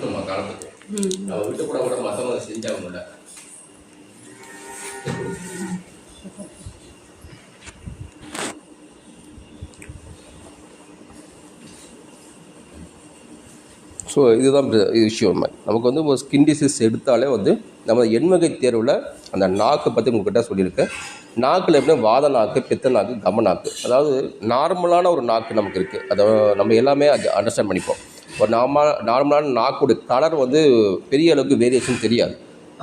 இருக்கணுமா காலத்துக்கு. நம்ம விட்டு கூட மற்றவங்க செஞ்சாங்கல்ல. ஸோ இதுதான் விஷயம். நமக்கு வந்து ஒரு ஸ்கின் டிசீஸ் எடுத்தாலே வந்து நம்ம எண்வகை தேர்வில் அந்த நாக்கை பற்றி உங்கள்கிட்ட சொல்லியிருக்கேன். நாக்கில் எப்படின்னா வாத நாக்கு, பித்த நாக்கு, கம நாக்கு. அதாவது நார்மலான ஒரு நாக்கு நமக்கு இருக்குது. அதை நம்ம எல்லாமே அண்டர்ஸ்டாண்ட் பண்ணிப்போம். ஒரு நார்மலான நாக்குடைய கலர் வந்து பெரிய அளவுக்கு வேரியேஷன் தெரியாது.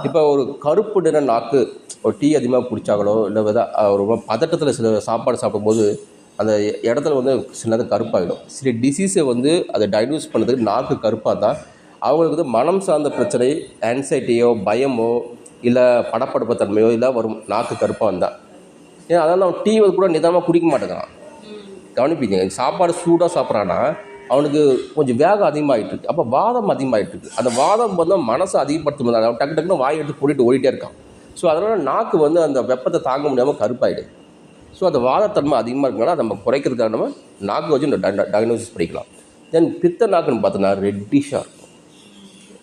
இப்போ ஒரு கருப்பு நிற நாக்கு, ஒரு டீ அதிகமாக குடித்தாங்களோ இல்லை ஒரு பதட்டத்தில் சில சாப்பாடு சாப்பிடும்போது அந்த இடத்துல வந்து சில நேரம் கருப்பாகிடும். சில டிசீஸை வந்து அதை டயக்னோஸ் பண்ணுறதுக்கு நாக்கு கருப்பாக தான் அவங்களுக்கு வந்து மனம் சார்ந்த பிரச்சனை, ஆன்சைட்டியோ பயமோ இல்லை படப்படுப்பு தன்மையோ இல்லை வரும் நாக்கு கருப்பாக வந்தால். ஏன்னா அதனால் அவன் டீ கூட நிதானமாக குடிக்க மாட்டேங்கிறான். கவனிப்பீங்க, சாப்பாடு சூடாக சாப்பிட்றான்னா அவனுக்கு கொஞ்சம் வேகம் அதிகமாகிட்டுருக்கு. அப்போ வாதம் அதிகமாகிட்டுருக்கு. அந்த வாதம் வந்து மனசை அதிகப்படுத்தும் போது அவன் டக்கு டக்குன்னு வாய் எடுத்து போட்டுட்டு ஓடிட்டே இருக்கான். ஸோ அதனால் நாக்கு வந்து அந்த வெப்பத்தை தாங்க முடியாமல் கருப்பாயிடுது. ஸோ அந்த வாதத்தன்மை அதிகமாக இருக்கனால நம்ம குறைக்கிறதுக்காக நம்ம நாக்கு வச்சு இந்த டயக்னோசிஸ் பண்ணிக்கலாம். தென் பித்த நாக்குன்னு பார்த்தோன்னா ரெட்டிஷாக இருக்கும்.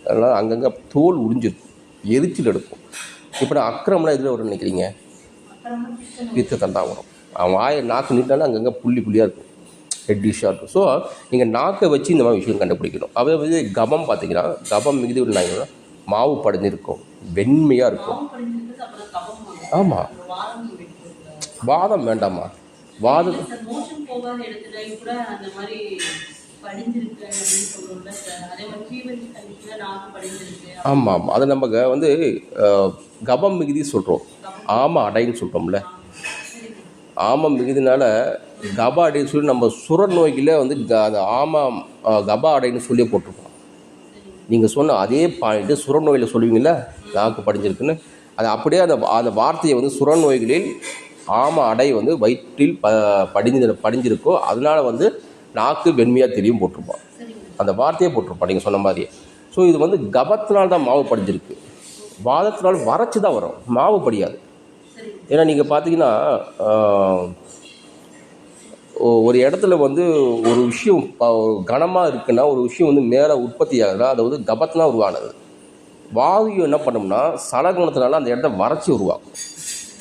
அதனால் அங்கங்கே தோல் உறிஞ்சிருக்கும், எரிச்சல் எடுக்கும். இப்போ நான் அக்கிரமெலாம் எதில் வரும்னு நினைக்கிறீங்க? பித்தத்தில் தான் வரும். அவன் வாயை நாக்கு நீட்டாலும் அங்கங்கே புள்ளி புள்ளியாக இருக்கும், ரெட்டிஷாக இருக்கும். ஸோ நீங்கள் நாக்கை வச்சு இந்த மாதிரி விஷயம் கண்டுபிடிக்கணும். அதே வந்து கபம் பார்த்தீங்கன்னா, கபம் மிகுதி ஒரு நாய்னா மாவு படைஞ்சிருக்கும், வெண்மையாக இருக்கும். ஆமாம், வாதம் வேண்டாமா? வாதம் ஆமாம் ஆமாம், அது நமக்கு வந்து கபம் மிகுதி சொல்கிறோம், ஆமாம் அடைன்னு சொல்கிறோம்ல. ஆமாம் மிகுதினால கப அடைன்னு சொல்லி நம்ம சுர நோய்களே வந்து அந்த ஆமாம் கபா அடைன்னு சொல்லி போட்டிருக்கோம். நீங்கள் சொன்ன அதே பாயிண்ட்டு சுர நோயில் சொல்லுவீங்கள, நாக்கு படிஞ்சிருக்குன்னு, அது அப்படியே அந்த வார்த்தையை வந்து சுர நோய்களில் ஆம அடை வந்து வயிற்றில் படிஞ்சிருக்கோ, அதனால் வந்து நாக்கு வெண்மையாக தெரியும் போட்டிருப்பான். அந்த வார்த்தையே போட்டிருப்பான் நீங்கள் சொன்ன மாதிரியே. ஸோ இது வந்து கபத்தினால் தான் மாவு படிஞ்சிருக்கு. வாதத்தினால் வறட்சி தான் வரும், மாவு படியாது. ஏன்னா நீங்கள் பார்த்தீங்கன்னா ஒரு இடத்துல வந்து ஒரு விஷயம் கனமாக இருக்குன்னா, ஒரு விஷயம் வந்து மேலே உற்பத்தி ஆகுதுன்னா அது வந்து கபத்தினால் உருவானது. வாயு என்ன பண்ணோம்னா சலகுணத்தினால அந்த இடத்த வறட்சி உருவாகும்.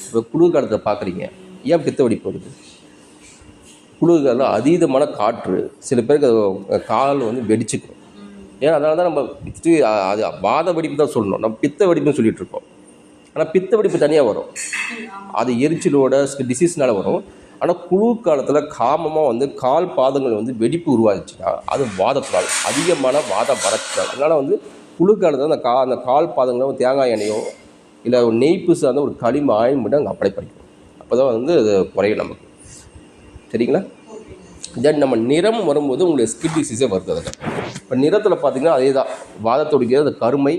இப்போ குளிர்காலத்தை பார்க்குறீங்க, ஏன் பித்த வெடிப்பு வருது? குளிர்காலம் அதீதமான காற்று, சில பேருக்கு கால் வந்து வெடிச்சுக்கும். ஏன்னா அதனால தான் நம்ம அது வாத வெடிப்பு தான் சொல்லணும், நம்ம பித்த வெடிப்புன்னு சொல்லிகிட்டு இருக்கோம். ஆனால் பித்த வெடிப்பு தனியாக வரும், அது எரிச்சலோட டிசீஸ்னால வரும். ஆனால் குளிர் காலத்தில் காமமாக வந்து கால் பாதங்கள் வந்து வெடிப்பு உருவாச்சுன்னா அது வாதத்தினால், அதிகமான வாத வறட்சினால். அதனால் வந்து குளிர்காலத்தில் அந்த கால் பாதங்களும் தேங்காய் எண்ணெயோ இல்லை ஒரு நெய்ப்பு சார்ந்த ஒரு களிம ஆயின்மெண்ட் அங்கே அப்ளை பண்ணிக்கணும். அப்போ தான் வந்து அது குறையும் நமக்கு. சரிங்களா? தென் நம்ம நிறம் வரும்போது உங்களுக்கு ஸ்கின் டிசீஸே வருது. அதில் இப்போ நிறத்தில் பார்த்திங்கன்னா அதே தான், வாதத்தோடைய அந்த கருமை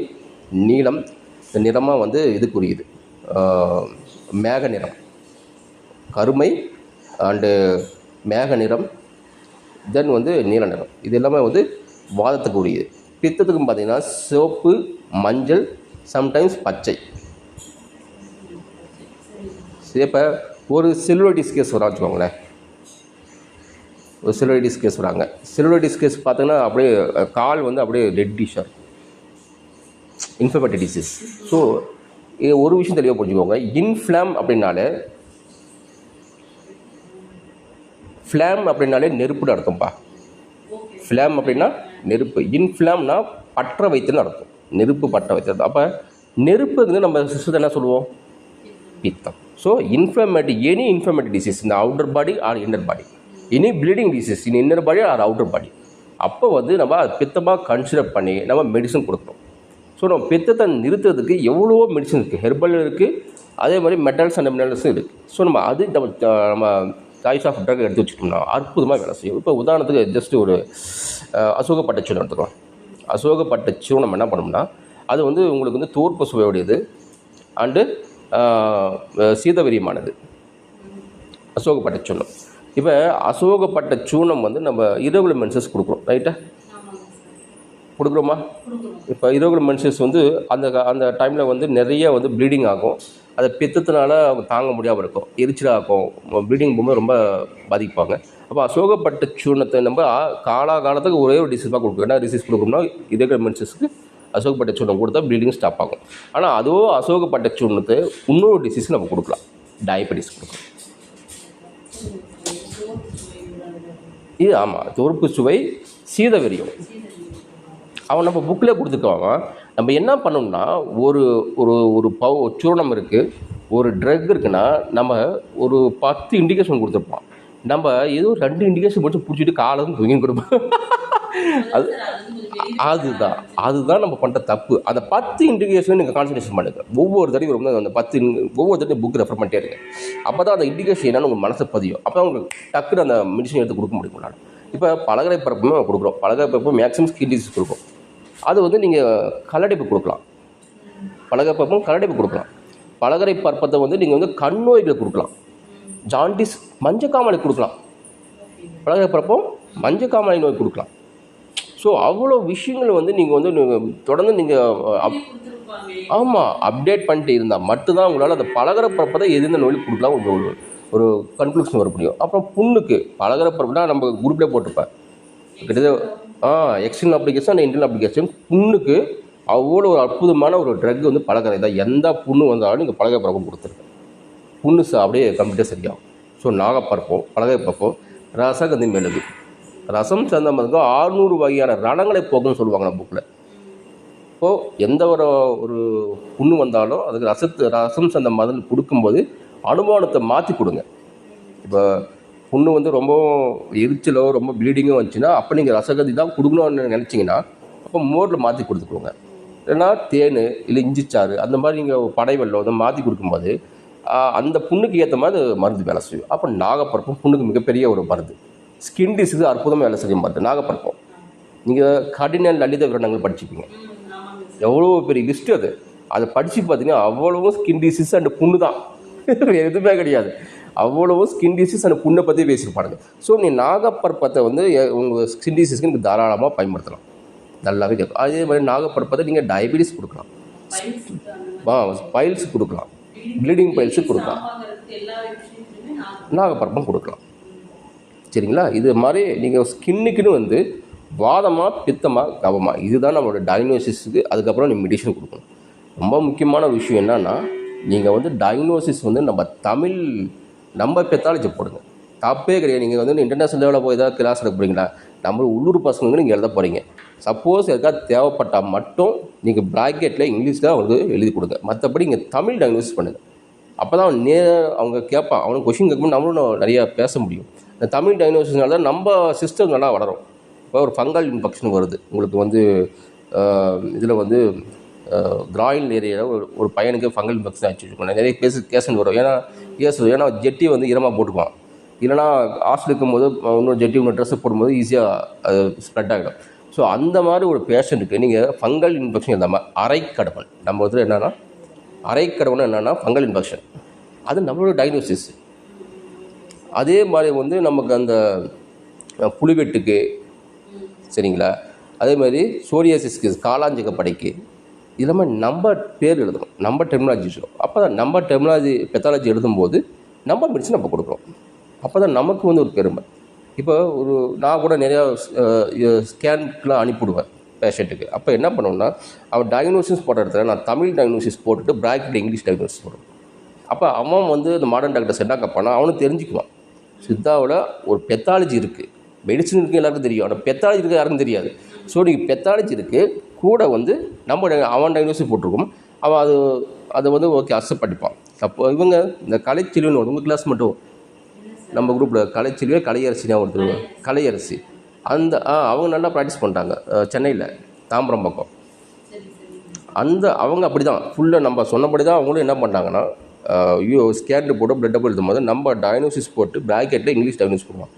நீளம் இந்த நிறமாக வந்து இதுக்குரியது. மேக நிறம், கருமை அண்டு மேக நிறம், தென் வந்து நீல நிறம், இது எல்லாமே வந்து வாதத்துக்கு உரியது. பித்தத்துக்கும் பார்த்திங்கன்னா சிவப்பு, மஞ்சள், சம்டைம்ஸ் பச்சை. இப்போ ஒரு செல்லுலைட்டிஸ் கேஸ் வரான்னு வச்சுக்கோங்களேன், ஒரு செல்லுலைட்டிஸ் கேஸ் வராங்க. செல்லுலைட்டிஸ் கேஸ் பார்த்தீங்கன்னா அப்படியே கால் வந்து அப்படியே ரெட்டிஷாக இருக்கும், இன்ஃப்ளமேட்டரி டிசீஸ். ஸோ இது ஒரு விஷயம் தெளிவாக புரிஞ்சுக்கோங்க. இன்ஃப்ளாம் அப்படின்னாலே நெருப்புன்னு அர்த்தம்ப்பா. ஃப்ளாம் அப்படின்னா நெருப்பு, இன்ஃப்ளாம்னா பற்ற வைத்துன்னு அர்த்தம், நெருப்பு பற்ற வைத்தது. அப்போ நெருப்புங்கிறது நம்ம சிஸ்டத்தை என்ன சொல்லுவோம்? பித்தம். ஸோ எனி இன்ஃப்ளமேட்டரி டிசீஸ் இந்த outer body or inner body, any bleeding disease in inner body or outer body, அப்போ வந்து நம்ம பித்தமாக கன்சிடர் பண்ணி நம்ம மெடிசன் கொடுக்கணும். ஸோ நம்ம பித்தத்தை நிறுத்துறதுக்கு எவ்வளவோ மெடிசன் இருக்குது, ஹெர்பல் இருக்குது, அதே மாதிரி மெட்டல்ஸ் அண்ட் மினரல்ஸும் இருக்குது. ஸோ நம்ம அது நம்ம சாய்ஸ் ஆஃப் ட்ரக் எடுத்து வச்சுட்டோம்னா அற்புதமாக வேலை செய்யும். இப்போ உதாரணத்துக்கு ஜஸ்ட் ஒரு அசோகப்பட்ட சூனம் எடுத்துக்கலாம். அசோகப்பட்ட சூனம் என்ன பண்ணோம்னா அது வந்து உங்களுக்கு வந்து தோற்ப சுவையுடையது அண்டு சீதவரியமானது அசோகப்பட்ட சூனம். இப்போ அசோகப்பட்ட சூனம் வந்து நம்ம இரகுலர் மென்சஸ் கொடுக்குறோம், ரைட்டா? கொடுக்குறோமா? இப்போ இரகுலர் மென்சஸ் வந்து அந்த டைமில் வந்து நிறைய வந்து ப்ளீடிங் ஆகும், அதை பித்தத்தினால அவங்க தாங்க முடியாமல் இருக்கும், எரிச்சலாகும், ப்ளீடிங் போகும்போது ரொம்ப பாதிப்பாங்க. அப்போ அசோகப்பட்ட சூர்ணத்தை நம்ம காலத்துக்கு ஒரே ஒரு டிசீஸ் தான் கொடுக்கும். என்ன டிசீஸ் கொடுக்கணும்னா இதய மென்சஸ்க்கு அசோகப்பட்ட சூர்ணம் கொடுத்தா ப்ளீடிங் ஸ்டாப் ஆகும். ஆனால் அதுவும் அசோகப்பட்ட சூர்ணத்தை இன்னொரு டிசீஸ் நம்ம கொடுக்கலாம், டயபெட்டிஸ் கொடுக்கலாம். இது ஆமாம், தோற்பு சுவை சீதவெறியும் அவன் நம்ம புக்கில் கொடுத்துருக்கான். நம்ம என்ன பண்ணோம்னா ஒரு ஒரு ஒரு சூர்ணம் இருக்குது, ஒரு ட்ரக் இருக்குன்னா நம்ம ஒரு 10 இண்டிகேஷன் கொடுத்துருப்போம். நம்ம ஏதோ 2 இண்டிகேஷன் மட்டும் பிடிச்சிட்டு காலம் தூங்கி கொடுப்போம். அது அதுதான் நம்ம பண்ணுற தப்பு. அந்த 10 இண்டிகேஷன் நீங்கள் கான்சன்ட்ரேஷன் பண்ணுங்க. ஒவ்வொரு தடவையும் ரொம்ப அந்த 10 ஒவ்வொரு தடவையும் புக் ரெஃபர் பண்ணிட்டே இருங்க. அப்போ தான் அந்த இண்டிகேஷன் என்னன்னு உங்கள் மனசை பதியும். அப்போ தான் உங்களுக்கு டக்குன்னு அந்த மெடிசன் எடுத்து கொடுக்க முடியும். நான் இப்போ பலகரை பரப்புமே கொடுக்குறோம். பலகரை பரப்பு மேக்ஸிமம் ஸ்கின் டிசீஸ் கொடுக்கும். அது வந்து நீங்கள் கல்லடைப்பு கொடுக்கலாம், பலகரை பரப்பும் கல்லடைப்பு கொடுக்கலாம். பலகரை பரப்பத்தை வந்து நீங்கள் வந்து கண் நோய்களை கொடுக்கலாம், ஜாண்டிஸ் மஞ்சக்காமலை கொடுக்கலாம், பலகரை பரப்பும் மஞ்சக்காமலை நோய் கொடுக்கலாம். ஸோ அவ்வளோ விஷயங்கள் வந்து நீங்கள் வந்து தொடர்ந்து நீங்கள் ஆமாம் அப்டேட் பண்ணிட்டு இருந்தால் மட்டும்தான் உங்களால் அந்த பலகரை பரப்பதை எதிர்ந்த நோயில் கொடுக்கலாம் ஒரு கன்க்ளூஷன் வர முடியும். அப்புறம் புண்ணுக்கு பலகரை பரப்புனா நம்ம குரூப்லேயே போட்டிருப்பேன் கிட்டத்தட்ட எக்ஸ்டர்னல் அப்ளிகேஷன் இன்டர்னல் அப்ளிகேஷன். புண்ணுக்கு அவ்வளோ ஒரு அற்புதமான ஒரு ட்ரக் வந்து பலகரை தான். எந்த புண்ணு வந்தாலும் நீங்கள் பலகரை பரப்பம் கொடுத்துருக்கேன், புண்ணு அப்படியே கம்ப்ளீட்டாக சரியாகும். ஸோ நாகப்பரப்போம், பலகரை பரப்போம், ரசகந்தி மிளகு, ரசம் சேர்ந்த மாதிரி 600 வகையான ரணங்களை போகும்னு சொல்லுவாங்க நம்ம புக்கில். இப்போது எந்த ஒரு புண்ணு வந்தாலும் அதுக்கு ரசம் சேர்ந்த மருந்து கொடுக்கும்போது அனுமானத்தை மாற்றி கொடுங்க. இப்போ புண்ணு வந்து ரொம்ப எரிச்சலோ ரொம்ப ப்ளீடிங்கோ வந்துச்சுன்னா அப்போ நீங்கள் ரசகந்தி தான் கொடுக்கணும்னு நினச்சிங்கன்னா அப்போ மோரில் மாற்றி கொடுத்துக்கோங்க. இல்லைன்னா தேன் இல்லை இஞ்சிச்சாறு அந்த மாதிரி நீங்கள் படை வெல்லம் அதை மாற்றி கொடுக்கும்போது அந்த புண்ணுக்கு ஏற்ற மாதிரி மருந்து வேலை செய்யும். அப்போ நாகப்பரப்பும் புண்ணுக்கு மிகப்பெரிய ஒரு மருந்து. ஸ்கின் டிசீஸ் அற்புதமாக வேலை செய்ய மருந்து நாகப்பரப்பம். நீங்கள் கடினல் லலித விரணங்கள் படிச்சுப்பீங்க, எவ்வளோ பெரிய லிஸ்ட்டு அது. அதை படித்து பார்த்தீங்கன்னா அவ்வளவும் ஸ்கின் டிசீஸ் அண்ட் புண்ணு தான், எதுவுமே கிடையாது. அவ்வளவும் ஸ்கின் டிசீஸ் அண்ட் புண்ணை பற்றி பேசியிருப்பாங்க. ஸோ நீ நாகப்பரப்பத்தை வந்து உங்கள் ஸ்கின் டிசீஸ்க்கு நீங்கள் தாராளமாக பயன்படுத்தலாம், நல்லாவே கேட்கும். அதே மாதிரி நாகப்பரப்பத்தை நீங்கள் டயபெட்டிஸ் கொடுக்கலாம், பைல்ஸ் கொடுக்கலாம், ப்ளீடிங் பைல்ஸுக்கு கொடுக்கலாம், நாகப்பரப்பம் கொடுக்கலாம். சரிங்களா? இது மாதிரி நீங்கள் ஸ்கின்னுக்குன்னு வந்து வாதமாக பித்தமாக கவமாக இதுதான் நம்மளோட டயக்னோசிஸுக்கு. அதுக்கப்புறம் நீங்கள் மெடிசன் கொடுக்கணும். ரொம்ப முக்கியமான விஷயம் என்னன்னா நீங்கள் வந்து டயக்னோசிஸ் வந்து நம்ம பெத்தாலஜி போடுங்க, தப்பே கிடையாது. நீங்கள் வந்து இன்டர்நேஷனல் லெவலில் போய் ஏதாவது கிளாஸ் எடுக்க போகிறீங்களா, நம்ம உள்ளூர் பசங்க நீங்கள் எழுத போகிறீங்க. சப்போஸ் எதுக்காக தேவைப்பட்டால் மட்டும் நீங்கள் ப்ராக்கெட்டில் இங்கிலீஷில் அவங்களுக்கு எழுதி கொடுங்க. மற்றபடி இங்கே தமிழ் டயக்னோசிஸ் பண்ணுங்கள். அப்போ தான் அவங்க கேட்பான், அவனுக்கு கொஷின் கேட்கும்போது நம்மளும் நிறையா பேச முடியும். இந்த தமிழ் டயக்னோசிஸ்னால தான் நம்ம சிஸ்டம் நல்லா வளரும். இப்போ ஒரு ஃபங்கல் இன்ஃபெக்ஷன் வருது உங்களுக்கு வந்து இதில் வந்து கிராயின் ஏரியாவில் ஒரு பையனுக்கு ஃபங்கல் இன்ஃபெக்ஷன் ஆகிடுச்சு. நிறைய கேசன் வரும். ஏன்னா ஜெட்டி வந்து ஈரமாக போட்டுக்குவான், இல்லைனா ஹாஸ்டல் இருக்கும்போது இன்னொரு ஜெட்டி இன்னொரு ட்ரெஸ்ஸை போடும்போது ஈஸியாக அது ஸ்ப்ரெட் ஆகிடும். ஸோ அந்த மாதிரி ஒரு பேஷண்ட்டுக்கு நீங்கள் ஃபங்கல் இன்ஃபெக்ஷன் இல்லாமல் அரைக்கடவன், நம்ம வந்து என்னென்னா அரைக்கடவன் என்னென்னா ஃபங்கல் இன்ஃபெக்ஷன், அது நம்மளோட டயக்னோசிஸ். அதே மாதிரி வந்து நமக்கு அந்த புலிவெட்டுக்கு சரிங்களா, அதே மாதிரி சோரியாசிஸ்க்கு, காலாஞ்சக படைக்கு இதெல்லாமே நம்ம பேர் எழுதணும், நம்ம டெர்மினாலஜி சொல்லணும். அப்போ தான் நம்ம டெர்மினாலஜி பெத்தாலஜி எழுதும்போது நம்ம மெடிசன் நம்ம கொடுக்குறோம். அப்போ தான் நமக்கு வந்து ஒரு பெருமை. இப்போ நான் கூட நிறையா ஸ்கேனுக்குலாம் அனுப்பிவிடுவேன் பேஷண்ட்டுக்கு. அப்போ என்ன பண்ணுவோம்னா அவன் டயக்னோசிஸ் போட்ட இடத்துல நான் தமிழ் டயக்னோசிஸ் போட்டுட்டு ப்ராக்கெட்டில் இங்கிலீஷ் டயக்னோசிஸ் போடுவேன். அப்போ அவன் வந்து இந்த மாடர்ன் டாக்டர்ஸ் என்ன கேட்பானா அவனும் தெரிஞ்சுக்குவான், சித்தாவில் ஒரு பெத்தாலஜி இருக்குது, மெடிசன் இருக்குது எல்லாருக்கும் தெரியும், ஆனால் பெத்தாலஜி இருக்குது யாருக்கும் தெரியாது. ஸோ நீங்கள் பெத்தாலஜி இருக்குது கூட வந்து அவன் டயக்னோசிஸ் போட்டிருக்கோம், அவன் அதை வந்து ஓகே அக்செப்ட் பண்ணிப்பான். அப்போ இவங்க இந்த கலைச்செல்வின்னு உங்கள் கிளாஸ் மட்டும் நம்ம குரூப்பில் கலைச்செல்வியே கலையரசினா ஒருத்தர், கலையரசி அந்த அவங்க நல்லா ப்ராக்டிஸ் பண்ணிட்டாங்க சென்னையில் தாம்பரம் பக்கம். அவங்க அப்படி தான் ஃபுல்லாக நம்ம சொன்னபடி தான் அவங்களும் என்ன பண்ணாங்கன்னா ஸ்கேன் போட்டு பிளட் டபுள் எழுதும் போது நம்ம டயக்னோசிஸ் போட்டு ப்ராக்கெட்டில் இங்கிலீஷ் டயக்னோசிஸ் பண்ணுவோம்.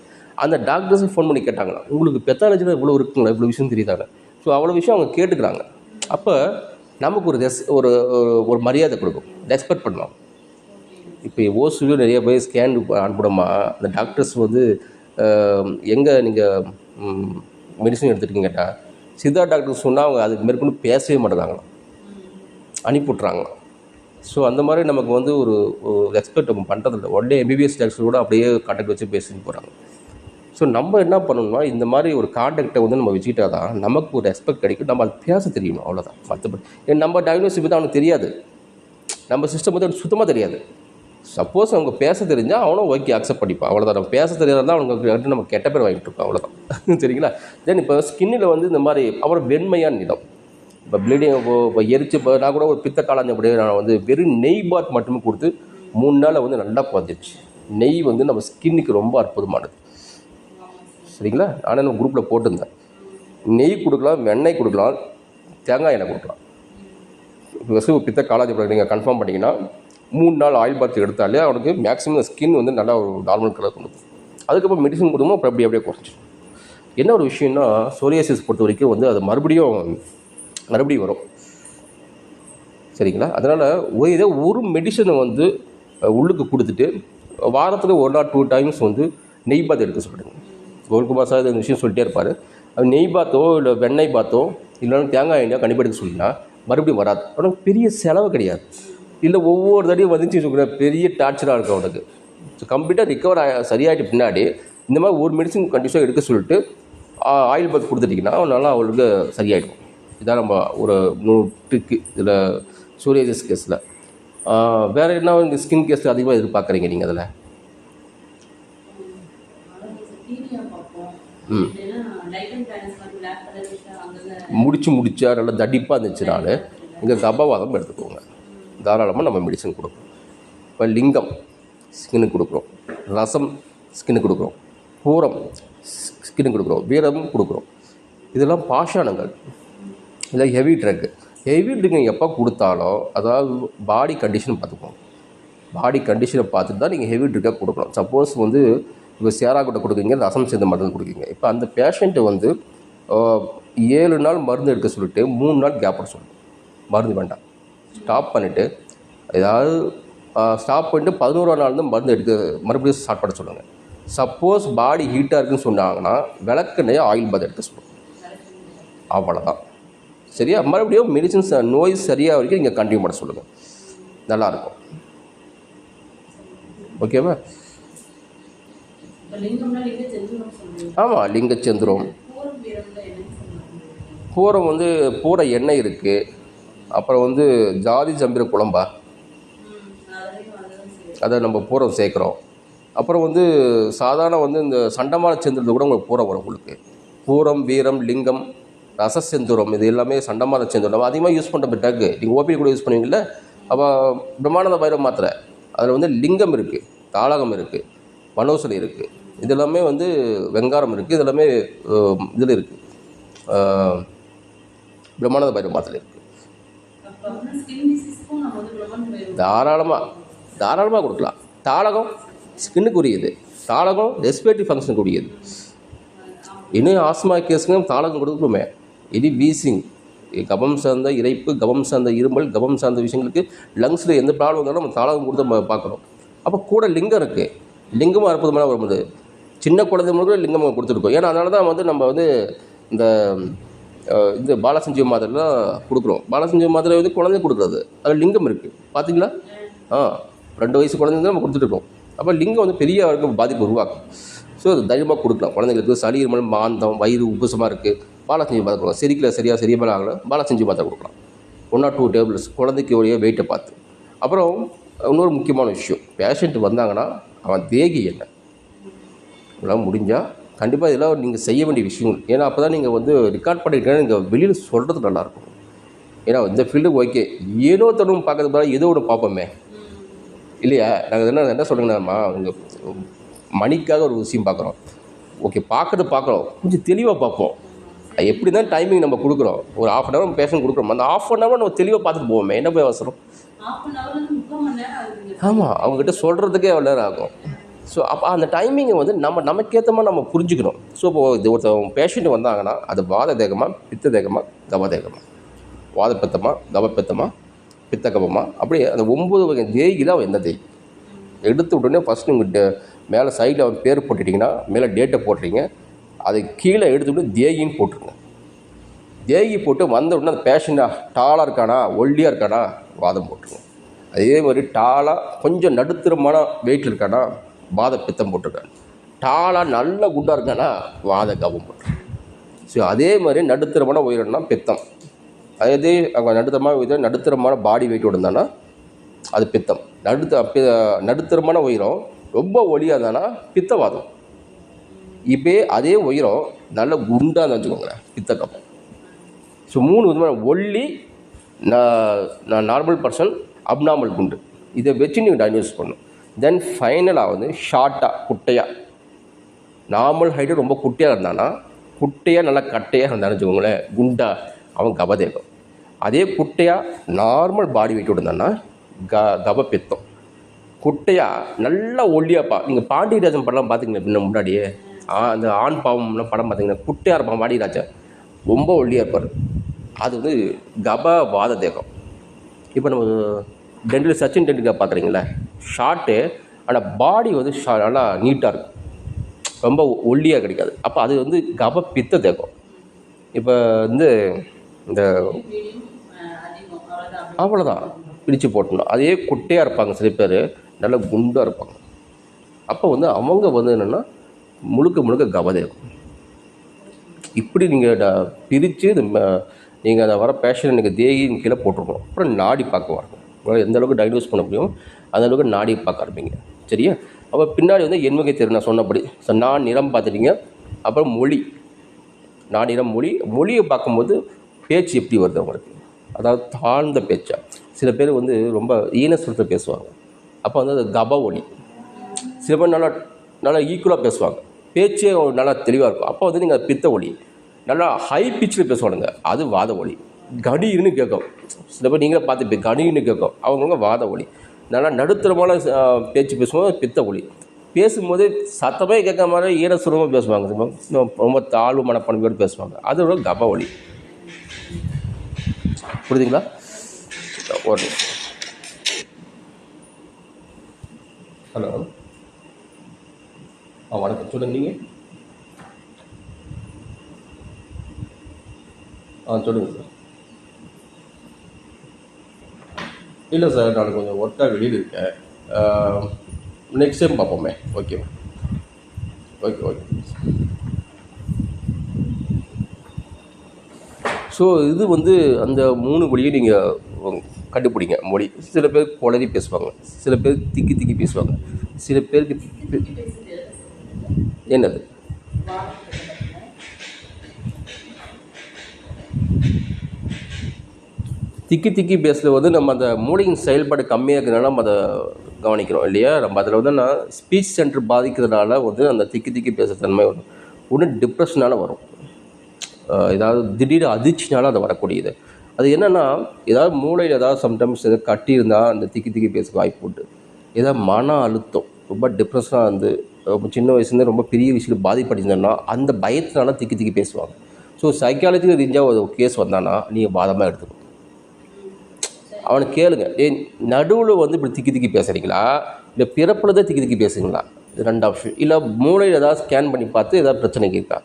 அந்த டாக்டர்ஸும் ஃபோன் பண்ணி கேட்டாங்கன்னா உங்களுக்கு பெத்தாலஜியில் இவ்வளோ இருக்குங்களா, இவ்வளோ விஷயம் தெரியுதாங்க. ஸோ அவ்வளோ விஷயம் அவங்க கேட்டுக்கிறாங்க. அப்போ நமக்கு ஒரு மரியாதை கொடுக்கும், ரெஸ்பெக்ட் பண்ணலாம். இப்போ ஓசுலையும் நிறைய பேர் ஸ்கேன் அனுப்பிடமா அந்த டாக்டர்ஸ் வந்து எங்கே நீங்கள் மெடிசன் எடுத்துகிட்டீங்க கேட்டால் சித்தா டாக்டர் சொன்னால் அவங்க அதுக்கு மேற்கொண்டு பேசவே மாட்டேங்கிறாங்களாம், அனுப்பிவிட்றாங்களாம். ஸோ அந்த மாதிரி நமக்கு வந்து ஒரு ரெஸ்பெக்ட் நம்ம பண்ணுறதில்ல. உடனே எம்பிபிஎஸ் டாக்டர் கூட அப்படியே கான்டாக்ட் வச்சு பேசிட்டு போகிறாங்க. ஸோ நம்ம என்ன பண்ணணும்னா இந்த மாதிரி ஒரு கான்டாக்டை வந்து நம்ம வச்சுக்கிட்டா தான் நமக்கு ஒரு ரெஸ்பெக்ட் கிடைக்கும். நம்ம அது பேச தெரியணும், அவ்வளோதான். மற்றபடி நம்ம டயக்னோசிஸ் பற்றி அவனுக்கு தெரியாது, நம்ம சிஸ்டம் பற்றி அவனுக்கு சுத்தமாக தெரியாது. சப்போஸ் அவங்க பேச தெரிஞ்சால் அவனும் ஓகே அக்செப்ட் பண்ணிப்பான், அவ்வளோதான். நம்ம பேச தெரியாதான் அவனுக்கு நம்ம கெட்ட பேர் வாங்கிட்டு இருக்கோம், அவ்வளோதான். சரிங்களா? தென் இப்போ ஸ்கின்னில் வந்து இந்த மாதிரி அப்புறம் வெண்மையான நிறம், இப்போ ப்ளீடிங் இப்போ எரிச்சு, இப்போ நான் கூட ஒரு பித்த காளாஞ்ச அப்படியே நான் வந்து வெறும் நெய் பாத் மட்டுமே கொடுத்து 3 நாளில் வந்து நல்லா குறைஞ்சிருச்சு. நெய் வந்து நம்ம ஸ்கின்னுக்கு ரொம்ப அற்புதமானது. சரிங்களா? நானே நம்ம குரூப்பில் போட்டிருந்தேன். நெய் கொடுக்கலாம், வெண்ணெய் கொடுக்கலாம், தேங்காய் எண்ணெய் கொடுக்கலாம். இப்போ பித்த காளாஞ்ச நீங்கள் கன்ஃபார்ம் பண்ணிங்கன்னா 3 நாள் ஆயில் பாத் எடுத்தாலே அவனுக்கு மேக்ஸிமம் ஸ்கின் வந்து நல்லா ஒரு நார்மல் கலர் கொண்டு போகும். அதுக்கப்புறம் மெடிசன் கொடுக்கணும், அப்புறம் அப்படியே குறைஞ்சிடும். என்ன ஒரு விஷயம்னா சோரியாசிஸ் பொறுத்த வரைக்கும் வந்து அது மறுபடியும் வரும். சரிங்களா? அதனால் ஏதோ ஒரு மெடிசனை வந்து உள்ளுக்கு கொடுத்துட்டு வாரத்தில் 1 or 2 டைம்ஸ் வந்து நெய் பாத் எடுக்க சொல்லிடுங்க. கோல்குமார் சார் இந்த விஷயம் சொல்லிட்டே இருப்பார். அது நெய் பாத்தோ இல்லை வெண்ணெய் பாத்தோ இல்லைன்னா தேங்காய் எண்ணெயோ கண்டிப்பாக எடுக்க சொல்லினா மறுபடியும் வராது. ஆனால் பெரிய செலவு கிடையாது. இல்லை ஒவ்வொரு தடையும் வந்துச்சு சொல்கிற பெரிய டார்ச்சராக இருக்கும் அவனுக்கு. ஸோ கம்ப்ளீட்டாக ரிக்கவர் சரியாகிட்டு பின்னாடி இந்த மாதிரி ஒரு மெடிசன் கண்டிப்பாக எடுக்க சொல்லிட்டு ஆயில் பாத் கொடுத்துட்டிங்கன்னா நல்லா அவளுக்கு சரியாயிடும். இதான் நம்ம ஒரு ட்ரிக்கு இதில் சோரியாசிஸ் கேஸில். வேறு என்ன இந்த ஸ்கின் கேஸில் அதிகமாக எதிர்பார்க்குறீங்க நீங்கள் அதில்? முடிச்சா நல்லா தடிப்பாக இருந்துச்சுனால இங்கே கபவாதம் எடுத்துக்கோங்க, தாராளமாக நம்ம மெடிசன் கொடுக்குறோம். இப்போ லிங்கம் ஸ்கின்னு கொடுக்குறோம், ரசம் ஸ்கின்னு கொடுக்குறோம், பூரம் ஸ்கின்னு கொடுக்குறோம், வீரம் கொடுக்குறோம். இதெல்லாம் பாஷாணங்கள், இல்லை ஹெவி ட்ரக்கு. ஹெவி ட்ரிங்க் எப்போ கொடுத்தாலும் அதாவது பாடி கண்டிஷன் பார்த்துக்கோங்க. பாடி கண்டிஷனை பார்த்துட்டு தான் நீங்கள் ஹெவி ட்ரிங்காக கொடுக்கணும். சப்போஸ் வந்து இப்போ சேராக்கூட்ட கொடுக்குறீங்க, ரசம் சேர்ந்த மருந்து கொடுக்குறீங்க. இப்போ அந்த பேஷண்ட்டை வந்து 7 நாள் மருந்து எடுக்க சொல்லிவிட்டு 3 நாள் கேப் பண்ண சொல்லணும். மருந்து வேண்டாம், ஸ்டாப் பண்ணிவிட்டு ஏதாவது ஸ்டாப் பண்ணிட்டு 11ஆம் நாள் தான் மருந்து எடுக்க மறுபடியும் ஸ்டார்ட் பண்ண சொல்லுங்கள். சப்போஸ் பாடி ஹீட்டாக இருக்குதுன்னு சொன்னாங்கன்னா விளக்கெண்ணெயை ஆயில் பாத் எடுக்க சொல்லுங்கள், அவ்வளோதான். சரியா? மறுபடியும் மெடிசன்ஸ் நோய் சரியாக வரைக்கும் நீங்கள் கண்டினியூ பண்ண சொல்லுங்கள், நல்லாயிருக்கும். ஓகேவா? ஆமாம், லிங்கச்சந்திரம். பூரம் வந்து பூர எண்ணெய் இருக்குது. அப்புறம் வந்து ஜாதி ஜம்பிர குழம்பா, அதை நம்ம பூரம் சேர்க்குறோம். அப்புறம் வந்து சாதாரண வந்து இந்த சண்டமான செந்திரத்தை கூட உங்களுக்கு பூரம் வரும். உங்களுக்கு பூரம், வீரம், லிங்கம், ரசசெந்தூரம், இது எல்லாமே சண்டமான செந்தூரம். நம்ம அதிகமாக யூஸ் பண்ணுற ட்ரக்கு நீங்கள் ஓபி கூட யூஸ் பண்ணுவீங்கள்ல. அப்போ பிரம்மானந்த பைரவ மாத்திரை அதில் வந்து லிங்கம் இருக்குது, தாளகம் இருக்குது, வனோசலி இருக்குது, இது எல்லாமே வந்து வெங்காரம் இருக்குது, இது எல்லாமே இதில் இருக்குது, பிரம்மானந்த பைரவ மாத்திரை இருக்குது. தாராளமாக கொடுக்கலாம். தாளகம் ஸ்கின்னுக்கு உரியது, தாளகம் ரெஸ்பிரேட்டரி ஃபங்க்ஷனுக்கு உரியது. இன்னும் ஆஸ்மா கேஸுங்க தாளகம் கொடுக்கணுமே. இனி வீசிங், கபம் சார்ந்த இறைப்பு, கபம் சார்ந்த இருமல், கபம் சார்ந்த விஷயங்களுக்கு லங்ஸில் எந்த ப்ராப்ளம் வந்தாலும் நம்ம தாளகம் கொடுத்து நம்ம பார்க்குறோம். அப்போ கூட லிங்கம் இருக்குது, லிங்கமும் அற்புதமான வரும்போது சின்ன குழந்தைங்களுக்கு கூட லிங்கம் கொடுத்துருக்கோம். ஏன்னா அதனால தான் வந்து நம்ம வந்து இந்த பாலசஞ்சீவ மாத்திரைலாம் கொடுக்குறோம். பாலசஞ்சீவ மாத்திரை வந்து குழந்தை கொடுக்குறது, அதில் லிங்கம் இருக்குது, பார்த்தீங்களா? 2 வயசு குழந்தைங்க நம்ம கொடுத்துட்ருக்கோம். அப்போ லிங்கம் வந்து பெரிய அளவுக்கு பாதிப்பு உருவாக்கும். ஸோ அது தைரியமாக கொடுக்கலாம். குழந்தைங்களுக்கு சளி, இருமல், மாந்தம், வயிறு உப்புசமாக இருக்குது, பாலசஞ்சீவ மாத்திரை கொடுக்கலாம். சரிக்கல சரியாக ஆகலை, பாலசஞ்சீவ மாத்திரை கொடுக்கலாம். 1 or 2 டேப்லெட்ஸ் குழந்தைக்கு உடைய வெயிட்டை பார்த்து. அப்புறம் இன்னொரு முக்கியமான விஷயம், பேஷண்ட் வந்தாங்கன்னா அவன் தேகி என்ன இதெல்லாம் முடிஞ்சால் கண்டிப்பாக இதெல்லாம் நீங்கள் செய்ய வேண்டிய விஷயங்கள். ஏன்னா அப்போ தான் நீங்கள் வந்து ரெக்கார்ட் பண்ணிக்கிட்டேன்னா நீங்கள் வெளியில் சொல்கிறது நல்லாயிருக்கும். ஏன்னா இந்த ஃபீல்டுக்கு ஓகே ஏதோ தரும் பார்க்கறது போல ஏதோ ஒன்று பார்ப்போமே இல்லையா? நாங்கள் என்ன சொல்லுங்கண்ணாம்மா, உங்கள் மணிக்காக ஒரு விஷயம் பார்க்குறோம். ஓகே, பார்க்குறோம், கொஞ்சம் தெளிவாக பார்ப்போம். எப்படி தான் டைமிங் நம்ம கொடுக்குறோம், ஒரு 1/2 hour பேஷண்ட் கொடுக்குறோம், அந்த 1/2 hour நம்ம தெளிவாக பார்த்துட்டு போவோமே, என்ன போய் அவசரம்? ஆமாம், அவங்ககிட்ட சொல்கிறதுக்கே எவ்வளோ நேரம் ஆகும். ஸோ அப்போ அந்த டைமிங்கை வந்து நமக்கேற்ற மாதிரி நம்ம புரிஞ்சுக்கணும். ஸோ இப்போ ஒருத்தவங்க பேஷண்ட் வந்தாங்கன்னா அது வாத தேகமாக, பித்த தேகமாக, கப தேகமாக, வாத பித்தமாக, கப பித்தமாக, பித்த கபமாக, அப்படியே அந்த 9 வகை தேகியில் அவன் எந்த தேகி எடுத்து விட்டோன்னே ஃபஸ்ட்டு உங்கள் மேலே சைடில் அவன் பேர் போட்டுட்டிங்கன்னா மேலே டேட்டை போட்டுறீங்க, அதை கீழே எடுத்துவிட்டு தேகின்னு போட்டுருங்க. தேகி போட்டு வந்த உடனே அந்த பேஷண்ட்டாக டாலாக இருக்கானா, ஒல்லியாக இருக்கானா, வாதம் போட்டுருங்க. அதே மாதிரி டாலாக கொஞ்சம் நடுத்தரமான வெயிட்டில் இருக்கானா வாத பித்தம் போட்டிருக்காரு. டாலாக நல்ல குண்டாக இருக்கானா வாத கபம் போட்டிருக்காரு. ஸோ அதே மாதிரி நடுத்தரமான உயரம்னா பித்தம். அதே அவங்க நடுத்தரமான பாடி வெயிட்டோடு இருந்தானா அது பித்தம். நடுத்தரமான உயரம் ரொம்ப ஒலியாக இருந்தானா பித்தவாதம். இப்போ அதே உயரம் நல்ல குண்டாக தான் வச்சுக்கோங்களேன் பித்த கபம். ஸோ 3 விதமான ஒல்லி, நான் நார்மல் பர்சன், அப்நார்மல் குண்டு, இதை வச்சு நீங்கள் டயக்னோஸ் பண்ணணும். தென் ஃபைனலாக வந்து ஷார்ட்டாக குட்டையாக, நார்மல் ஹைட்டு ரொம்ப குட்டையாக இருந்தானா, குட்டையாக நல்லா கட்டையாக இருந்தான்னு வச்சுக்கோங்களேன் குண்டா, அவன் கபதேகம். அதே குட்டையாக நார்மல் பாடி வெயிட்டோடு இருந்தான்னா கப பித்தம். குட்டையாக நல்லா ஒல்லியாப்பா, நீங்கள் பாண்டியராஜன் படம் பார்த்தீங்கன்னா முன்னாடியே அந்த ஆண் பாவம்லாம் படம் பார்த்தீங்கன்னா குட்டையாக இருப்பான் பாண்டியராஜன், ரொம்ப ஒல்லியாக இருப்பார், அது வந்து கப வாத தேகம். இப்போ நம்ம சச்சின் டெண்டுல்கர் பார்க்குறீங்களே, ஷார்ட்டு, ஆனால் பாடி வந்து நல்லா நீட்டாக இருக்கும், ரொம்ப ஒல்லியாக கிடைக்காது. அப்போ அது வந்து கப பித்த தேகம். இப்போ வந்து இந்த அவ்வளோதான் பிரித்து போட்டணும். அதே குட்டையாக இருப்பாங்க சில பேர், நல்லா குண்டாக இருப்பாங்க. அப்போ வந்து அவங்க வந்து என்னென்னா முழுக்க கபதேகம். இப்படி நீங்கள் பிரித்து நீங்கள் அதை வர பேஷண்ட் நீங்கள் தேகின்னு கீழே போட்டிருக்கணும். அப்புறம் நாடி பார்க்க வரணும். எந்த அளவுக்கு டயக்னோஸ் பண்ண முடியும் அந்தளவுக்கு நாடி பார்க்க ஆரம்பிங்க. சரியா? அப்போ பின்னாடி வந்து எண்வகை தேர்வு நான் சொன்னபடி நான் நிறம் பார்த்துட்டீங்க. அப்புறம் மொழி, நான் நிறம் மொழியை பார்க்கும்போது பேச்சு எப்படி வருது அவங்களுக்கு, அதாவது தாழ்ந்த பேச்சா. சில பேர் வந்து ரொம்ப ஈனஸ்வரத்தை பேசுவாங்க, அப்போ வந்து அது கப ஒலி. சில பேர் நல்லா ஈக்குவலாக பேசுவாங்க, பேச்சே நல்லா தெளிவாக இருக்கும், அப்போ வந்து நீங்கள் பித்த ஒலி. நல்லா ஹை பிச்சில் பேசுவானுங்க, அது வாத ஒலி. கணீர்னு கேட்கும். சில பேர் நீங்களே பார்த்துப்பீங்க, கணீர்னு கேட்கும், அவங்கவுங்க வாத ஒலி. நல்லா நடுத்தரமான பேச்சு பேசும்போது பித்த ஒலி. பேசும்போது சத்தமே கேட்க மாதிரி ஈரசுரமாக பேசுவாங்க, ரொம்ப தாழ்வு மனப்பண்போடு பேசுவாங்க, அதோட கப ஒலி. புரியுதுங்களா? ஒரு ஹலோ, வணக்கம், சொல்லுங்கள். நீங்கள் சொல்லுங்கள் சார். இல்லை சார், நான் கொஞ்சம் ஒர்க்காக வெளியில் இருக்கேன். நெக்ஸ்ட் டைம் பார்ப்போமே. ஓகே. ஸோ இது வந்து அந்த 3 மொழியும் நீங்கள் கண்டுபிடிங்க. மொழி, சில பேர் குளறி பேசுவாங்க, சில பேர் திக்கி பேசுவாங்க, சில பேருக்கு என்னது திக்கி பேசுகிறது வந்து நம்ம அந்த மூளையின் செயல்பாடு கம்மியாக இருக்கிறதுனால நம்ம அதை கவனிக்கிறோம் இல்லையா. நம்ம அதில் வந்து நான் ஸ்பீச் சென்டர் பாதிக்கிறதுனால வந்து அந்த திக்கி பேசுகிற தன்மை வரும். ஒன்று டிப்ரெஷனால் வரும், ஏதாவது திடீர் அதிர்ச்சினால அது வரக்கூடியது. அது என்னென்னா, ஏதாவது மூளையில் ஏதாவது சம்டைம்ஸ் எதாவது கட்டி இருந்தால் அந்த திக்கி பேச வாய்ப்பு உண்டு. ஏதாவது மன அழுத்தம், ரொம்ப டிப்ரெஷனாக வந்து சின்ன வயசுலேருந்து ரொம்ப பெரிய விஷயத்தில் பாதிப்படைஞ்சதுன்னா அந்த பயத்தினால திக்கி பேசுவாங்க. ஸோ சைக்காலஜிக்கல் ரீதியாக ஒரு கேஸ் வந்தானா நீங்கள் பாதமாக எடுத்துக்கணும். அவனை கேளுங்க, நடுவில் வந்து இப்படி திக்கி பேசுகிறீங்களா, இல்லை பிறப்பில் தான் திக்கி பேசுகிறீங்களா, இது 2 ஆப்ஷன். இல்லை மூளையில் ஏதாவது ஸ்கேன் பண்ணி பார்த்து ஏதாவது பிரச்சனைக்கு இருக்கா,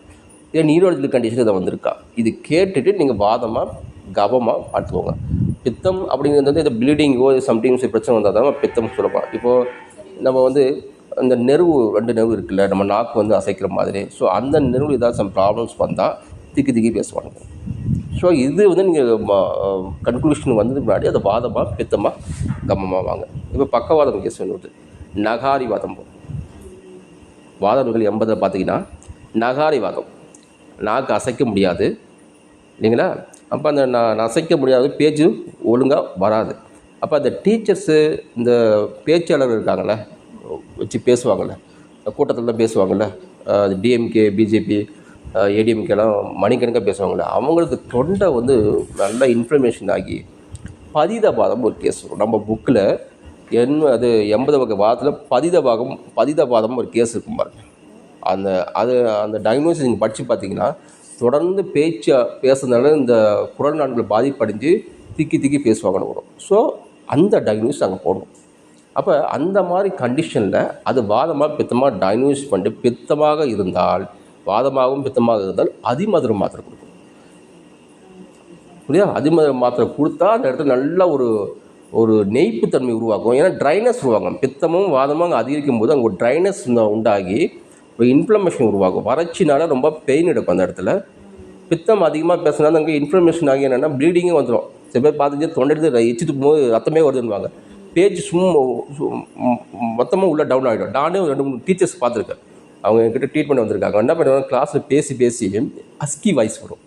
இல்லை நியூரலஜிக்கல் கண்டிஷன் இதை வந்திருக்கா, இது கேட்டுட்டு நீங்கள் வாதமாக கபமாக பார்த்துக்கோங்க. பித்தம் அப்படிங்கிறது வந்து இந்த ப்ளீடிங்கோ சம்டைம்ஸ் பிரச்சனை வந்தால் தான் பித்தம் சொல்லலாம். இப்போது நம்ம வந்து அந்த நெருவு 2 நெருவு இருக்குல்ல, நம்ம நாக்கு வந்து அசைக்கிற மாதிரி, ஸோ அந்த நெருவில் ஏதாவது சம் ப்ராப்ளம்ஸ் வந்தால் திக்கி பேசுவாங்க. ஸோ இது வந்து நீங்கள் கன்க்ளூஷன் வந்ததுக்கு முன்னாடி அதை வாதமாக பித்தமாக கமமாக வாங்க. இப்போ பக்கவாதம் கேஸ் வருது, நகாரி வாதம். வாதங்கள் 80 பார்த்தீங்கன்னா நகாரி வாதம், நாக்கு அசைக்க முடியாது இல்லைங்களா. அப்போ அந்த அசைக்க முடியாது, பேச்சு ஒழுங்காக வராது. அப்போ அந்த டீச்சர்ஸு, இந்த பேச்சாளர் இருக்காங்கள்ல, வச்சு பேசுவாங்கள்ல, கூட்டத்தில் தான் பேசுவாங்கள்ல, டிஎம்கே பிஜேபி ஏடிஎம்கேலாம் மணிக்கணக்காக பேசுவாங்கள்ல, அவங்களுக்கு தொண்டை வந்து நல்ல இன்ஃப்ளமேஷன் ஆகி பதிதபாதம் ஒரு கேஸ் வரும். நம்ம புக்கில் அது 80 வகை வாதத்தில் பதிதபாதம் ஒரு கேஸ் இருக்கும் பாருங்க. அந்த டயக்னோசிஸ் நீங்கள் படித்து பார்த்தீங்கன்னா தொடர்ந்து பேசுறதுனால இந்த குரல் நாட்கள் பாதிப்படைஞ்சு திக்கி பேசுவாங்கன்னு வரும். ஸோ அந்த டயக்னோசிஸ் நாங்கள் போடுவோம். அப்போ அந்த மாதிரி கண்டிஷனில் அது வாதமாக பித்தமாக டயக்னோசிஸ் பண்ணிட்டு பித்தமாக இருந்தால், வாதமாகவும் பித்தமாக இருந்தால் அதிமதுர மாத்திரை கொடுக்கணும். புரியுதா? அதிமதுர மாத்திரை கொடுத்தா அந்த இடத்துல நல்ல ஒரு ஒரு நெய்ப்புத்தன்மை உருவாக்கும். ஏன்னா ட்ரைனஸ் உருவாகும். பித்தமும் வாதமும் அங்கே அதிகரிக்கும் போது அங்கே ஒரு ட்ரைனஸ் உண்டாகி ஒரு இன்ஃப்ளமேஷன் உருவாகும். வறட்சினால ரொம்ப பெயின் எடுக்கும் அந்த இடத்துல. பித்தம் அதிகமாக பேசினா அங்கே இன்ஃப்ளமேஷன் ஆகி என்னென்னா ப்ளீடிங்கும் வந்துடும். சில பேர் பார்த்துட்டு தொண்டை எடுத்து எச்சி துப்பும்போது ரத்தமே வருதுன்னுவாங்க. பேச்சு மொத்தமாக உள்ள டவுன் ஆகிடும். நானே ஒரு 2-3 டீச்சர்ஸ் பார்த்துருக்கேன். அவங்க என்கிட்ட ட்ரீட்மெண்ட் வந்திருக்காங்க. என்ன பண்ணுவாங்க, கிளாஸில் பேசி பேசி அஸ்கி வாய்ஸ் வரும்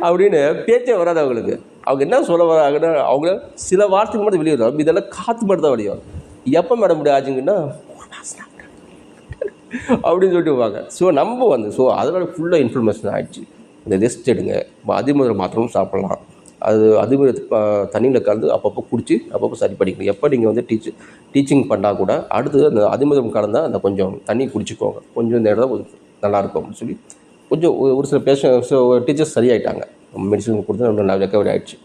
அப்படின்னு பேச்சே வராது அவங்களுக்கு. அவங்க என்ன சொல்ல வராங்கன்னா அவங்கள சில வார்த்தைக்கு மட்டும் வெளியே வரும். இதெல்லாம் காற்று மட்டும் தான் வெளியே வரும். எப்போ மேடம் இப்படி ஆச்சுங்கன்னா அப்படின்னு சொல்லிட்டு வாங்க. ஸோ நம்ம வந்து அதனால் ஃபுல்லாக இன்ஃப்ளமேஷன் ஆகிடுச்சு. இந்த ரெஸ்ட் எடுங்க. அதிமதுரை மாத்திரமும் சாப்பிட்லாம். அது அதிமதுரை தண்ணியில் கலந்து அப்பப்போ குடிச்சு அப்பப்போ சரி பண்ணிக்கணும். எப்போ நீங்கள் வந்து டீச்சிங் பண்ணால் கூட அடுத்தது அந்த அதிமதுரம் கலந்தால் அந்த கொஞ்சம் தண்ணி குடிச்சிக்கோங்க. கொஞ்சம் இந்த இடம் கொஞ்சம் நல்லாயிருக்கும் அப்படின்னு சொல்லி கொஞ்சம் ஒரு சில டீச்சர்ஸ் சரியாயிட்டாங்க. மெடிசன் கொடுத்து நல்லா ரெக்கவரி ஆகிடுச்சு.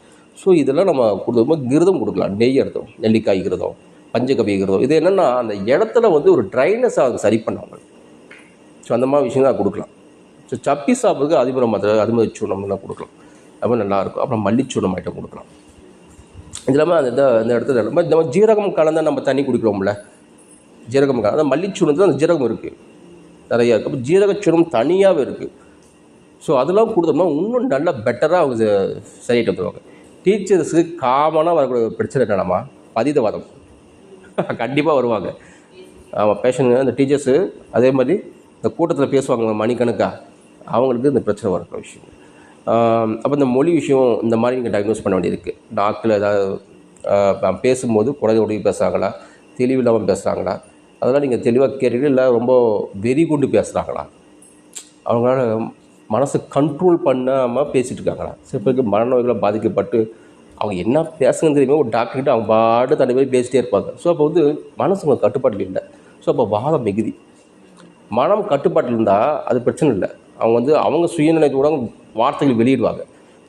ஸோ இதெல்லாம் நம்ம கொடுக்கும்போது கிருதம் கொடுக்கலாம். நெய் எடுத்தோம், நெல்லிக்காய் கிருதம், பஞ்சகவி கிருதம். இது என்னென்னா அந்த இடத்துல வந்து ஒரு ட்ரைனஸாக அது சரி பண்ணாங்க. ஸோ அந்த மாதிரி விஷயம் தான் கொடுக்கலாம். ஸோ சப்பி சாப்பிட்றதுக்கு அதிமதுரம் மாத்திரை, அதிமதுர சூர்ணம்லாம் கொடுக்கலாம். ரொம்ப நல்லாயிருக்கும். அப்புறம் மல்லிச்சூர்ணம் ஐட்டம் கொடுக்கலாம். இது இல்லாமல் அந்த இடத்துல நம்ம ஜீரகம் கலந்தால் நம்ம தண்ணி குடிக்கிறோம்ல, ஜீரகம் கலந்து மல்லிச்சூர்ணத்தில் அந்த ஜீரகம் இருக்குது நிறையா இருக்குது. அப்போ ஜீரகச்சூர்ணம் தனியாகவே இருக்குது. ஸோ அதெல்லாம் கொடுத்தோம்னா இன்னும் நல்லா பெட்டராக அவங்க சரியாகிட்டு வந்துடுவாங்க. டீச்சர்ஸுக்கு காமனாக வரக்கூடிய பிரச்சனை என்னென்னமா, பதீதவாதம் கண்டிப்பாக வருவாங்க. ஆமாம், பேஷண்ட் அந்த டீச்சர்ஸு அதே மாதிரி இந்த கூட்டத்தில் பேசுவாங்க மணிக்கணக்காக, அவங்களுக்கு இந்த பிரச்சனை வரக்கூடிய விஷயம். அப்போ இந்த மொழி விஷயம் இந்த மாதிரி நீங்கள் டயக்னோஸ் பண்ண வேண்டியிருக்கு. டாக்டர் ஏதாவது பேசும்போது குழந்தை ஒடுங்கி பேசுகிறாங்களா, தெளிவில்லாமல் பேசுகிறாங்களா, அதெல்லாம் நீங்கள் தெளிவாக கேட்டுட்டு, இல்லை ரொம்ப வெறி கொண்டு பேசுகிறாங்களா, அவங்களால மனசை கண்ட்ரோல் பண்ணாமல் பேசிகிட்டு இருக்காங்களா. சில பேருக்கு மனநோய்களை பாதிக்கப்பட்டு அவங்க என்ன பேசுங்கன்னு தெரியுமே ஒரு டாக்டர்கிட்ட அவங்க பாட்டு தனி மாதிரி பேசிகிட்டே இருப்பாங்க. ஸோ அப்போ வந்து மனசு அவங்க கட்டுப்பாட்டில் இல்லை. ஸோ அப்போ வாதம் மிகுதி. மனம் கட்டுப்பாட்டில் இருந்தால் அது பிரச்சனை இல்லை. அவங்க வந்து அவங்க சுயநிலையோட வார்த்தைகள் வெளியிடுவாங்க.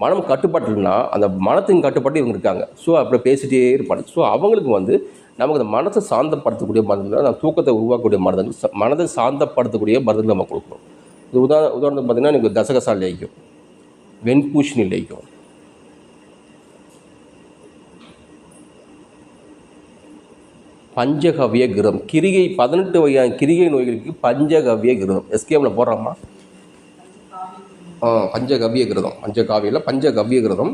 மனம் கட்டுப்பாட்டில்னா அந்த மனத்தின் கட்டுப்பாட்டு இவங்க இருக்காங்க. ஸோ அப்படி பேசிகிட்டே இருப்பாங்க. ஸோ அவங்களுக்கு வந்து நமக்கு அந்த மனசை சாந்தப்படுத்தக்கூடிய மருந்துகள், அந்த தூக்கத்தை உருவாக்கக்கூடிய மருந்துகள், மனதை சாந்தப்படுத்தக்கூடிய மருந்துகள் நம்ம கொடுக்கணும். இது உதாரணத்துக்கு பார்த்திங்கன்னா எனக்கு கசகசா லேகியம், வெண்பூஷணி லேகியம், பஞ்சகவ்ய கிருதம், கிரிகை 18 வகையான கிரிகை நோய்களுக்கு பஞ்சகவ்ய கிருதம் எஸ்கேமில் போடுறாமா. பஞ்சகவ்ய கிருதம், பஞ்சகாவியில் பஞ்சகவ்ய கிருதம்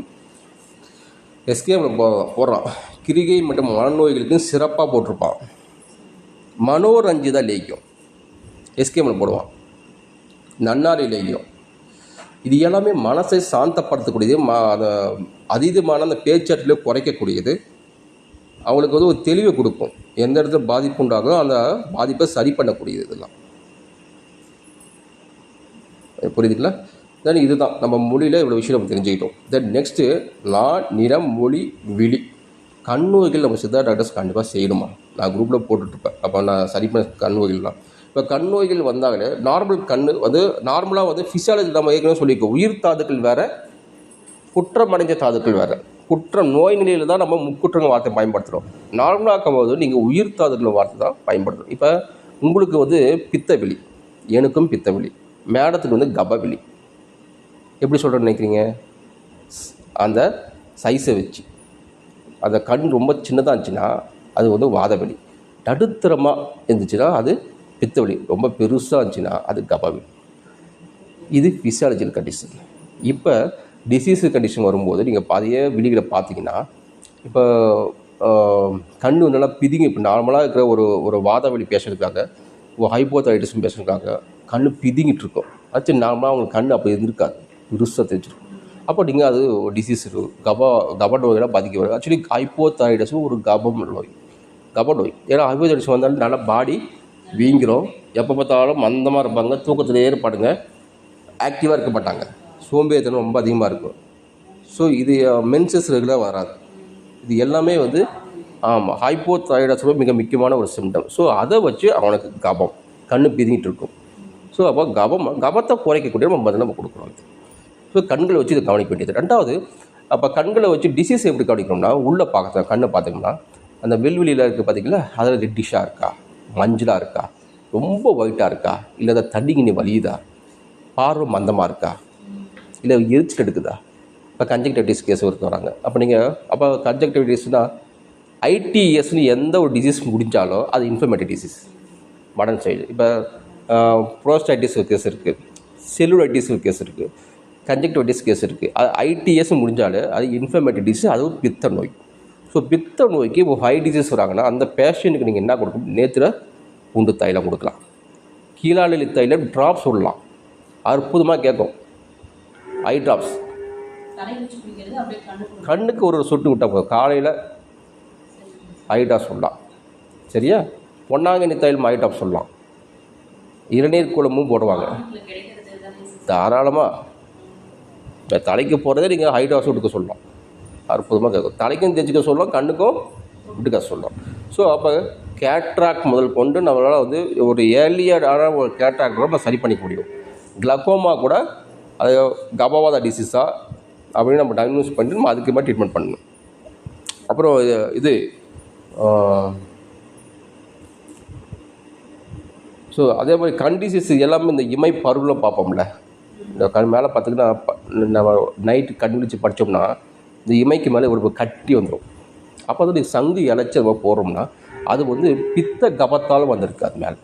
எஸ்கேமில் போடுறான். கிரிகை மற்றும் மனநோய்களுக்கு சிறப்பாக போட்டிருப்பான். மனோரஞ்சிதா லேகியம் எஸ்கேமில் போடுவான். நன்னாரி லேகியம், இது எல்லாமே மனசை சாந்தப்படுத்தக்கூடியது, அதை அதீதமான அந்த பேச்சாற்றிலே குறைக்கக்கூடியது. அவங்களுக்கு வந்து ஒரு தெளிவை கொடுக்கும். எந்த இடத்துல பாதிப்பு உண்டாகும் அந்த பாதிப்பை சரி பண்ணக்கூடியது. இதெல்லாம் புரியுதுங்களா? தென் இதுதான் நம்ம மொழியில் இவ்வளோ விஷயம் நம்ம தெரிஞ்சுக்கிட்டோம். தென் நெக்ஸ்ட்டு நிறம், மொழி, விழி, கண் நோய்கள் நம்ம சித்தா டாக்டர்ஸ் கண்டிப்பாக செய்யணுமா. நான் குரூப்பில் போட்டுட்ருப்பேன். அப்போ நான் சரி பண்ண கண் நோய்கள்லாம். இப்போ கண் நோய்கள் வந்தாங்களே நார்மல் கண் வந்து நார்மலாக வந்து ஃபிசியாலஜி நம்ம ஏற்கனவே சொல்லியிருக்கோம். உயிர் தாதுக்கள் வேறு, குற்றமடைஞ்ச தாதுக்கள் வேறு. குற்றம் நோய் நிலையில் தான் நம்ம முக்குற்றங்கள் வார்த்தை பயன்படுத்துகிறோம். நார்மலாக்கும் போது நீங்கள் உயிர் தாதுக்கள் வார்த்தை தான் பயன்படுத்தணும். இப்போ உங்களுக்கு வந்து பித்தவெளி, எனக்கும் பித்தவெளி, மேடத்துக்கு வந்து கபவெளி. எப்படி சொல்கிறேன்னு நினைக்கிறீங்க? அந்த சைஸை வச்சு அந்த கண் ரொம்ப சின்னதாக இருந்துச்சுன்னா அது வந்து வாதவெளி, நடுத்தரமாக இருந்துச்சுன்னா அது பித்தவெளி, ரொம்ப பெருசாக இருந்துச்சுன்னா அது கபவெளி. இது ஃபிசியாலஜிக்கல் கண்டிஷன். இப்போ டிசீஸ் கண்டிஷன் வரும்போது நீங்கள் பாதிய விழிகளை பார்த்தீங்கன்னா, இப்போ கண் நல்லா பிதுங்கி, இப்போ நார்மலாக இருக்கிற ஒரு வாதவெளி பேஷண்ட்டுக்காக, ஒரு ஹைப்போதைட்டிஸ் பேஷண்ட்டுக்காக கண் பிதுங்கிட்டு இருக்கும். ஆச்சு நார்மலாக அவங்களுக்கு கண் அப்போ இருந்திருக்காது, பெருசாக தெரிஞ்சிருக்கும். அப்போ நீங்கள் அது ஒரு டிசீஸ் கப நோயெல்லாம் பாதிக்க வரும். ஆக்சுவலி ஹைப்போதைட்டிஸும் ஒரு கப நோய். ஏன்னா ஹைப்போதைட்டிஸ் வந்தாலும் நல்லா பாடி வீங்கிறோம், எப்போ பார்த்தாலும் மந்தமாக இருப்பாங்க, தூக்கத்திலேயே இருப்பாடுங்க, ஆக்டிவாக இருக்க மாட்டாங்க, சோம்பேறித்தனம் ரொம்ப அதிகமாக இருக்கும். ஸோ இது மென்சஸ் ரெகுலராக வராது. இது எல்லாமே வந்து ஹைப்போதைராய்டிஸோட மிக முக்கியமான ஒரு சிம்டம். ஸோ அதை வச்சு அவனுக்கு கபம், கண் பிதிங்கிட்டு இருக்கும். ஸோ அப்போ கபத்தை குறைக்கக்கூடிய நம்ம கொடுக்குறோம். ஸோ கண்களை வச்சு இதை கவனிக்க வேண்டியது. ரெண்டாவது, அப்போ கண்களை வச்சு டிசீஸ் எப்படி கவனிக்கணும்னா, உள்ளே கண்ணை பார்த்தோம்னா அந்த வெல்வெளியில் இருக்குது பார்த்தீங்களா, அதில் ரெட்டிஷாக இருக்கா, மஞ்சளாக இருக்கா, ரொம்ப ஒயிட்டாக இருக்கா, இல்லை அதை தண்ணிக்கினி வலியுதா, பார்வை மந்தமாக இருக்கா, இல்லை எரிச்சல் எடுக்குதா, இப்போ கன்ஜக்டிவிட்டிஸ் கேஸ் ஒருத்தர் வராங்க. அப்போ கன்ஜக்டிவிட்டிஸ்னால் ஐடிஎஸ்னு எந்த ஒரு டிசீஸ் முடிஞ்சாலும் அது இன்ஃப்ளமேட்டரி டிசீஸ் மாடர்ன் சைடு. இப்போ ப்ரோஸ்டைட்டிஸ் ஒரு கேஸ் இருக்குது, செல்லுலைட்டிஸ் ஒரு கேஸ் இருக்குது, கன்ஜக்டிவிட்டிஸ் கேஸ் இருக்குது. அது ஐடிஎஸ் முடிஞ்சாலும் அது இன்ஃப்ளமேட்டரி டிசீஸ், அது ஒரு பித்த நோய். ஸோ பித்த நோய்க்கு இப்போ 5 டிசீஸ் வராங்கன்னா அந்த பேஷண்ட்டுக்கு நீங்கள் என்ன கொடுக்கணும்? நேத்திர பூண்டு தைலம் கொடுக்கலாம், கீழாநெல்லி தைலம் ட்ராப்ஸ் சொல்லலாம், அற்புதமாக கேட்கும். ஐ ட்ராப்ஸ் கண்ணுக்கு ஒரு சொட்டு விட்டால் போதும். காலையில் ஐ ட்ராப்ஸ் சொல்லலாம், சரியா? பொன்னாங்கண்ணி தைலம் ஐ ட்ராப்ஸ் சொல்லலாம். இளநீர் குழம்பும் போடுவாங்க தாராளமாக. இப்போ தலைக்கு போகிறதே நீங்கள் ஹை ட்ராப்ஸ் விட்டுக்க சொல்லலாம், அற்புதமாக கேட்கும். தலைக்கும் தேய்ச்சிக்க சொல்லலாம், கண்ணுக்கும் விட்டுக்க சொல்லலாம். ஸோ அப்போ கேட்ராக்ட் முதல் கொண்டு நம்மளால் வந்து ஒரு ஏர்லியரான ஒரு கேட்ராக்ட் நம்ம சரி பண்ணிக்க முடியும். கிளக்கோமா கூட அது கபவாத டிசீஸா அப்படின்னு நம்ம டயக்னோஸ் பண்ணிட்டு நம்ம அதுக்கு மாதிரி ட்ரீட்மெண்ட் பண்ணணும். அப்புறம் இது ஸோ அதே மாதிரி கண் டிசீஸ் எல்லாமே இந்த இமை பருவில் பார்ப்போம்ல. இந்த மேலே பார்த்திங்கன்னா நம்ம நைட்டு கண் விழிச்சு படித்தோம்னா இந்த இமைக்கு மேலே ஒரு கட்டி வந்துடும். அப்போ வந்து சங்கு இலைச்சி நம்ம போடுறோம்னா அது வந்து பித்த கபத்தாலும் வந்திருக்கு அது மேலே.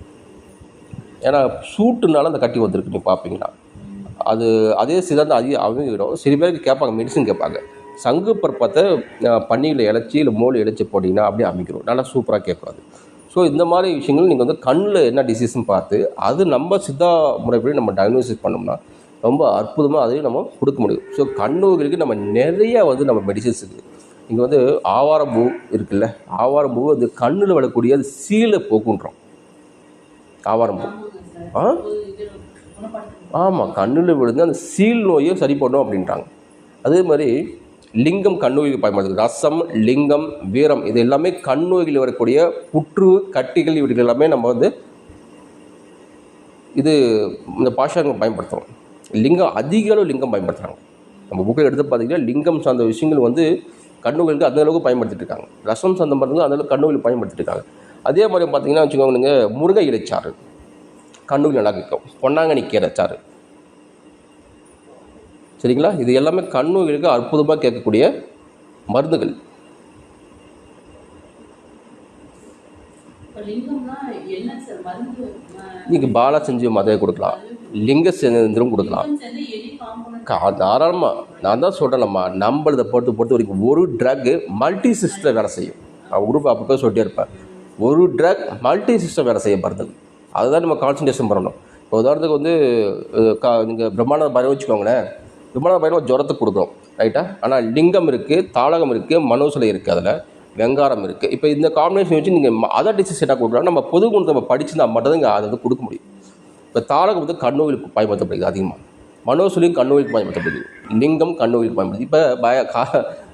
ஏன்னா சூட்டுனால அந்த கட்டி வந்திருக்கு. நீங்கள் பார்ப்பீங்கன்னா அது அதே சிறந்த அவங்க சில பேருக்கு கேட்பாங்க, மெடிசன் கேட்பாங்க. சங்கு பருப்பத்தை பன்னியில் இலைச்சி இல்லை மோல் இலைச்சி போட்டிங்கன்னா அப்படியே அமைக்கிறோம், நல்லா சூப்பராக கேட்காது. ஸோ இந்த மாதிரி விஷயங்கள் நீங்கள் வந்து கண்ணில் என்ன டிசீஸ்ன்னு பார்த்து அது நம்ம சித்தா முறைப்படி நம்ம டயக்னோசிஸ் பண்ணோம்னா ரொம்ப அற்புதமாக அதையும் நம்ம கொடுக்க முடியும். ஸோ கண்ணோய்களுக்கு நம்ம நிறையா வந்து நம்ம மெடிசன்ஸ் இருக்குது. இங்கே வந்து ஆவாரம்பூ இருக்குல்ல, ஆவாரம்பூ வந்து கண்ணில் விடக்கூடிய அது சீலை போக்குன்றோம். ஆவாரம்பூ ஆமாம், கண்ணில் விழுந்து அந்த சீல் நோயை சரி பண்ணும் அப்படின்றாங்க. அதே மாதிரி லிங்கம் கண்ணோய்க்கு பயன்படுது. ரசம், லிங்கம், வீரம் இது எல்லாமே கண்ணோய்களில் வரக்கூடிய புற்று கட்டிகள் இவர்கள் எல்லாமே நம்ம வந்து இது இந்த பாஷாங்கள் பயன்படுத்துகிறோம். லிங்கம் அதிக அளவு லிங்கம் பயன்படுத்துகிறாங்க. நம்ம புக்கில் எடுத்து பார்த்திங்கன்னா லிங்கம் சார்ந்த விஷயங்கள் வந்து கண்ணோய்களுக்கு அந்த அளவுக்கு பயன்படுத்திட்டு இருக்காங்க. ரசம் சார்ந்த மருந்து அந்த அளவுக்கு கண்ணோய்கள் பயன்படுத்திட்டு இருக்காங்க. அதே மாதிரி பார்த்திங்கன்னா வச்சுக்கோங்க, நீங்கள் முருங்கை இலைச்சாறு கண்ணூர் நல்லா கேட்கும், பொன்னாங்கண்ணி கீரைச்சாறு, சரிங்களா? இது எல்லாமே கண்ணூர்களுக்கு அற்புதமாக கேட்கக்கூடிய மருந்துகள். நீங்கள் பாலா செஞ்சு மதையை கொடுக்கலாம், லிங்க செந்திரம் கொடுக்கலாம் தாராளமாக. நான் தான் சொல்கிறேன்லம்மா, நம்மளதை பொறுத்த வரைக்கும் ஒரு ட்ரக்கு மல்டி சிஸ்டம் வேலை செய்யும். அவன் குரூப் அப்போ சொல்லிட்டே இருப்பேன், ஒரு ட்ரக் மல்டி சிஸ்டம் வேலை செய்ய மருந்துகள். அதுதான் நம்ம கான்சன்ட்ரேஷன் பண்ணணும். இப்போ உதாரணத்துக்கு வந்து நீங்கள் பிரம்மாண்ட பயம் வச்சுக்கோங்களேன், பிரம்மாண்ட பயம் ஜுரத்துக்கு கொடுக்குறோம், ரைட்டா? ஆனால் லிங்கம் இருக்குது, தாளகம் இருக்குது, மனோசிலை இருக்குது, அதில் வெங்காரம் இருக்குது. இப்போ இந்த காம்பினேஷன் வச்சு நீங்கள் அதர் டிசீஸ் என்ன கொடுக்குறோம், நம்ம பொது குணத்தை நம்ம படிச்சுருந்தா மட்டும் தான் இங்கே அதை வந்து கொடுக்க முடியும். இப்போ தாளகம் வந்து கண்ணோய்களுக்கு பயன்படுத்தப்படுது அதிகமாக, மனோசிலையும் கண்ணோய்களுக்கு பயன்படுத்தப்படுது, லிங்கம் கண்ணோய்களுக்கு பயன்படுது. இப்போ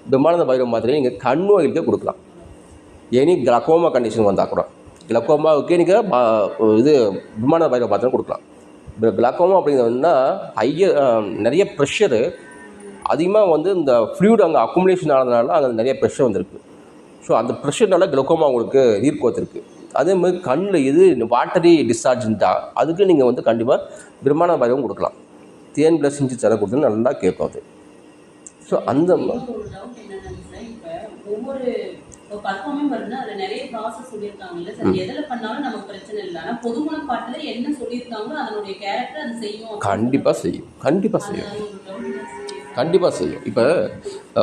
பிரம்மாண்ட பைரவ மாத்திரையை நீங்கள் கண்ணோய்களுக்கே கொடுக்கலாம். எனி கிளக்கோமா கண்டிஷன் வந்தால் கூட கிளக்கோமாவுக்கு நீங்கள் இது விமான பைரவ மாத்திரை கொடுக்கலாம். இப்போ கிளக்கோமா அப்படிங்கிறதுனா நிறைய ப்ரெஷரு அதிகமாக வந்து இந்த ஃப்ளூயிட் அங்கே அக்குமுலேஷன் ஆனதுனால அங்கே நிறைய ப்ரெஷர் வந்திருக்கு. ஸோ அந்த ப்ரெஷர்னால கிளக்கோமா உங்களுக்கு நீர் கோத்திருக்கு. அதே மாதிரி கண்ணில் எது வாட்டரி டிஸ்சார்ஜ்ன்றா அதுக்கு நீங்கள் வந்து கண்டிப்பாக விமான பைரவம் கொடுக்கலாம். தேன் ப்ளஸ் இஞ்சி தர கொடுத்து நல்லா கேட்கும் அது. ஸோ அந்த கண்டிப்பாக செய்யும், கண்டிப்பாக செய்யும், கண்டிப்பாக செய்யும். இப்போ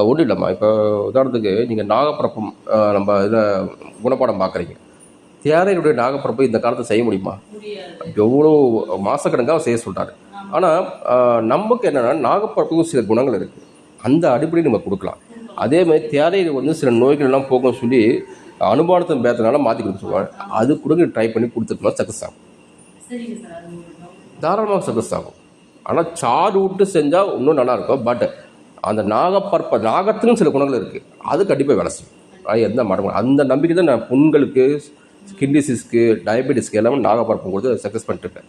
ஒன்றும் இல்லைம்மா, இப்போ உதாரணத்துக்கு நீங்கள் நாகப்பிரப்பம் நம்ம இதில் குணப்பாடம் பார்க்குறீங்க, தேரையுடைய நாகப்பிரப்பம் இந்த காலத்தை செய்ய முடியுமா? எவ்வளோ மாதக்கணக்காக செய்ய சொல்கிறாரு. ஆனால் நமக்கு என்னென்னா நாகப்பிரப்புக்கும் சில குணங்கள் இருக்குது, அந்த அடிப்படையில் நம்ம கொடுக்கலாம். அதே மாதிரி தேரையில் வந்து சில நோய்கள் எல்லாம் போகணும்னு சொல்லி அனுமானத்தை பேத்தனால மாற்றி கொடுக்க சொல்லுவாங்க. அது கூட ட்ரை பண்ணி கொடுத்துருக்கலாம், சக்ஸஸ் ஆகும், தாராளமாக சக்ஸஸ் ஆகும். ஆனால் சாறு விட்டு செஞ்சால் இன்னும் நல்லாயிருக்கும். பட் அந்த நாகத்துக்கும் சில குணங்கள் இருக்குது, அது கண்டிப்பாக வேலை செய்யும். அது எந்த மாற்றம், அந்த நம்பிக்கை தான் நான் புண்களுக்கு, ஸ்கின் டிசீஸ்க்கு, டயபெட்டிஸ்க்கு எல்லாமே நாகப்பருப்பம் கொடுத்து சக்ஸஸ் பண்ணிட்டுருக்கேன்.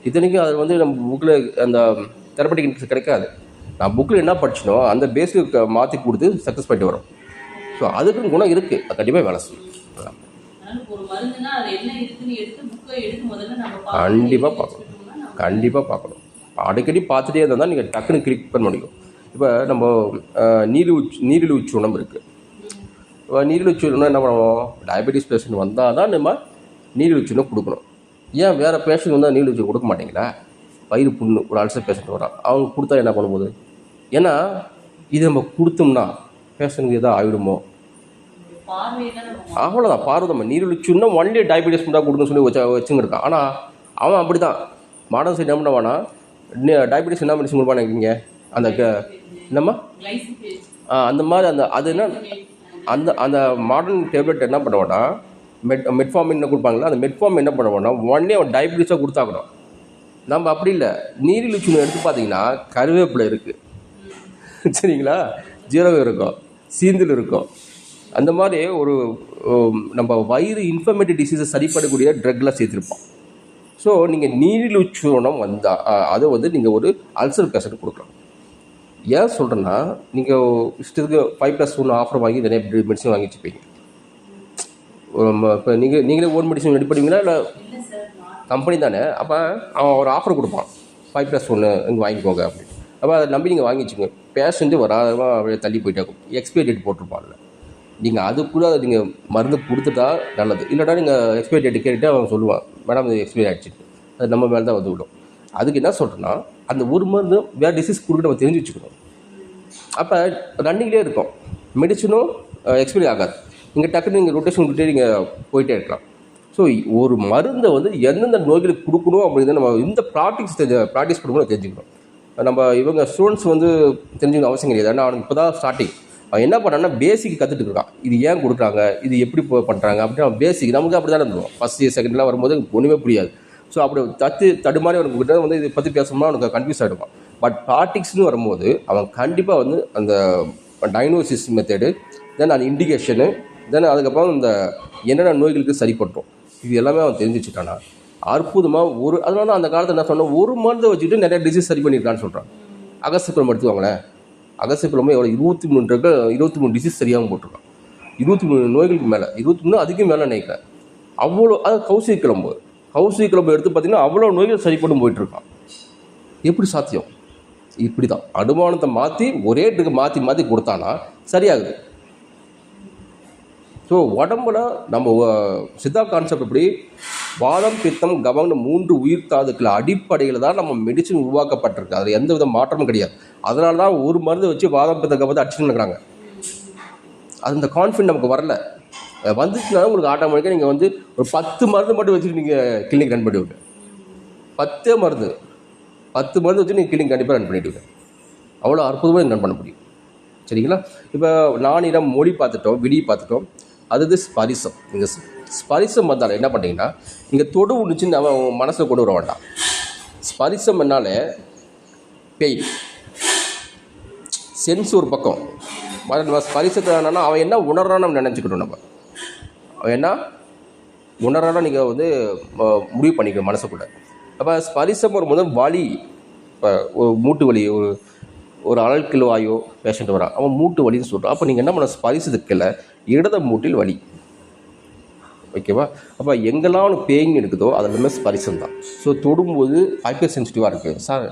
இத்தனைக்கும் அது வந்து நம்ம புக்கில் அந்த தெரப்பட்டிக் இன்ட்ரெஸ்ட் கிடைக்காது. நான் புக்கில் என்ன படிச்சினோ அந்த பேஸுக்கு மாற்றி கொடுத்து சக்ஸஸ் பண்ணிட்டு வரோம். ஸோ அதுக்குன்னு குணம் இருக்குது, அது கண்டிப்பாக வேலை செய்யும். கண்டிப்பாக பார்க்கணும், கண்டிப்பாக பார்க்கணும். அடிக்கடி பார்த்துட்டே இருந்தால் தான் நீங்கள் டக்குன்னு கிளிக் பண்ண முடியும். இப்போ நம்ம நீரிழிவு சூனம் இருக்குது. இப்போ நீரிழிவு சூனம் என்ன பண்ணுவோம், டயபெட்டிஸ் பேஷண்ட் வந்தால் தான் நம்ம நீரிழிவு சூனம் கொடுக்கணும். ஏன் வேறு பேஷண்ட் வந்தால் நீரிழிவு சூனம் கொடுக்க மாட்டீங்களா? வயிறு புண்ணு ஒரு அல்சர் பேஷண்ட் வரான், அவங்க கொடுத்தா என்ன பண்ணும்போது, ஏன்னா இது நம்ம கொடுத்தோம்னா பேஷண்ட்டுக்கு எதாவது ஆகிடுமோ, அவ்வளோதான் பார்வை. நம்ம நீரிழிச்சுன்னா ஒன்லி டயபெட்டிஸ் தான் கொடுக்குன்னு சொல்லி வச்சுருக்கான். ஆனால் அவன் அப்படி தான் மாடர்ன் சைடு என்ன பண்ணுவானா, டயபெட்டிஸ் என்ன மெடிசன் கொடுப்பான்னு நினைக்கிறீங்க, அந்த என்னம்மா அந்த மாதிரி அந்த அது என்ன அந்த அந்த மாடர்ன் டேப்லெட் என்ன பண்ணுவானா, மெட்ஃபார்மின் என்ன கொடுப்பாங்களா, அந்த மெட்ஃபார்ம் என்ன பண்ணுவானா ஒன்னே அவன் டயபெட்டிஸாக கொடுத்தாக்கணும். நம்ம அப்படி இல்லை. நீரிழிச்சுன்னு எடுத்து பார்த்தீங்கன்னா கருவேப்பிலை இருக்குது, சரிங்களா, ஜீரகம் இருக்கும், சீந்தில் இருக்கும். அந்த மாதிரி ஒரு நம்ம வயிறு இன்ஃபர்மேட்டிவ் டிசீஸை சரி பண்ணக்கூடிய ட்ரக்லாம் சேர்த்துருப்போம். ஸோ நீங்கள் நீரிழிவு சூனம் வந்தால் அதை வந்து நீங்கள் ஒரு அல்சர் பேஷண்ட் கொடுக்கலாம். ஏன் சொல்கிறேன்னா, நீங்கள் இஷ்டத்துக்கு 5+1 ஆஃபர் வாங்கி நிறைய மெடிசன் வாங்கி வச்சுப்பீங்க. இப்போ நீங்களே ஓன் மெடிசன் ரெடி பண்ணுவீங்களா இல்லை கம்பெனி தானே? அப்போ அவன் ஒரு ஆஃபர் கொடுப்பான், 5+1 இங்கே வாங்கிக்கோங்க அப்படின்னு. அப்போ அதை நம்பி நீங்கள் வாங்கி வச்சுங்க. பேஷண்ட்டு வராதவங்க அப்படியே தள்ளி போயிட்டாக்கும், எக்ஸ்பைரி டேட் போட்டிருப்பான்ல. நீங்கள் அதுக்குள்ளே நீங்கள் மருந்து கொடுத்துட்டா நல்லது. இல்லைனா நீங்கள் எக்ஸ்பைரி டேட்டு கேட்டுட்டு அவன் சொல்லுவான், மேடம் இது எக்ஸ்பைரி ஆகிடுச்சு, அது நம்ம மேலே தான் வந்து விடும். அதுக்கு என்ன சொல்கிறேன்னா, அந்த ஒரு மருந்து வேறு டிசீஸ் கொடுக்க நம்ம தெரிஞ்சு வச்சுக்கணும். அப்போ ரன்னிங்லேயே இருக்கும், மெடிசனும் எக்ஸ்பைரி ஆகாது. நீங்கள் டக்குன்னு நீங்கள் ரொட்டேஷன் கொடுத்தே நீங்கள் போயிட்டே இருக்கலாம். ஸோ ஒரு மருந்தை வந்து எந்தெந்த நோய்களுக்கு கொடுக்கணும் அப்படின்னு நம்ம இந்த ப்ராக்டிஸ் பண்ணும்போது தெரிஞ்சுக்கணும். நம்ம இவங்க ஸ்டூடெண்ட்ஸ் வந்து தெரிஞ்சுக்கணும் அவசியம் கிடையாது. ஏன்னா அவனுக்கு இப்போ தான் ஸ்டார்டிங். அவன் என்ன பண்ணான்னா பேசிக் கற்றுட்டு இருக்கான். இது ஏன் கொடுக்குறாங்க, இது எப்படி பண்ணுறாங்க அப்படின்னு அவன் பேசிக். நமக்கு அப்படி தான் இருந்துடும். ஃபஸ்ட் இயர் செகண்ட் இயர்லாம் வரும்போது ஒன்றுமே புரியாது. ஸோ அப்படி தடுமாறி அவனுக்கு வந்து இதை பற்றி பேசணும்னா அவனுக்கு கன்ஃபியூஸ் ஆகிடுவான். பட் ப்ராக்டிக்ஸ்னு வரும்போது அவன் கண்டிப்பாக வந்து அந்த டயக்னோசிஸ் மெத்தடு, தென் அந்த இண்டிகேஷனு, தென் அதுக்கப்புறம் இந்த என்னென்ன நோய்களுக்கு சரிப்பட்டோம், இது எல்லாமே அவன் தெரிஞ்சு வச்சுட்டானா அற்புதமாக அதனால அந்த காலத்தில் என்ன சொன்னால் ஒரு மருந்தை வச்சுக்கிட்டு நிறைய டிசீஸ் சரி பண்ணியிருக்கான்னு சொல்கிறான். அகஸ்தியபுரம் எடுத்துவாங்களேன், அகஸ்தியபுரம் எவ்வளோ 23 டிசீஸ் சரியாகவும் போட்டிருக்கான். 23 நோய்களுக்கு மேலே, 23 அதுக்கும் மேலே நினைக்கிறேன். அவ்வளோ அது கௌசிக கிளம்பு எடுத்து பார்த்திங்கன்னா அவ்வளோ நோய்கள் சரி பண்ணி போயிட்டுருக்கான். எப்படி சாத்தியம்? இப்படி தான் அனுமானத்தை மாற்றி ஒரே ட்ரிக்கு மாற்றி கொடுத்தானா சரியாகுது. ஸோ உடம்புல நம்ம சித்தா கான்செப்ட் எப்படி வாதம் பித்தம் கவனம் 3 உயிர் தாதுக்கள் அடிப்படையில் தான் நம்ம மெடிசன் உருவாக்கப்பட்டிருக்கு. அதில் எந்த வித மாற்றமும் கிடையாது. அதனால தான் ஒரு மருந்து வச்சு வாதம் பித்தம் கவனத்தை அடிச்சுன்னு இருக்கிறாங்க. அது இந்த கான்ஃபிடன்ட் நமக்கு வரல. வந்துச்சுன்னா உங்களுக்கு ஆட்டோமேட்டிக்காக நீங்கள் வந்து ஒரு 10 மருந்து மட்டும் வச்சுட்டு நீங்கள் கிளினிக் ரன் பண்ணிவிடுங்க. 10 மருந்து வச்சு நீங்கள் கிளினிக் கண்டிப்பாக ரன் பண்ணிவிடுங்க. அவ்வளோ அற்புதமாக ரன் பண்ண முடியும். சரிங்களா? இப்போ நானிடம் மொழி பார்த்துட்டோம், விடி பார்த்துட்டோம். அது ஸ்பரிசம். நீங்கள் ஸ்பரிசம் வந்தால் என்ன பண்ணிங்கன்னா, நீங்கள் தொடு உண்ணுச்சுன்னு அவன் மனசில் கொண்டு வர வேண்டாம். ஸ்பரிசம் என்னாலே பெயின் சென்ஸ் ஒரு பக்கம். நம்ம ஸ்பரிசத்தை என்னன்னா அவன் என்ன உணர்றான்னு நம்ம நினச்சிக்கணும். அவன் என்ன உணர்றானா நீங்கள் வந்து முடிவு பண்ணிக்கணும் மனசுக்குள்ளே. அப்போ ஸ்பரிசம் ஒரு முதல் வலி, இப்போ ஒரு மூட்டு வலி, ஒரு அழல் வாயோ பேஷண்ட் வரான், அவன் மூட்டு வலின்னு சொல்கிறான். அப்போ நீங்கள் என்ன பண்ண, ஸ்பரிசத்துக்கில் இடத மூட்டில் வலி, ஓகேவா? அப்போ எங்கெல்லாம் அவனுக்கு பெயின் இருக்குதோ அதெல்லாமே ஸ்பரிசம் தான். ஸோ தொடும்போது ஹைப்பர் சென்சிட்டிவாக இருக்குது சார்,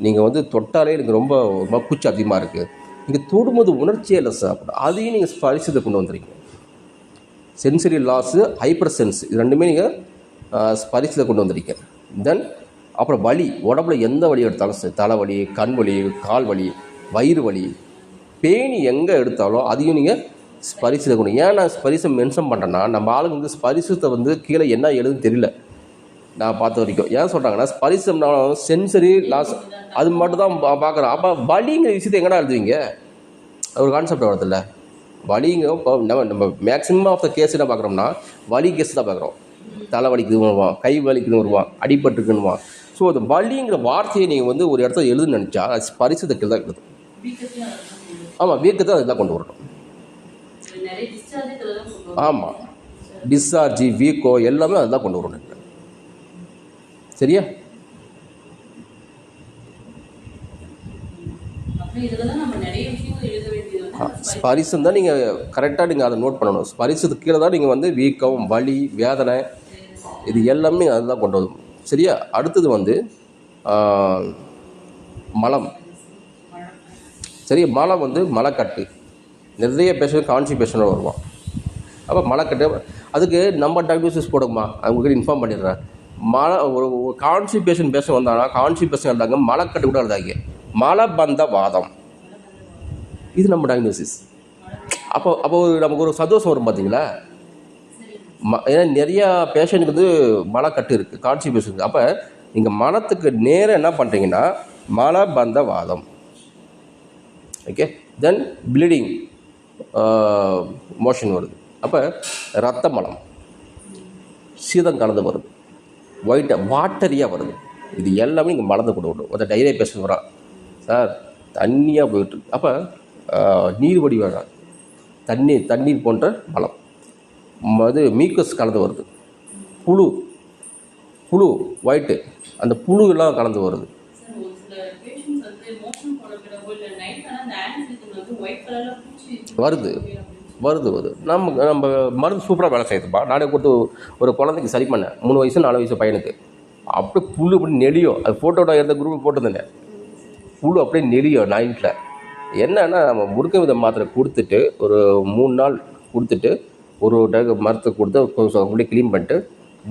நீங்கள் வந்து தொட்டாலே எனக்கு ரொம்ப பூச்சி அதிகமாக இருக்குது, நீங்கள் தொடும்போது உணர்ச்சியே இல்லை சார், அதையும் நீங்கள் ஸ்பரிசத்தை கொண்டு வந்துடுறீங்க. சென்சரி லாஸு, ஹைப்பர் சென்ஸ், இது ரெண்டுமே நீங்கள் ஸ்பரிசத்தை கொண்டு வந்துடுறீங்க. தென் அப்புறம் வலி, உடம்புல எந்த வலி எடுத்தாலும் சரி, தலைவலி, கண் வலி, கால் வலி, வயிறு வலி, பேணி எங்கே எடுத்தாலும் அதையும் நீங்கள் ஸ்பரிசத்தை கொண்டு. ஏன் நான் ஸ்பரிசம் மென்ஷன் பண்ணுறேன்னா, நம்ம ஆளுங்க வந்து ஸ்பரிசத்தை வந்து கீழே என்ன எழுதுன்னு தெரியல நான் பார்த்த வரைக்கும். ஏன் சொல்கிறாங்கன்னா, ஸ்பரிசம்னாலும் சென்சரி லாஸ் அது மட்டும் தான் பார்க்குறோம். அப்போ வலிங்கிற விஷயத்தை எங்கடா எழுதுவீங்க? ஒரு கான்செப்ட் வரதில்ல. வலிங்க இப்போ நம்ம மேக்ஸிமம் ஆஃப் த கேஸ் என்ன பார்க்குறோம்னா வலி கேஸ் தான் பார்க்குறோம். தலை வலிக்குதுன்னு வருவான், கை வலிக்குதுன்னு வருவான், அடிபட்டுருக்குன்னுவான். ஸோ அந்த வலிங்கிற வார்த்தையை நீங்கள் வந்து ஒரு இடத்துல எழுதுன்னு நினச்சா அது ஸ்பரிசத்துக்கு தான் எழுதும். ஆமாம், வீக்கத்தை அதுதான் கொண்டு வரணும். ஆமாம், டிஸ்சார்ஜி, வீக்கோ எல்லாமே அதுதான் கொண்டு வரணும். சரியா? ஸ்பரிசம் தான் நீங்கள் கரெக்டாக நீங்கள் அதை நோட் பண்ணணும். ஸ்பரிசத்துக்கு கீழே தான் நீங்கள் வந்து வீக்கம், வலி, வேதனை, இது எல்லாமே அதுதான் கொண்டு வரும். சரியா? அடுத்தது வந்து மலம். சரி, மலம் வந்து மலக்கட்டு. நிறைய பேஷண்ட் கான்ஸ்டிபேஷனோட வருவான். அப்போ மலக்கட்டு அதுக்கு நம்ம டயக்னோசிஸ் போடுமா, அவங்ககிட்ட இன்ஃபார்ம் பண்ணிடுறேன். ஒரு கான்ஸ்டிபேஷன் பேஷண்ட் வந்தாங்கன்னா கான்ஸ்டிபேஷன் இருந்தாங்க, மலக்கட்டு கூட இருந்தாங்க, மலபந்த வாதம், இது நம்ம டயக்னோசிஸ். அப்போ நமக்கு ஒரு சந்தோஷம் வரும் பார்த்தீங்களா. ஏன்னா நிறையா பேஷண்ட்டுக்கு வந்து மலக்கட்டு இருக்குது, கான்ஸ்டிபேஷன் இருக்குது. அப்போ நீங்கள் மலத்துக்கு நேரம் என்ன பண்ணுறீங்கன்னா மலபந்த வாதம். ஓகே, தென் ப்ளீடிங் மோஷன் வருது. அப்போ ரத்த மலம், சீதம் கலந்து வருது, வாட்டரியாக வருது. இது எல்லாமே நீங்கள் மலந்து கொண்டு விடும். அந்த டைரியா பேஷண்ட் வரான், சார் தண்ணியாக போயிட்டு. அப்போ நீர் வடி வராது, தண்ணீர் போன்ற மலம். அது மீக்கஸ் கலந்து வருது, புழு ஒயிட்டு, அந்த புழு எல்லாம் கலந்து வருது. வருது நம்ம மருந்து சூப்பராக வேலை செய்யுதுப்பா. நானே கொடுத்து ஒரு குழந்தைக்கு சரி பண்ணேன், 3 வயசு 4 வயசு பையனுக்கு. அப்படியே புழு அப்படி நெளியும். அது ஃபோட்டோட எந்த குரூப் போட்டிருந்தேன், புழு அப்படியே நெளியும் நைட்டில். என்னன்னா நம்ம முறுக்க வித மாத்திரை கொடுத்துட்டு ஒரு 3 நாள் கொடுத்துட்டு ஒரு மரத்தை கொடுத்து அப்படியே க்ளீன் பண்ணிட்டு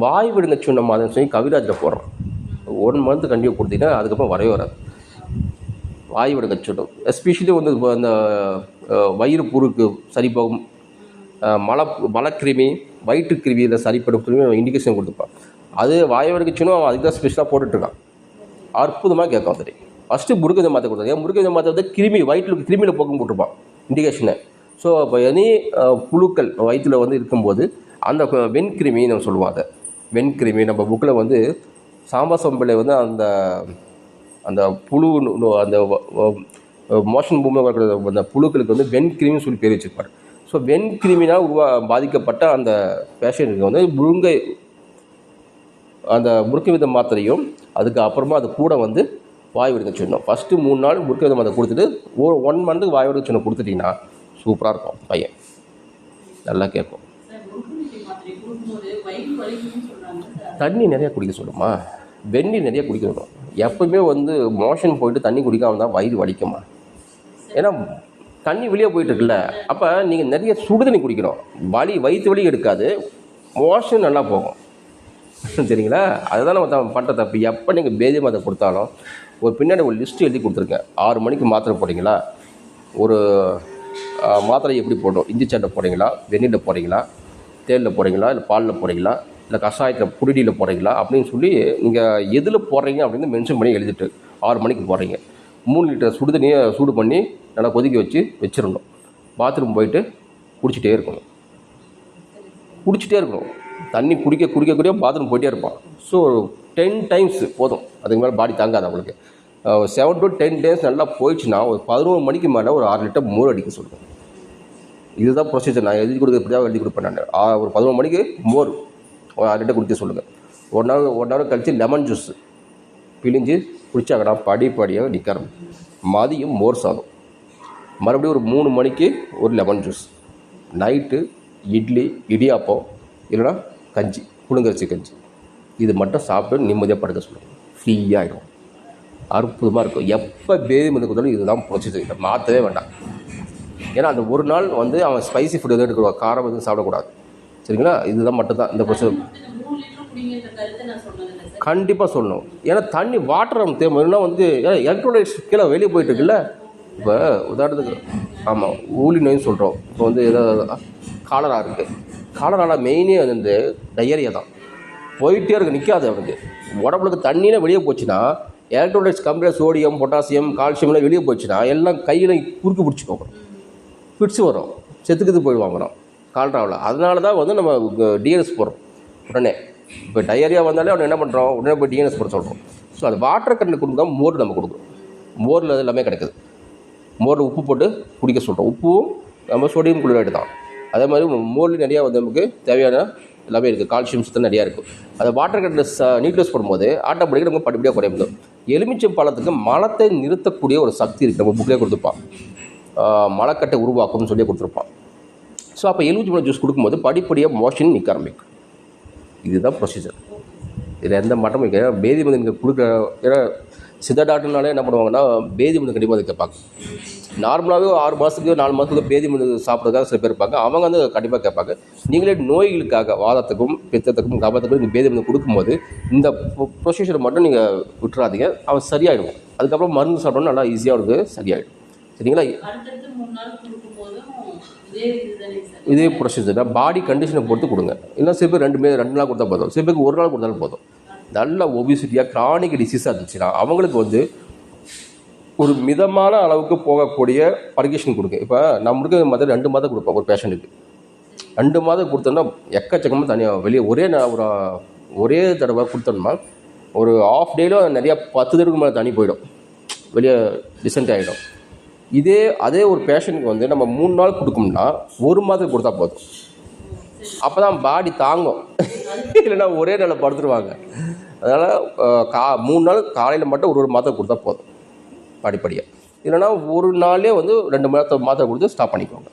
வாய் விடுங்க சொன்ன மாதிரி சொல்லி கவிராஜில் போடுறோம். 1 மந்த் கண்டிப்பாக கொடுத்தீங்கன்னா அதுக்கப்புறம் வரவே வராது. வாய் விடுங்க சொன்னோம். எஸ்பெஷலி வந்து அந்த வயிறு புருக்கு சரி போகும், மலக்கிருமி, வயிற்றுக்கிருமி இதை சரிப்படுத்தும் இண்டிகேஷன் கொடுத்துப்பான். அது வாய் விடுக்கச்சுன்னு அவன் அதுக்கு தான் ஸ்பெஷலாக போட்டுட்ருக்கான். அற்புதமாக கேட்கும். சரி, ஃபஸ்ட்டு முருகதை மாற்ற கொடுத்தாங்க. ஏன் முருகதை மாற்ற வந்து கிருமியில் போக்கும் போட்டிருப்பான் இண்டிகேஷனை. ஸோ அப்போ எனி புழுக்கள் வயிற்றில் வந்து இருக்கும்போது அந்த வெண்கிருமி நம்ம சொல்லுவாங்க. வெண்கிருமி நம்ம புக்கில் வந்து சாம்பசம்பில் வந்து அந்த புழு, அந்த மோஷன் பூமியில் இருக்கிற அந்த புழுக்களுக்கு வந்து வெண்கிருமின்னு சொல்லி பேர் வச்சுருப்பார். ஸோ வெண்கிருமினால் பாதிக்கப்பட்ட அந்த பேஷண்ட்டுக்கு வந்து அந்த முறுக்கு வித மாத்திரையும் அதுக்கு அப்புறமா அது கூட வந்து வாய் விடுங்க சொன்னோம். ஃபஸ்ட்டு 3 நாள் முறுக்கு வித மாத்திரை கொடுத்துட்டு 1 மந்த்துக்கு வாய் விடுங்க சொன்ன கொடுத்துட்டிங்கன்னா சூப்பராக இருக்கும். பையன் நல்லா கேட்கும். தண்ணி நிறையா குடிக்க சொல்லுமா, வெந்நீர் நிறையா குடிக்க சொல்லணும். எப்பவுமே வந்து மோஷன் போயிட்டு தண்ணி குடிக்காமல் தான் வயிறு வலிக்குமா. ஏன்னா தண்ணி வெளியே போயிட்டுருக்குல்ல, அப்போ நீங்கள் நிறைய சுடுதண்ணி குடிக்கணும். வயிற்று வலி எடுக்காது, மோஷன் நல்லா போகும். சரிங்களா. அதுதான் நம்ம பண்ணுற தப்பு. எப்போ நீங்கள் பேதி மாத்திரை கொடுத்தாலும் ஒரு பின்னாடி ஒரு லிஸ்ட்டு எழுதி கொடுத்துருக்கேன். 6 மணிக்கு மாத்திரை போடுறீங்களா, ஒரு மாத்திரை எப்படி போடணும், இஞ்சி சட்டை போடுறீங்களா, வெந்நீரில் போடுறீங்களா, தேனில் போடுறீங்களா, இல்லை பாலில் போடுறீங்களா, இல்லை கஷாயத்தில் குடிநீரில் போடுறீங்களா அப்படின்னு சொல்லி நீங்கள் எதில் போடுறீங்க அப்படின்னு மென்ஷன் பண்ணி எழுதிட்டு 6 மணிக்கு போடுறீங்க. 3 லிட்டர் சுடு தண்ணியை சூடு பண்ணி நல்லா கொதிக்க வச்சிடணும். பாத்ரூம் போயிட்டு குடிச்சிட்டே இருக்கணும். தண்ணி குடிக்க பாத்ரூம் போயிட்டே இருப்பான். ஸோ 10 டைம்ஸ் போதும், அதுக்கு மேலே பாடி தாங்காது அவங்களுக்கு. 7 to 10 days நல்லா போயிடுச்சுன்னா ஒரு 11 மணிக்கு மேலே ஒரு 6 லிட்டர் மோர் அடிக்க சொல்லுவேன். இதுதான் ப்ரொசீஜர். நான் எழுதி கொடுப்பேன். நான் ஒரு 11 மணிக்கு மோர் ஒரு 6 லிட்டர் குடிக்க சொல்லுங்கள். 1 hour கழித்து லெமன் ஜூஸ் பிழிஞ்சு குடிச்சாங்கன்னா படிப்படியாக நிற்க ஆரம்பிக்கும். மதியம் மோர் சாதம், மறுபடியும் ஒரு 3 மணிக்கு ஒரு lemon juice, night idli, idiyappam, இல்லைனா கஞ்சி, புழுங்கரிசி கஞ்சி, இது மட்டும் சாப்பிட்டு நிம்மதியாக படுக்க சொல்லுங்கள். ஃப்ரீயாகிடும். அற்புதமாக இருக்கும். எப்போ பேதி மருந்து கொடுத்தாலும் இதுதான் ப்ரொசீஜர், மாற்றவே வேண்டாம். ஏன்னா அந்த ஒரு நாள் வந்து அவன் ஸ்பைசி ஃபுட் எதுவும் எடுக்கக்கூடாது, காரம் எதுவும் சாப்பிடக்கூடாது. சரிங்களா. இதுதான் மட்டும்தான் இந்த ப்ரொசீஜர். கண்டிப்பாக சொல்லணும். ஏன்னா தண்ணி வாட்டர் நம்ம தேவைன்னா வந்து எலக்ட்ரோலைட்ஸ் கீழே வெளியே போயிட்டு இருக்குல்ல. இப்போ உதாரணத்துக்கு ஆமாம் ஊழி நோயின்னு சொல்கிறோம். இப்போ வந்து ஏதாவது காலரா இருக்குது, காலரால மெயினே வந்து டயரியா தான். போயிட்டே இருக்குது, நிற்காது. அவனுக்கு உடம்புக்கு தண்ணியில் வெளியே போச்சுன்னா எலக்ட்ரோலைட்ஸ் கம்மியாக சோடியம், பொட்டாசியம், கால்சியம்லாம் வெளியே போச்சுன்னா எல்லாம் கையில் குறுக்கு பிடிச்சி போகும், ஃபிட்ஸ் வரும், செத்துக்கிட்டு போயிடுவாங்க கால்ராவில். அதனால தான் வந்து நம்ம டிஎன்எஸ் போடுறோம் உடனே. இப்போ டயரியா வந்தாலே அவனை என்ன பண்ணுறோம், உடனே போய் டிஎன்எஸ் போட சொல்கிறோம். ஸோ அது வாட்டர் கண்ணில் கொடுத்தா மோர் நம்ம கொடுக்குறோம். மோரில் அது எல்லாமே கிடைக்குது. மோரில் உப்பு போட்டு குடிக்க சொல்கிறோம். உப்பும் நம்ம சோடியம் குளோரைடு தான். அதே மாதிரி மோர்லேயும் நிறையா வந்து நமக்கு தேவையான எல்லாமே இருக்குது, கால்சியம் சத்து நிறையா இருக்குது. அதை வாட்டர் கண்ணில் நியூட்ரஸ் போடும்போது ஆட்டோமேட்டிக்காக நம்ம படிப்படியாக குறையும். எலுமிச்சம் பழத்துக்கு மலத்தை நிறுத்தக்கூடிய ஒரு சக்தி இருக்குது, நம்ம புக்கிலே கொடுத்துருப்பான். மலக்கட்டை உருவாக்கும்னு சொல்லி கொடுத்துருப்பான். ஸோ அப்போ எலுமிச்சம்பழம் ஜூஸ் கொடுக்கும்போது படிப்படியாக மோஷன் நிற்க ஆரம்பிக்கும். இதுதான் ப்ரொசீஜர். இதில் எந்த மாற்றமும் இல்லை. பேதி மருந்து கொடுக்குற, ஏன்னா சித்த டாக்டர்னாலே என்ன பண்ணுவாங்கன்னா பேதி மருந்து கண்டிப்பாக அதை கேட்பாங்க. நார்மலாகவே 6 மாதத்துக்கு 4 மாதத்துக்கு பேதி மருந்து சாப்பிட்றதுக்காக சில பேர் இருப்பாங்க. அவங்க வந்து கண்டிப்பாக கேட்பாங்க. நீங்களே நோய்களுக்காக வாதத்துக்கும் பித்தத்துக்கும் கபத்துக்கும் நீங்கள் பேதி மருந்து கொடுக்கும்போது இந்த ப்ரொசீஜரை மட்டும் நீங்கள் விட்டுறாதீங்க. அவன் சரியாயிடும். அதுக்கப்புறம் மருந்து சாப்பிட்டோன்னா நல்லா ஈஸியாக அவனுக்கு சரியாயிடும். சரிங்களா? இதே ப்ரொசீஜர் தான். பாடி கண்டிஷனை பொறுத்து கொடுங்க. இல்லை சில பேர் 2 நாள் கொடுத்தா போதும், சில பேருக்கு 1 நாள் கொடுத்தாலும் போதும். நல்ல ஒபிசிட்டியாக கிரானிக் டிசீஸாக இருந்துச்சுன்னா அவங்களுக்கு வந்து ஒரு மிதமான அளவுக்கு போகக்கூடிய பர்கேஷன் கொடுங்க. இப்போ நம்மளுக்கு மற்ற 2 மாதம் கொடுப்போம் ஒரு பேஷண்ட்டுக்கு. 2 மாதம் கொடுத்தோம்னா எக்கச்சக்கமாக தனியாக வெளியே ஒரே தடவை கொடுத்தோம்னா ஒரு ஆஃப் டேல நிறையா 10 தடவைக்கு மேலே தண்ணி போயிடும், வெளியே டிசென்ட் ஆகிடும். அதே ஒரு பேஷண்ட்டுக்கு வந்து நம்ம 3 நாள் கொடுக்கோம்னா 1 மாதத்துக்கு கொடுத்தா போதும். அப்போ தான் பாடி தாங்கும். இல்லைன்னா ஒரே நாளில் படுத்துருவாங்க. அதனால் 3 நாள் காலையில் மட்டும் ஒரு மாதம் கொடுத்தா போதும் படிப்படியாக. இல்லைனா ஒரு நாளே வந்து 2 மாதம் கொடுத்து ஸ்டாப் பண்ணிக்கோங்க.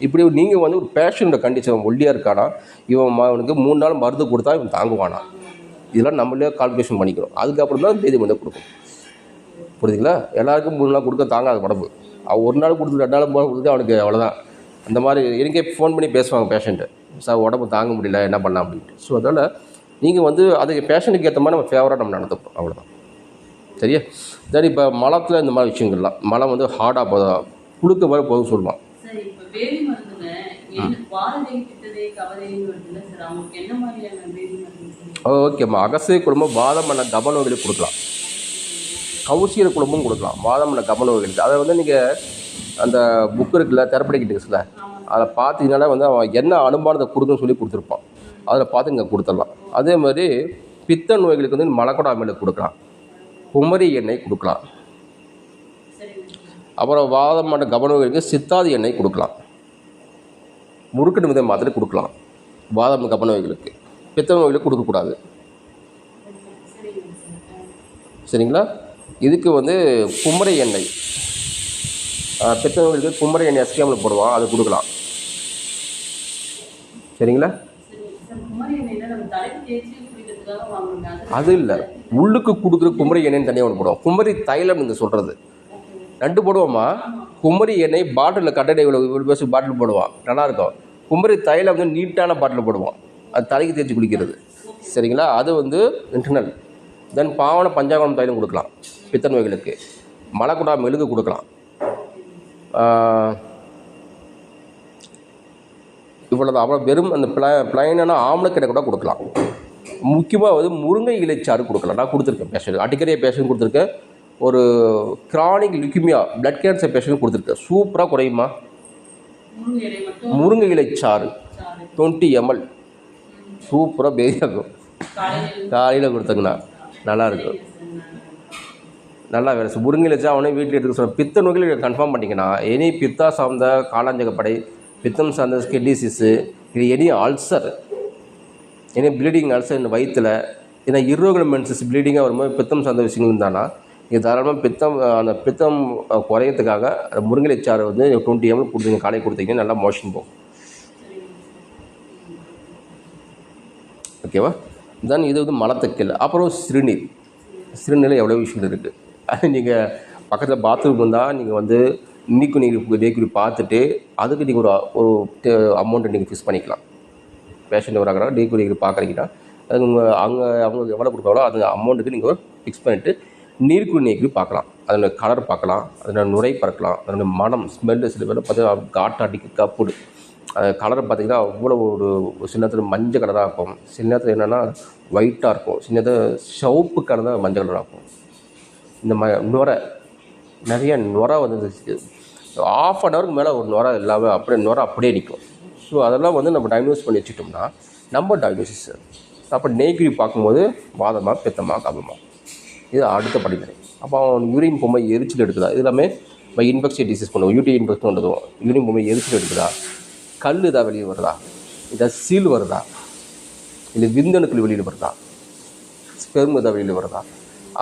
இப்படி நீங்கள் வந்து ஒரு பேஷண்ட்டோட கண்டிஷன் ஒல்லியாக இருக்கானா, இவனுக்கு 3 நாள் மருந்து கொடுத்தா இவன் தாங்குவானா, இதெல்லாம் நம்மளே கால்குலேஷன் பண்ணிக்கணும். அதுக்கப்புறம் தான் பேதி மருந்து கொடுக்கணும். புரியுதுங்களா? எல்லாருக்கும் 3 நாள் கொடுக்க தாங்காத உடம்பு. அவன் 1 நாள் கொடுத்து 2 நாள் கொடுத்து அவனுக்கு அவ்வளோதான். அந்த மாதிரி எனக்கே ஃபோன் பண்ணி பேசுவாங்க பேஷண்ட்டு, சார் உடம்பு தாங்க முடியல என்ன பண்ணலாம் அப்படின்ட்டு. ஸோ அதனால் நீங்கள் வந்து அதுக்கு பேஷண்ட்டுக்கு ஏற்ற மாதிரி நம்ம ஃபேவராக நம்ம நடந்துப்போம், அவ்வளோதான். சரியா? சரி. இப்போ மலத்தில் இந்த மாதிரி விஷயங்கள்லாம் மலம் வந்து ஹார்டாக போதும் புழுக்க மாதிரி போதும் சொல்லுவான். ஓகேம்மா. அகசை குடும்பம் வாதம் பண்ண கப நோய்களுக்கு கொடுக்கலாம், கவுசியர் குடும்பம் கொடுக்கலாம். வாதம் பண்ண கப நோய்களுக்கு அதை வந்து நீங்கள் அந்த புக்கு இருக்குல்ல, தெரப்படிக் டிக்ஸில் அதை பார்த்தீங்கன்னா வந்து அவன் என்ன அனுமானத்தை கொடுக்குன்னு சொல்லி கொடுத்துருப்பான். அதில் பார்த்து இங்கே கொடுத்துடலாம். அதே மாதிரி பித்த நோய்களுக்கு வந்து மலக்கொடா அமிலம் கொடுக்கலாம், குமரி எண்ணெய் கொடுக்கலாம். அப்புறம் வாதம் பண்ண கப நோய்களுக்கு சித்தாதி எண்ணெய் கொடுக்கலாம், முறுக்கு நிமித மாத்திரை கொடுக்கலாம். வாதம் கப நோய்களுக்கு, பித்த நோய்களுக்கு கொடுக்கக்கூடாது. சரிங்களா? இதுக்கு வந்து குமரி எண்ணெய், பித்த நோய்களுக்கு குமரி எண்ணெய் எஸ்கேமில் போடுவான், அது கொடுக்கலாம். சரிங்களா? அது இல்லை, உள்ளுக்கு கொடுக்குற குமரி எண்ணெய்னு தனியாக ஒன்று போடுவோம். குமரி தைலம் நீங்கள் சொல்கிறது 2 போடுவோம்மா. குமரி எண்ணெய் பாட்டிலில் கட்டடை இவ்வளோ பேசி பாட்டில் போடுவான், நல்லாயிருக்கும். குமரி தைலம் வந்து நீட்டான பாட்டில் போடுவான், அது தலைக்கு தேய்ச்சி குளிக்கிறது. சரிங்களா? அது வந்து இன்டர்னல். தென் பாவன பஞ்சாகரம் தைலம் கொடுக்கலாம் பித்த நோய்களுக்கு. மலக்குடா மெழுகு கொடுக்கலாம். இவ்வளோதான். அப்புறம் வெறும் அந்த பிளைனான ஆம்லக்கடை கூட கொடுக்கலாம். முக்கியமாக வந்து முருங்கை இலைச்சாறு கொடுக்கலாம். நான் கொடுத்துருக்கேன் பேஷண்ட், அடிக்கடியே பேஷண்ட் கொடுத்துருக்கேன். ஒரு chronic leukaemia blood cancer patient கொடுத்துருக்கேன். சூப்பராக குறையுமா. முருங்கை இலைச்சாறு 20 ml சூப்பராக பேதியாகும். காலையில் கொடுத்தங்கண்ணா நல்லாயிருக்கும், நல்லா வேலை. முருங்கை இலைச்சா அவனே வீட்டில் எடுக்க சொல்ல. பித்த நோய்கள் கன்ஃபார்ம் பண்ணிங்கன்னா எனி பித்தா சார்ந்த காளாஞ்சகப்படை, பித்தம் சார்ந்த ஸ்கின் டிசீஸு, இது எனி அல்சர், ஏன்னா ப்ளீடிங் அல்சர் இந்த வயிற்றில், ஏன்னா இர்ரெகுலர் மென்சஸ் ப்ளீடிங்காக வரும்போது பித்தம் சார்ந்த விஷயங்கள் இருந்தானா இது தாராளமாக அந்த பித்தம் குறையத்துக்காக அந்த முருங்கை சாறு வந்து 20 ml கொடுத்தீங்க, காலை கொடுத்தீங்கன்னா நல்லா மோஷன் போகும். ஓகேவா? தென் இது வந்து மலத்துக்கல். அப்புறம் சிறுநீரில் எவ்வளோ விஷயங்கள் இருக்குது. அது நீங்கள் பக்கத்தில் பாத்ரூம் இருந்தால் நீங்கள் வந்து நீக்குறி பார்த்துட்டு அதுக்கு நீங்கள் ஒரு அமௌண்ட்டை நீங்கள் ஃபிக்ஸ் பண்ணிக்கலாம். பேஷண்ட் வராங்கன்னா நீக்குறி பார்க்குறீங்கன்னா அது அவங்க எவ்வளோ கொடுத்தாங்களோ அந்த அமௌண்ட்டுக்கு நீங்கள் ஃபிக்ஸ் பண்ணிவிட்டு நீர்க்குறி பார்க்கலாம். அதோட கலர் பார்க்கலாம், அதோட நுரை பார்க்கலாம், அதோட மனம் ஸ்மெல்லு. சில பேர் பார்த்தீங்கன்னா காட்டாடிக்கு கப்புடு அது கலரை பார்த்திங்கன்னா அவ்வளோ ஒரு சில நேரத்தில் மஞ்சள் கலராக இருக்கும், சில நேரத்தில் என்னென்னா ஒயிட்டாக இருக்கும், சில நேரத்தில் சிவப்பு கலர் மஞ்சள் கலராக இருக்கும். இந்த நுரை நிறைய நுரை வந்து ½ an ஹவருக்கு மேலே ஒரு நுரை இல்லாமல் அப்படியே நுரை அப்படியே நிற்கும். ஸோ அதெல்லாம் வந்து நம்ம டயக்னோஸ் பண்ணி வச்சுட்டோம்னா நம்ம டயக்னோசிஸ். அப்போ நெய்க்குறி பார்க்கும்போது வாதமாக பித்தமாக கபமாக இது அடுத்த படிநிலை. அப்போ அவன் யூரின் போகும்போது எரிச்சல் எடுக்குதா, இது எல்லாமே இன்ஃபெக்ஷன் டிசீஸ் பண்ணுவோம். யூடி இன்ஃபெக்ஷன் பண்ணுறதும் யூரின் போகும்போது எரிச்சல் எடுக்குதா, கல் இதாக வெளியே வருதா, இதை சீல் வருதா, இல்லை விந்தணுக்கள் வெளியில் வருதா, ஸ்பெர்ம் இதாக வெளியில் வருதா,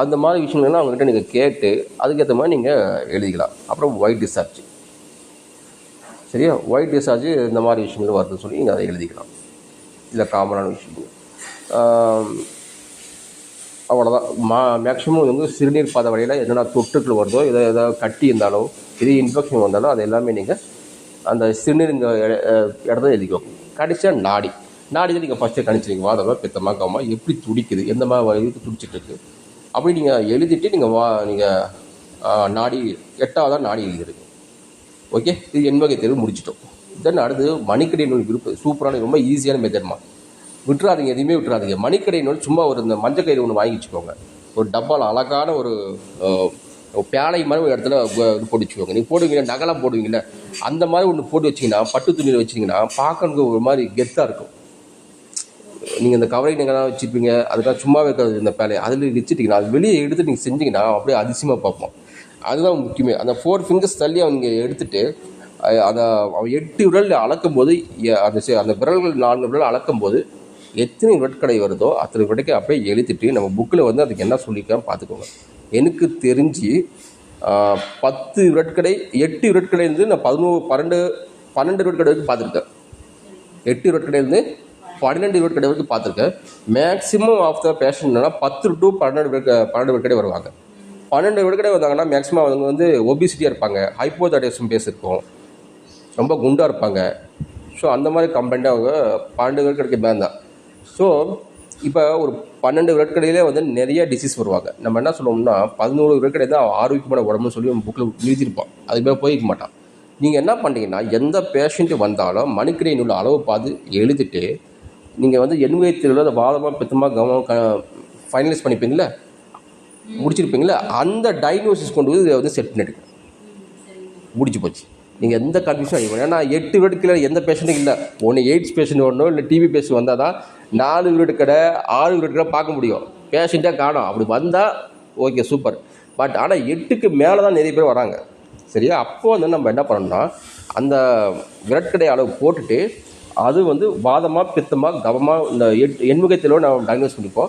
அந்த மாதிரி விஷயங்கள்லாம் அவங்ககிட்ட நீங்கள் கேட்டு அதுக்கேற்ற மாதிரி நீங்கள் எழுதிக்கலாம். அப்புறம் ஒயிட் டிஸ்சார்ஜ். சரியா? ஒயிட் டிஸ்சார்ஜ் இந்த மாதிரி விஷயங்கள் வருதுன்னு சொல்லி நீங்கள் அதை எழுதிக்கலாம். இல்லை காமனான விஷயங்கள். அவ்வளோதான். மேக்ஸிமம் வந்து சிறுநீர் பாதை வழியில் என்னென்ன தொற்றுக்கள் வருதோ, ஏதாவது கட்டி இருந்தாலும், இது இன்ஃபெக்ஷன் வந்தாலும் அது எல்லாமே நீங்கள் அந்த சிறுநீர் இங்கே இடத்த எழுதிக்கோங்க. கடைசியாக நாடி. நாடி தான் நீங்கள் ஃபஸ்ட்டே கணிச்சிருங்க. வாதமாக பித்தமாக கவமா எப்படி துடிக்குது, எந்த மாதிரி இதுக்கு துடிச்சிட்டு இருக்குது அப்படி நீங்கள் எழுதிட்டு நீங்கள் நாடி 8வது நாடி எழுதிடுங்க. ஓகே, இது எண்வகை தேர்வு முடிச்சிட்டோம். தென் அடுத்து மணிக்கடை நூல் விருப்பம். சூப்பரான ரொம்ப ஈஸியான மெத்தட்மா. விட்டுறாதீங்க, எதையுமே விட்டுறாதீங்க. மணிக்கடை நூல் சும்மா ஒரு இந்த மஞ்சள் கயிறு ஒன்று வாங்கி வச்சுக்கோங்க. ஒரு டப்பாவில் அழகான ஒரு பேழை மாதிரி ஒரு இடத்துல இது போட்டு வச்சுக்கோங்க. நீங்கள் போடுவீங்க நகலாம் போடுவீங்கல்ல, அந்த மாதிரி ஒன்று போட்டு வச்சிங்கன்னா, பட்டு துணியில் வச்சிங்கன்னா பார்க்கறதுக்கு ஒரு மாதிரி கெத்தாக இருக்கும். நீங்கள் இந்த கவரை நகலாம் வச்சுருப்பீங்க, அதுக்காக சும்மாவே இருக்காது இந்த பேழையை. அதில் வச்சுட்டிங்கன்னா அது வெளியே எடுத்து நீங்கள் செஞ்சிங்கன்னா அப்படியே அதிசயமாக பார்ப்போம். அதுதான் முக்கியமே. அந்த 4 ஃபிங்கர்ஸ் தள்ளி அவங்க எடுத்துகிட்டு அதை 8 விரல் அளக்கும் போது அந்த விரல்கள் 4 விரல் அளக்கும் போது எத்தனை விரட்கடை வருதோ அத்தனை விடைக்கு அப்படியே எழுதிட்டு நம்ம புக்கில் வந்து அதுக்கு என்ன சொல்லியிருக்கான்னு பார்த்துக்கோங்க. எனக்கு தெரிஞ்சு 10 விரட்கடை 8 விரட்கடையிலேருந்து நான் 12 விரட்கடை வரைக்கும் பார்த்துருக்கேன். 8 விரட்கடையிலேருந்து 12 விரட்கடை வரைக்கும் பார்த்துருக்கேன். மேக்ஸிமம் ஆஃப் த பேஷண்ட் என்னன்னா 10 to 12 விரட்கடை வருவாங்க. 12 விரட்கடை வந்தாங்கன்னா மேக்ஸிமம் அவங்க வந்து ஒபிசிட்டியாக இருப்பாங்க, ஹைப்போதைட்டிசம் பேஸ் இருக்கும், ரொம்ப குண்டாக இருப்பாங்க. ஸோ அந்த மாதிரி கம்ப்ளைண்ட்டாக அவங்க 12 விரட்கடைக்கு மேலே தான். ஸோ இப்போ ஒரு 12 விரட்கடையிலே வந்து நிறைய டிசீஸ் வருவாங்க. நம்ம என்ன சொல்லுவோம்னா 11 விரட்கடை தான் ஆரோக்கியமான உடம்புன்னு சொல்லி நம்ம புக்கில் எழுதியிருப்போம். அது மாதிரி போயிருக்க மாட்டான். நீங்கள் என்ன பண்ணுறீங்கன்னா எந்த பேஷண்ட்டு வந்தாலும் மணிக்கடை நூல் அளவு பார்த்து எழுதிட்டு நீங்கள் வந்து எண்வகத்தில் அந்த வாதமாக பித்தமாக கவனம் ஃபைனலைஸ் பண்ணிப்பீங்களே, முடிச்சிருப்பீங்களே, அந்த டயக்னோசிஸ் கொண்டு வந்து இதை வந்து செட் பண்ணிடுங்க. முடிச்சு போச்சு. நீங்கள் எந்த கன்ஃபியூஷன் ஆகிடும். ஏன்னா 8 விரட்கடை எந்த பேஷண்ட்டும் இல்லை. ஒன்று எய்ட்ஸ் பேஷண்ட் ஒன்றும் இல்லை, டிவி பேஷண்ட் வந்தால் தான் 4 விரட்கடை 6 விரட்கடை பார்க்க முடியும். பேஷண்ட்டாக காணும். அப்படி வந்தால் ஓகே சூப்பர். பட் ஆனால் 8க்கு மேலே தான் நிறைய பேர் வராங்க. சரியா? அப்போ வந்து நம்ம என்ன பண்ணணும்னா அந்த விரட்கடை அளவு போட்டுட்டு அது வந்து வாதமாக பித்தமாக கவமாக இந்த எண்முகத்திலோ நம்ம டயக்னோஸ் பண்ணிப்போம்.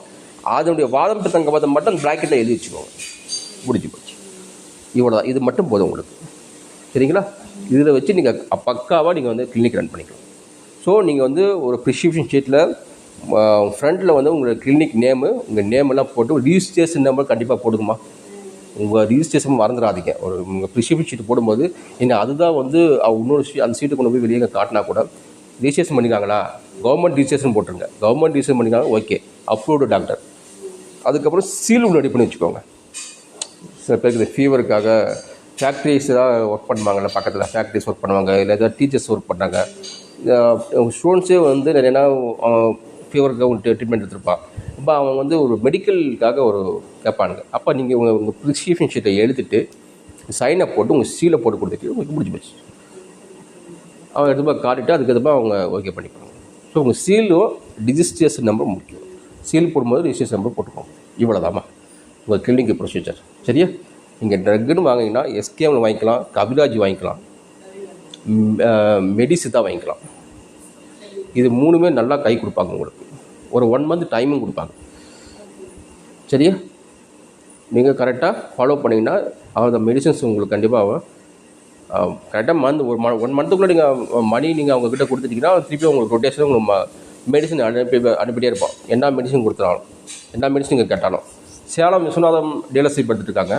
அதனுடைய வாதம் பித்தம் கவதம் மட்டும் பிராக்கெட்டில் எழுதி வச்சுக்கோங்க. முடிச்சு போச்சு. இவ்வளோ தான். இது மட்டும் போதும் உங்களுக்கு. சரிங்களா? இதில் வச்சு நீங்கள் பக்காவாக நீங்கள் வந்து கிளினிக் ரன் பண்ணிக்கலாம். ஸோ நீங்கள் வந்து ஒரு ப்ரிஸ்கிரிப்ஷன் ஷீட்டில் ஃப்ரண்ட்டில் வந்து உங்களோட கிளினிக் நேமு, உங்கள் நேமெல்லாம் போட்டு ரிஜிஸ்ட்ரேஷன் நம்பர் கண்டிப்பாக போடுங்கம்மா. உங்கள் ரிஜிஸ்ட்ரேஷன் மறந்துடாதீங்க. ஒரு உங்கள் ப்ரிஸ்கிரிப்ஷன் ஷீட் போடும்போது நீங்கள் அதுதான் வந்து இன்னொரு அந்த சீட்டு கொண்டு போய் வெளியே காட்டினா கூட ரிஜிஸ்ட்ரேஷன் பண்ணிக்காங்களா, கவர்மெண்ட் ரிஜிஸ்ட்ரேஷன் போட்டுருங்க. கவர்மெண்ட் ரிஜிஸ்ட்ரேஷன் பண்ணிக்காங்க, ஓகே, அப்ரூவ்டு டாக்டர். அதுக்கப்புறம் சீல் ஒன்று ரெடி பண்ணி வச்சுக்கோங்க. சில பேருக்கு இந்த ஃபீவருக்காக ஃபேக்ட்ரிஸ் தான் ஒர்க் பண்ணுவாங்கள்ல, பக்கத்தில் ஃபேக்ட்ரிஸ் ஒர்க் பண்ணுவாங்க, இல்லை ஏதாவது டீச்சர்ஸ் ஒர்க் பண்ணாங்க. ஸ்டூடெண்ட்ஸே வந்து நிறையா ஃபீவருக்காக ட்ரீட்மெண்ட் எடுத்துருப்பான். இப்போ அவன் வந்து ஒரு மெடிக்கலுக்காக ஒரு கேட்பானுங்க. அப்போ நீங்கள் உங்கள் ப்ரிஸ்கிரிப்ஷன் ஷீட்டை எழுதிட்டு சைனை போட்டு உங்கள் சீலை போட்டு கொடுத்துட்டு உங்களுக்கு முடிஞ்சு போச்சு. அவங்க எடுத்து போய் காட்டிட்டு அதுக்கு எதுப்பா அவங்க ஓகே பண்ணிப்பாங்க. ஸோ உங்கள் சீலும் ரிஜிஸ்ட்ரேஷன் நம்பர் முக்கியம். சீல் போடும்போது ரிஜிஸ்ட்ரேஷன் நம்பர் போட்டுக்கோங்க. இவ்வளோதாம்மா உங்கள் கிளினிக் ப்ரொசீஜர். சரியா? நீங்கள் ட்ரக்குன்னு வாங்கிங்கன்னா எஸ்கேஎம்ல வாங்கிக்கலாம், கபிராஜ் வாங்கிக்கலாம், மெடிசிதா வாங்கிக்கலாம். இது 3மே நல்லா கை கொடுப்பாங்க உங்களுக்கு. ஒரு 1 month டைமும் கொடுப்பாங்க. சரியா? நீங்கள் கரெக்டாக ஃபாலோ பண்ணிங்கன்னா அந்த மெடிசன்ஸ் உங்களுக்கு கண்டிப்பாக கரெக்டாக ஒரு 1 monthக்குள்ளே நீங்கள் அவங்கக்கிட்ட கொடுத்துட்டிங்கன்னா திருப்பி உங்களுக்கு ரொட்டேஷன் உங்களுக்கு மெடிசன் அனுப்பிட்டே இருப்போம். என்ன மெடிசன் கொடுத்தாலும், என்ன மெடிசன் நீங்கள் கேட்டாலும். சேலம் விஸ்வநாதம் டீலர்ஷிப் எடுத்துகிட்ருக்காங்க.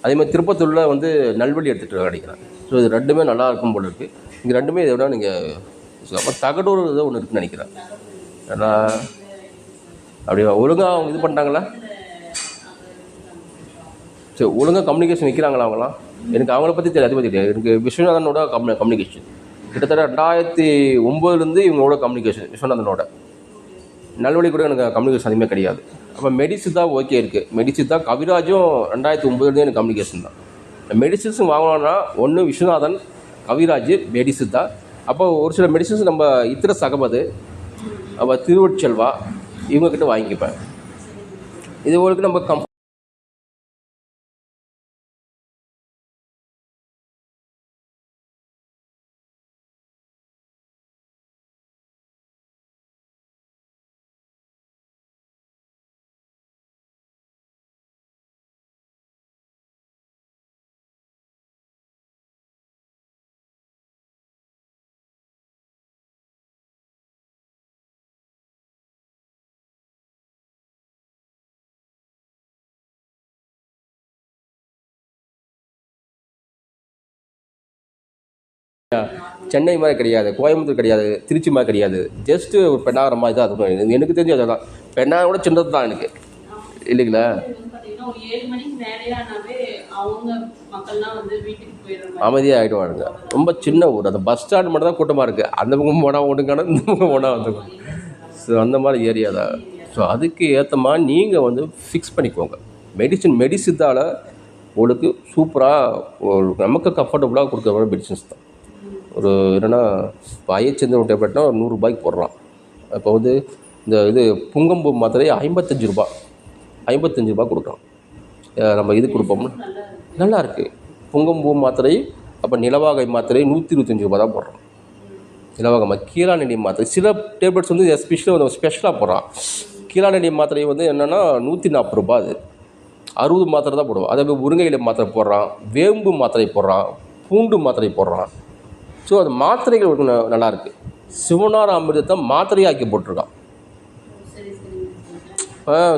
அதேமாதிரி திருப்பத்தூரில் வந்து நல்வழி எடுத்துகிட்டு நினைக்கிறேன். ஸோ இது 2மே நல்லா இருக்கும் போல இருக்குது. இங்கே 2மே இதை விட நீங்கள் தகடூர் இதை ஒன்று இருக்குன்னு நினைக்கிறேன். ஏன்னா அப்படியே ஒழுங்காக அவங்க இது பண்ணிட்டாங்களா? சரி, ஒழுங்காக கம்யூனிகேஷன் வைக்கிறாங்களா அவங்களாம்? எனக்கு அவங்கள பற்றி தெரியாது. எனக்கு விஸ்வநாதனோட கம்யூனிகேஷன் கிட்டத்தட்ட 2009 இவங்களோட கம்யூனிகேஷன் விஸ்வநாதனோட. நல்வழி கூட எனக்கு கம்யூனிகேஷன் அதிகமாக கிடையாது. அப்போ மெடிசிதா ஓகே இருக்குது. மெடிசிதா கவிராஜும் 2009 எனக்கு கம்யூனிகேஷன் தான். மெடிசின்ஸும் வாங்கணும்னா ஒன்று விஸ்வநாதன், கவிராஜ், மெடிசிதா. அப்போ ஒரு சில மெடிசின்ஸ் நம்ம இத்திரஸ் அகமது, அப்போ திருவொட்செல்வா இவங்கக்கிட்ட வாங்கிப்பேன். இது உங்களுக்கு நம்ம சென்னை மாதிரி கிடையாது, கோயம்புத்தூர் கிடையாது, திருச்சி மாதிரி கிடையாது. ஜஸ்ட்டு ஒரு பெண்ணாகிற மாதிரி தான் அது. எனக்கு தெரிஞ்சு அதெல்லாம் பெண்ணாக கூட சின்னது தான் எனக்கு, இல்லைங்களா? அமைதியாக ஆகிடுவானுங்க. ரொம்ப சின்ன ஊர், அந்த பஸ் ஸ்டாண்ட் மட்டும் தான் கூட்டமாக இருக்குது. அந்த பக்கம் போனால் ஒன்றுக்கான, இந்த பக்கம் போனால் வந்துக்கும். ஸோ அந்த மாதிரி ஏரியா தான். ஸோ அதுக்கு ஏற்ற மாதிரி நீங்கள் வந்து ஃபிக்ஸ் பண்ணிக்கோங்க. மெடிசித்தால் உங்களுக்கு சூப்பராக நமக்கு கம்ஃபர்டபுளாக கொடுக்குற மாதிரி மெடிசின்ஸ் தான். ஒரு என்னென்னா இப்போ ஐஎச்எந்த டேப்லெட்னா ஒரு 100 ரூபாய்க்கு போடுறான். இப்போ வந்து இந்த இது புங்கம்பூ மாத்திரை 55 ரூபா, 55 ரூபா கொடுக்குறான். நம்ம இது கொடுப்போம்னா நல்லா இருக்குது. புங்கம்பூ மாத்திரை, அப்போ நிலவாகை மாத்திரை 125 ரூபா தான் போடுறான். நிலவாகை கீழாநெல்லி மாத்திரை சில டேப்லெட்ஸ் வந்து எஸ்பெஷலாக ஸ்பெஷலாக போடுறான். கீழாநெல்லி மாத்திரை வந்து என்னென்னா 140 ரூபா, அது 60 மாத்திரை தான் போடுவோம். அதே மாதிரி முருங்கை மாத்திரை போடுறான், வேம்பு மாத்திரை போடுறான், பூண்டு மாத்திரை போடுறான். ஸோ அது மாத்திரைகள் நல்லாயிருக்கு. சிவனார் அமிர்தத்தை மாத்திரையாக்கி போட்டிருக்கான்.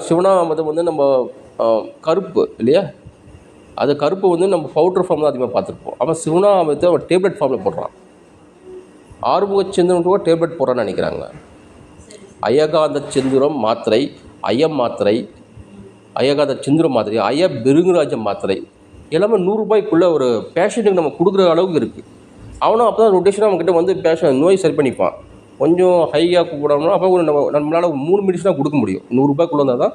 சிவனார் அமிர்தம் வந்து நம்ம கருப்பு இல்லையா, அது கருப்பு வந்து நம்ம பவுட்ரு ஃபார்ம் தான் அதிகமாக பார்த்துருப்போம். அவன் சிவனார் அமிர்தத்தை அவன் டேப்லெட் ஃபார்மில் போடுறான். ஆறுமுகச்சந்திரன் கூட டேப்லெட் போடுறான்னு நினைக்கிறாங்க. அயகாந்த செந்துரம் மாத்திரை, மாத்திரை, அயகாந்த செந்துரம் மாத்திரை, பெருங்குராஜ மாத்திரை எல்லாமே 100 ரூபாய்க்குள்ளே ஒரு பேஷண்ட்டுக்கு நம்ம கொடுக்குற அளவுக்கு இருக்குது. அவனும் அப்போ தான் ரொட்டேஷனாக அவங்ககிட்ட வந்து நோய் சரி பண்ணிப்பான். கொஞ்சம் ஹையாக கூப்பிடாமனா அப்போ ஒரு நம்மளால் 3 மெடிசனாக கொடுக்க முடியும். 100 ரூபாய்க்குள்ளே இருந்தால் தான்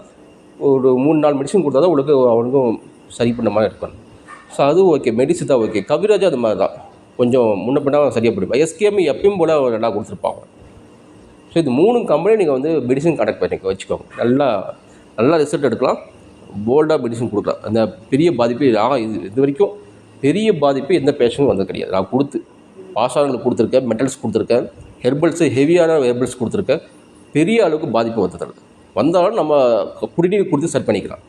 ஒரு 3-4 மெடிசன் கொடுத்தா தான் உங்களுக்கு அவனுக்கும் சரி பண்ண மாதிரி இருக்கணும். ஸோ அது ஓகே, மெடிசன் தான் ஓகே. கவிராஜா அது மாதிரி தான், கொஞ்சம் முன்ன பின்னா சரியாக படிப்பான். எஸ்கேஎம் எப்பயும் போல் நல்லா கொடுத்துருப்பாங்க. ஸோ இது 3 கம்பெனி நீங்கள் வந்து மெடிசன் கனெக்ட் பண்ணி வச்சுக்கோங்க. நல்லா ரிசல்ட் எடுக்கலாம், போல்டாக மெடிசன் கொடுக்கலாம். அந்த பெரிய பாதிப்பு இது வரைக்கும் பெரிய பாதிப்பு எந்த பேஷண்ட்டும் வந்தது கிடையாது. நான் கொடுத்து பாசாங்களுக்கு கொடுத்துருக்கேன், மெட்டல்ஸ் கொடுத்துருக்கேன், ஹெர்பல்ஸு ஹெவியான ஹெர்பல்ஸ் கொடுத்துருக்கேன். பெரிய அளவுக்கு பாதிப்பு வந்தாலும் நம்ம குடிநீர் கொடுத்து சரி பண்ணிக்கலாம்.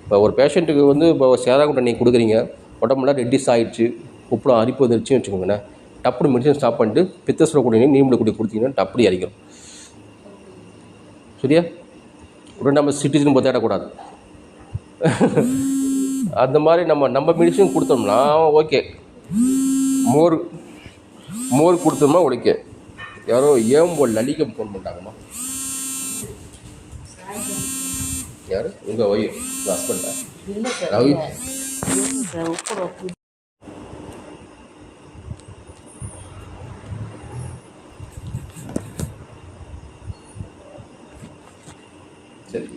இப்போ ஒரு பேஷண்ட்டுக்கு வந்து இப்போ சேராகுண்டம் நீங்கள் கொடுக்குறீங்க, உடம்புலாம் ரெட்டிஸ் ஆகிடுச்சு, உப்புலாம் அரிப்பு வந்துருச்சுன்னு வச்சுக்கோங்கண்ணே, டப்புனு மெடிசன் ஸ்டாப் பண்ணிட்டு பித்தசுர குடிநீர் நீம்புல குடி கொடுத்தீங்கன்னா டப்புனு இறங்கிடும். சரியா? உடனே நம்ம சிட்டிசன் போய் தேடக்கூடாது. அந்த மாதிரி நம்ம மெடிசன் கொடுத்தோம்னா ஓகே. மோர் கொடுத்தோம்னா ஓகே. யாரோ லலிகம் ஃபோன் பண்ணிட்டாங்கம்மா. யார்? உங்கள் ஒய்ஃப், உங்கள் ஹஸ்பண்டா? ரவி. சரி,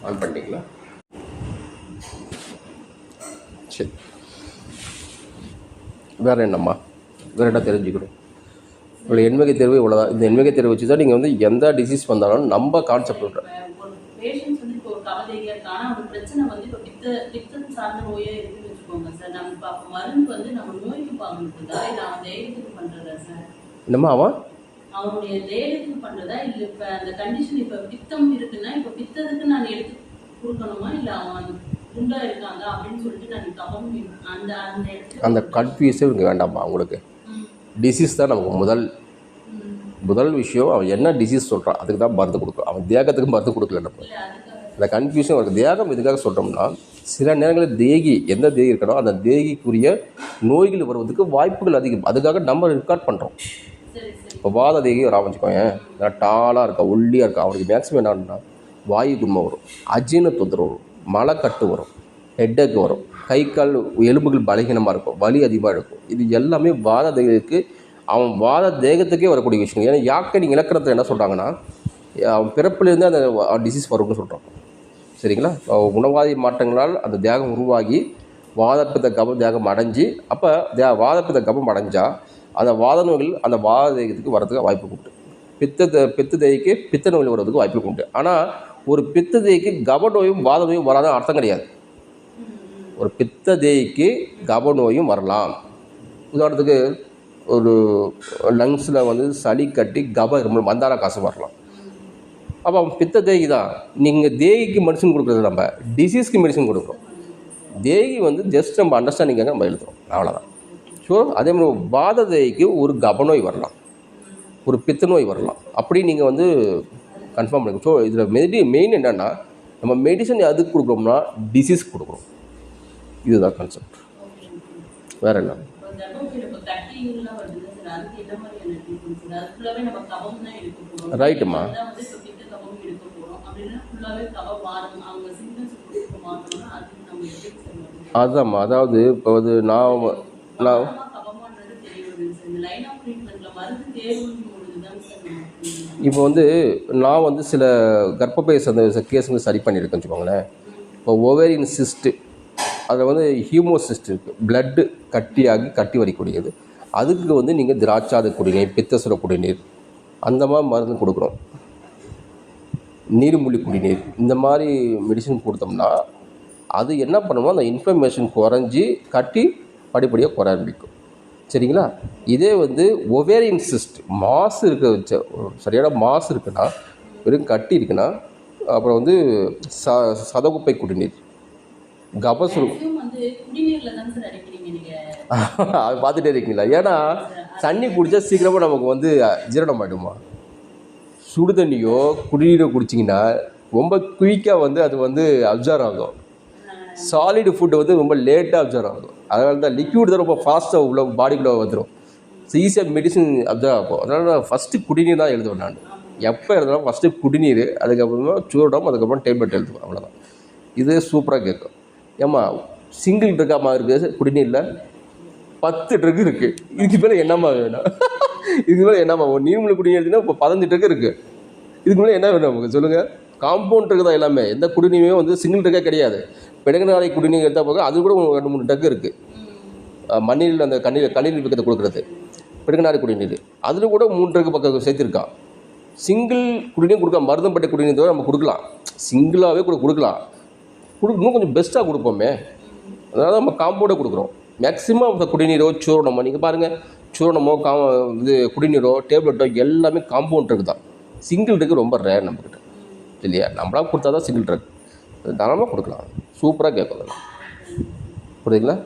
ஆன் பண்ணிட்டீங்களா? சரி, வேறு என்னம்மா, வேறு என்ன தெரிஞ்சுக்கணும்? உங்களை எண்வகை தேர்வு இவ்வளோதான். இந்த எண்வகை தேர்வு வச்சு தான் நீங்கள் வந்து எந்த டிசீஸ் வந்தாலும் நம்ம கான்செப்ட் விட்றோம். என்னம்மா அவன் அவனுடைய தைரியத்துக்கு பண்றதா இல்ல இப்ப அந்த கண்டிஷன் இப்ப பித்தம் இருக்குன்னா இப்ப பித்தத்துக்கு நான் எடுத்து கொடுக்கணுமா இல்ல அவன் குண்டா இருக்காங்க அப்படின்னு சொல்லிட்டு நான் கபம் அந்த கன்ஃபியூஸே இங்கே வேண்டாமா உங்களுக்கு? டிசீஸ் தான் நமக்கு முதல் விஷயம். அவன் என்ன டிசீஸ் சொல்கிறான் அதுக்கு தான் மருந்து கொடுக்கும். அவன் தேகத்துக்கு மருந்து கொடுக்கல. நம்ம இந்த கன்ஃபியூஷன் அவருக்கு தேகம் எதுக்காக சொல்கிறோம்னா, சில நேரங்களில் எந்த தேகி இருக்கணும் அந்த தேகிக்குரிய நோய்கள் வருவதற்கு வாய்ப்புகள் அதிகம். அதுக்காக நம்ம ரெக்கார்ட் பண்ணுறோம். இப்போ வாத தேகி வராமல் வச்சுக்கோங்க, டாலாக இருக்கா, ஒல்லியாக இருக்கா, அவனுக்கு மேக்ஸிமம் என்னன்னா வாயு குன்மை வரும், அஜீரண தொந்தரவு வரும், மலைக்கட்டு வரும், ஹெட்டேக் வரும், கை கால் எலும்புகள் பலகீனமாக இருக்கும், வலி அதிகமாக இருக்கும். இது எல்லாமே வாத தேகத்துக்கு, அவன் வாத தேகத்துக்கே வரக்கூடிய விஷயம். ஏன்னா யாக்கை இலக்கணத்தில் என்ன சொல்கிறாங்கன்னா, அவன் பிறப்பிலேருந்து அந்த டிசீஸ் வரும்னு சொல்கிறான். சரிங்களா? உணவாதி மாற்றங்களால் அந்த தேகம் உருவாகி வாதப்பித்த கபம் தேகம் அடைஞ்சு, அப்போ வாதப்பித்த கபம் அடைஞ்சால் அந்த வாத நோய்கள் அந்த வாத தேகத்துக்கு வரதுக்கு வாய்ப்பு உண்டு. பித்த தேகிக்கு பித்த நோயில் வர்றதுக்கு வாய்ப்பு உண்டு. ஆனால் ஒரு பித்த தேகிக்கு கப நோயும் வாத நோயும் வராத அர்த்தம் கிடையாது. ஒரு பித்த தேகிக்கு கப நோயும் வரலாம். உதாரணத்துக்கு ஒரு லங்ஸில் வந்து சளி கட்டி கப மந்தார காசு வரலாம். அப்போ அவன் பித்த தேகி தான். நீங்கள் தேகிக்கு மெடிசன் கொடுக்குறது, நம்ம டிசீஸ்க்கு மெடிசன் கொடுக்குறோம். தேகி வந்து ஜஸ்ட் நம்ம அண்டர்ஸ்டாண்டிங்காக நம்ம எழுதுகிறோம், அவ்வளோதான். ஸோ அதே மாதிரி வாத தேகிக்கு ஒரு கபநோய் வரலாம், ஒரு பித்த நோய் வரலாம். அப்படி நீங்கள் வந்து கன்ஃபார்ம் பண்ணிக்கணும். ஸோ இதில் மெயின் என்னென்னா, நம்ம மெடிசன் எதுக்கு கொடுக்குறோம்னா டிசீஸ் கொடுக்குறோம். இதுதான் கான்செப்ட். வேறு என்ன? சளிலாம் வருதுல்ல சார், அதுக்கு என்ன மாதிரியான ட்ரீட்மெண்ட் சார்? அது ஃபுல்லாவே நம்ம கபம் தான் எடுக்க போறோம். ரைட்டுமா. அதான் வந்து இப்ப பித்த கபம் எடுக்க போறோம். அப்படின்னா ஃபுல்லாவே கபம் மாறும். அவங்க சிம்டம்ஸ் கொடுக்க மாட்டோம்னா அதுக்கு நம்ம எப்படி சார் மருந்து? அதுதான்மா, அதாவது இப்போ வந்து நான் வாதமா கபமான்றது தெரிய வருது சார். இந்த லைன் ஆஃப் ட்ரீட்மெண்ட்ல மருந்து தேர்வுன்னு பொழுது தான் சார் நமக்கு இப்போ வந்து நான் வந்து சில கர்ப்பப்பை சார்ந்த கேஸுங்க சரி பண்ணியிருக்கேன்னு வச்சுக்கோங்களேன். இப்போ ஓவேரியன் சிஸ்ட்டு, அதில் வந்து ஹியூமோசிஸ்ட் இருக்குது, பிளட்டு கட்டியாகி கட்டி வரக்கூடியது. அதுக்கு வந்து நீங்கள் திராட்சாத குடிநீர், பித்தசுர குடிநீர், அந்த மாதிரி மருந்து கொடுக்குறோம். நீர்மூழ்கி குடிநீர், இந்த மாதிரி மெடிசன் கொடுத்தோம்னா அது என்ன பண்ணுமோ அந்த இன்ஃப்ளமேஷன் குறைஞ்சி கட்டி படிப்படியாக குறை ஆரம்பிக்கும். சரிங்களா? இதே வந்து ஒவேரியன் சிஸ்ட் மாசு இருக்க வச்ச சரியான மாசு இருக்குன்னா, வெறும் கட்டி இருக்குன்னா, அப்புறம் வந்து சதகுப்பை குடிநீர், கபசுரம் வந்து குடிநீர்ல தான் சார் அடிக்கிறீங்க நீங்க. அது பார்த்துட்டே இருக்கீங்களா? ஏன்னா தண்ணி குடித்தா சீக்கிரமாக நமக்கு வந்து ஜீரணம் ஆகிடுமா. சுடு தண்ணியோ குடிநீரோ குடிச்சிங்கன்னா ரொம்ப குயிக்காக வந்து அது வந்து அப்சர்வ் ஆகும். சாலிடு ஃபுட்டு வந்து ரொம்ப லேட்டாக அப்சர்வ் ஆகும். அதனால தான் லிக்யூட் தான் ரொம்ப ஃபாஸ்ட்டாக உள்ள பாடிக்குள்ளே வந்துடும். ஈஸியாக மெடிசன் அப்சர்வ் ஆகும். அதனால நான் ஃபஸ்ட்டு குடிநீர் தான் எழுதுவேன். நான் எப்போ எழுதுனாலும் ஃபஸ்ட்டு குடிநீர், அதுக்கப்புறமா சூடம், அதுக்கப்புறம் டேப்லெட் எழுதுவேன். அவ்வளோதான். இது சூப்பராக கேட்கும். ஏம்மா சிங்கிள் ட்ரக்காமா இருக்குது குடிநீரில் 10 ட்ரக் இருக்குது. இதுக்கு மேலே என்னம்மா வேணும்? இதுக்கு மேலே என்னம்மா ஒரு நீர்மூழ்கி குடிநீர் எடுத்திங்கன்னா இப்போ 15 ட்ரக் இருக்குது. இதுக்கு மேலே என்ன வேணும் நமக்கு சொல்லுங்கள்? காம்பவுண்ட் ட்ரக் தான் எல்லாமே. எந்த குடிநீருமே வந்து சிங்கிள் ட்ரக்காக கிடையாது. பிடங்கநாளை குடிநீர் எடுத்தால் போக அது கூட 2-3 ட்ரக் இருக்குது. மண்ணில் அந்த கண்ணீர் பக்கத்தை கொடுக்குறது பிடங்கநாளை குடிநீர், அதில் கூட 3 ட்ரக் பக்கம் சேர்த்துருக்கான். சிங்கிள் குடிநீர் கொடுக்கலாம், மருந்தப்பட்ட குடிநீர் தவிர நம்ம கொடுக்கலாம், சிங்கிளாகவே கூட கொடுக்கலாம். இன்னும் கொஞ்சம் பெஸ்ட்டாக கொடுப்போமே. அதனால் நம்ம காம்பவுண்டை கொடுக்குறோம். மேக்ஸிமம் குடிநீரோ சூரணமோ, நீங்கள் பாருங்கள், சூரணமோ இது குடிநீரோ டேப்லெட்டோ எல்லாமே காம்பவுண்ட் ட்ரக் தான். சிங்கிள் ட்ரக் ரொம்ப ரேர் நம்மக்கிட்ட இல்லையா? நம்மளாக கொடுத்தா தான் சிங்கிள் ட்ரக். தாராளமாக கொடுக்கலாம், சூப்பராக கேட்கும். அதெல்லாம் புரியுதுங்களா?